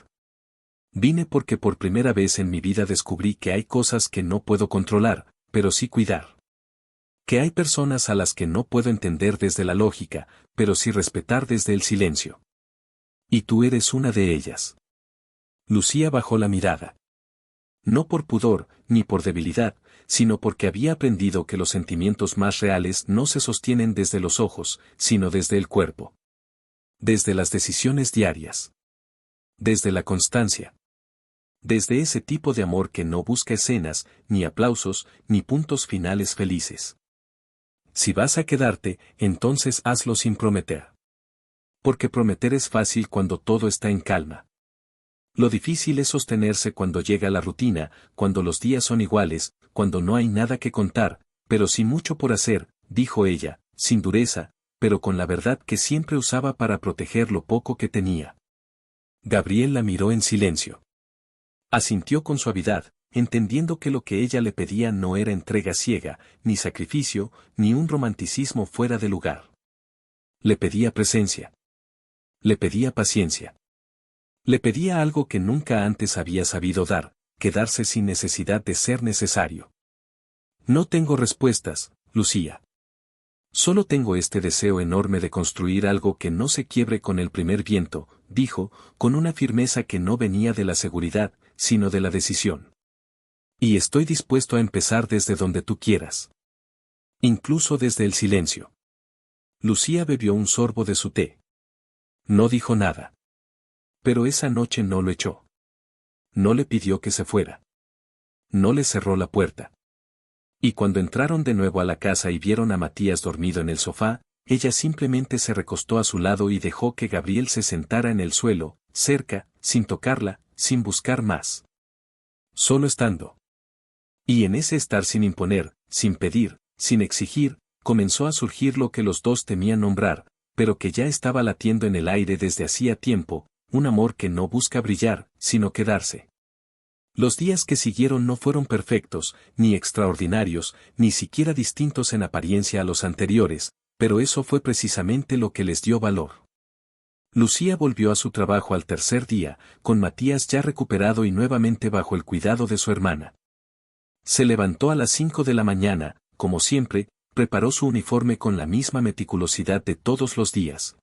Vine porque por primera vez en mi vida descubrí que hay cosas que no puedo controlar, pero sí cuidar. Que hay personas a las que no puedo entender desde la lógica, pero sí respetar desde el silencio. Y tú eres una de ellas. Lucía bajó la mirada. No por pudor, ni por debilidad, sino porque había aprendido que los sentimientos más reales no se sostienen desde los ojos, sino desde el cuerpo. Desde las decisiones diarias. Desde la constancia. Desde ese tipo de amor que no busca escenas, ni aplausos, ni puntos finales felices. Si vas a quedarte, entonces hazlo sin prometer. Porque prometer es fácil cuando todo está en calma. Lo difícil es sostenerse cuando llega la rutina, cuando los días son iguales, cuando no hay nada que contar, pero sí mucho por hacer, dijo ella, sin dureza, pero con la verdad que siempre usaba para proteger lo poco que tenía. Gabriel la miró en silencio. Asintió con suavidad, entendiendo que lo que ella le pedía no era entrega ciega, ni sacrificio, ni un romanticismo fuera de lugar. Le pedía presencia. Le pedía paciencia. Le pedía algo que nunca antes había sabido dar, quedarse sin necesidad de ser necesario. No tengo respuestas, Lucía. Solo tengo este deseo enorme de construir algo que no se quiebre con el primer viento, dijo, con una firmeza que no venía de la seguridad, sino de la decisión. Y estoy dispuesto a empezar desde donde tú quieras. Incluso desde el silencio. Lucía bebió un sorbo de su té. No dijo nada. Pero esa noche no lo echó. No le pidió que se fuera. No le cerró la puerta. Y cuando entraron de nuevo a la casa y vieron a Matías dormido en el sofá, ella simplemente se recostó a su lado y dejó que Gabriel se sentara en el suelo, cerca, sin tocarla, sin buscar más. Solo estando. Y en ese estar sin imponer, sin pedir, sin exigir, comenzó a surgir lo que los dos temían nombrar, pero que ya estaba latiendo en el aire desde hacía tiempo, un amor que no busca brillar, sino quedarse. Los días que siguieron no fueron perfectos, ni extraordinarios, ni siquiera distintos en apariencia a los anteriores, pero eso fue precisamente lo que les dio valor. Lucía volvió a su trabajo al tercer día, con Matías ya recuperado y nuevamente bajo el cuidado de su hermana. Se levantó a las 5 de la mañana, como siempre, preparó su uniforme con la misma meticulosidad de todos los días.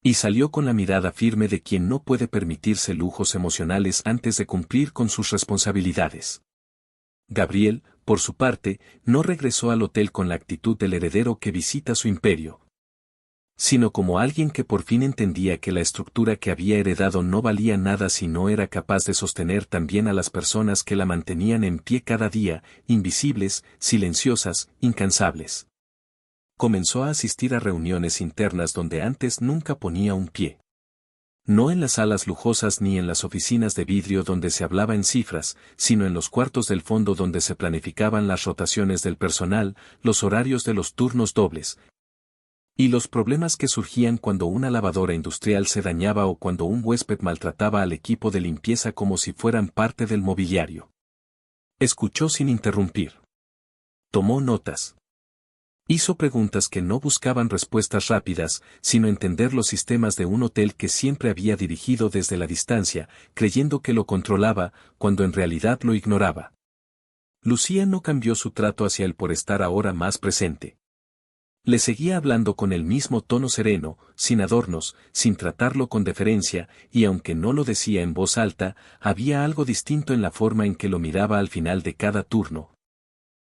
Y salió con la mirada firme de quien no puede permitirse lujos emocionales antes de cumplir con sus responsabilidades. Gabriel, por su parte, no regresó al hotel con la actitud del heredero que visita su imperio, sino como alguien que por fin entendía que la estructura que había heredado no valía nada si no era capaz de sostener también a las personas que la mantenían en pie cada día, invisibles, silenciosas, incansables. Comenzó a asistir a reuniones internas donde antes nunca ponía un pie. No en las salas lujosas ni en las oficinas de vidrio donde se hablaba en cifras, sino en los cuartos del fondo donde se planificaban las rotaciones del personal, los horarios de los turnos dobles, y los problemas que surgían cuando una lavadora industrial se dañaba o cuando un huésped maltrataba al equipo de limpieza como si fueran parte del mobiliario. Escuchó sin interrumpir. Tomó notas. Hizo preguntas que no buscaban respuestas rápidas, sino entender los sistemas de un hotel que siempre había dirigido desde la distancia, creyendo que lo controlaba, cuando en realidad lo ignoraba. Lucía no cambió su trato hacia él por estar ahora más presente. Le seguía hablando con el mismo tono sereno, sin adornos, sin tratarlo con deferencia, y aunque no lo decía en voz alta, había algo distinto en la forma en que lo miraba al final de cada turno.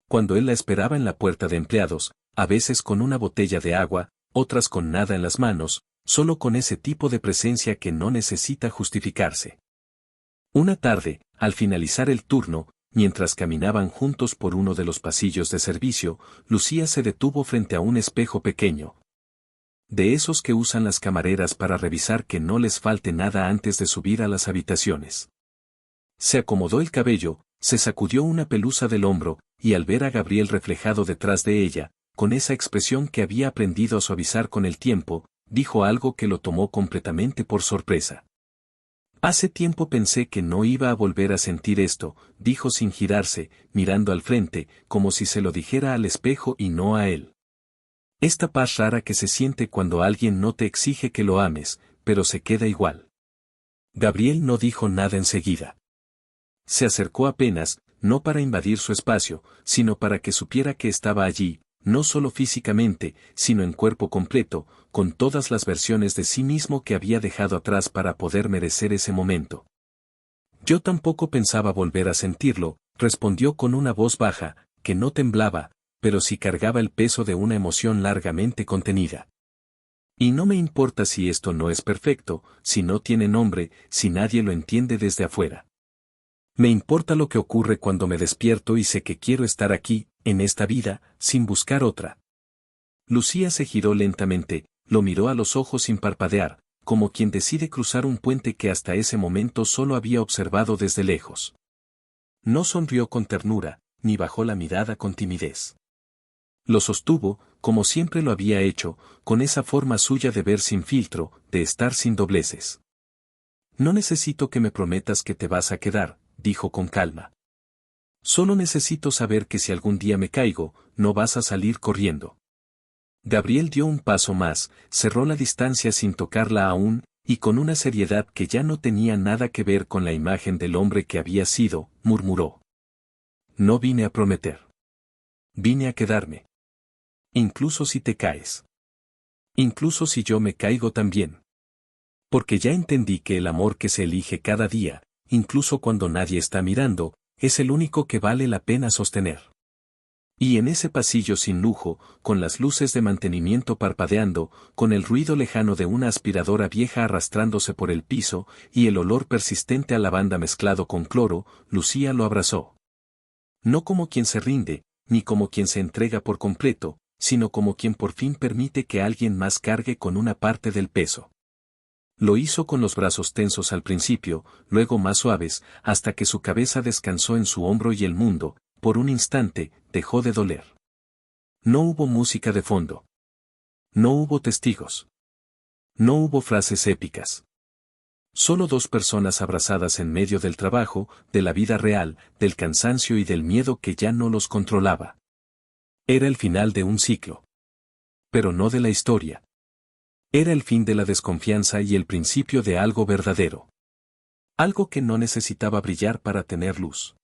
Cuando él la esperaba en la puerta de empleados, a veces con una botella de agua, otras con nada en las manos, solo con ese tipo de presencia que no necesita justificarse. Una tarde, al finalizar el turno, mientras caminaban juntos por uno de los pasillos de servicio, Lucía se detuvo frente a un espejo pequeño. De esos que usan las camareras para revisar que no les falte nada antes de subir a las habitaciones. Se acomodó el cabello, se sacudió una pelusa del hombro, y al ver a Gabriel reflejado detrás de ella, con esa expresión que había aprendido a suavizar con el tiempo, dijo algo que lo tomó completamente por sorpresa. Hace tiempo pensé que no iba a volver a sentir esto, dijo sin girarse, mirando al frente, como si se lo dijera al espejo y no a él. Esta paz rara que se siente cuando alguien no te exige que lo ames, pero se queda igual. Gabriel no dijo nada enseguida. Se acercó apenas, no para invadir su espacio, sino para que supiera que estaba allí, no solo físicamente, sino en cuerpo completo, con todas las versiones de sí mismo que había dejado atrás para poder merecer ese momento. Yo tampoco pensaba volver a sentirlo, respondió con una voz baja, que no temblaba, pero sí cargaba el peso de una emoción largamente contenida. Y no me importa si esto no es perfecto, si no tiene nombre, si nadie lo entiende desde afuera. Me importa lo que ocurre cuando me despierto y sé que quiero estar aquí, en esta vida, sin buscar otra. Lucía se giró lentamente, lo miró a los ojos sin parpadear, como quien decide cruzar un puente que hasta ese momento solo había observado desde lejos. No sonrió con ternura, ni bajó la mirada con timidez. Lo sostuvo, como siempre lo había hecho, con esa forma suya de ver sin filtro, de estar sin dobleces. No necesito que me prometas que te vas a quedar, dijo con calma. Solo necesito saber que si algún día me caigo, no vas a salir corriendo. Gabriel dio un paso más, cerró la distancia sin tocarla aún, y con una seriedad que ya no tenía nada que ver con la imagen del hombre que había sido, murmuró. No vine a prometer. Vine a quedarme. Incluso si te caes. Incluso si yo me caigo también. Porque ya entendí que el amor que se elige cada día, incluso cuando nadie está mirando, es el único que vale la pena sostener. Y en ese pasillo sin lujo, con las luces de mantenimiento parpadeando, con el ruido lejano de una aspiradora vieja arrastrándose por el piso, y el olor persistente a lavanda mezclado con cloro, Lucía lo abrazó. No como quien se rinde, ni como quien se entrega por completo, sino como quien por fin permite que alguien más cargue con una parte del peso. Lo hizo con los brazos tensos al principio, luego más suaves, hasta que su cabeza descansó en su hombro y el mundo, por un instante, dejó de doler. No hubo música de fondo. No hubo testigos. No hubo frases épicas. Solo dos personas abrazadas en medio del trabajo, de la vida real, del cansancio y del miedo que ya no los controlaba. Era el final de un ciclo. Pero no de la historia. Era el fin de la desconfianza y el principio de algo verdadero. Algo que no necesitaba brillar para tener luz.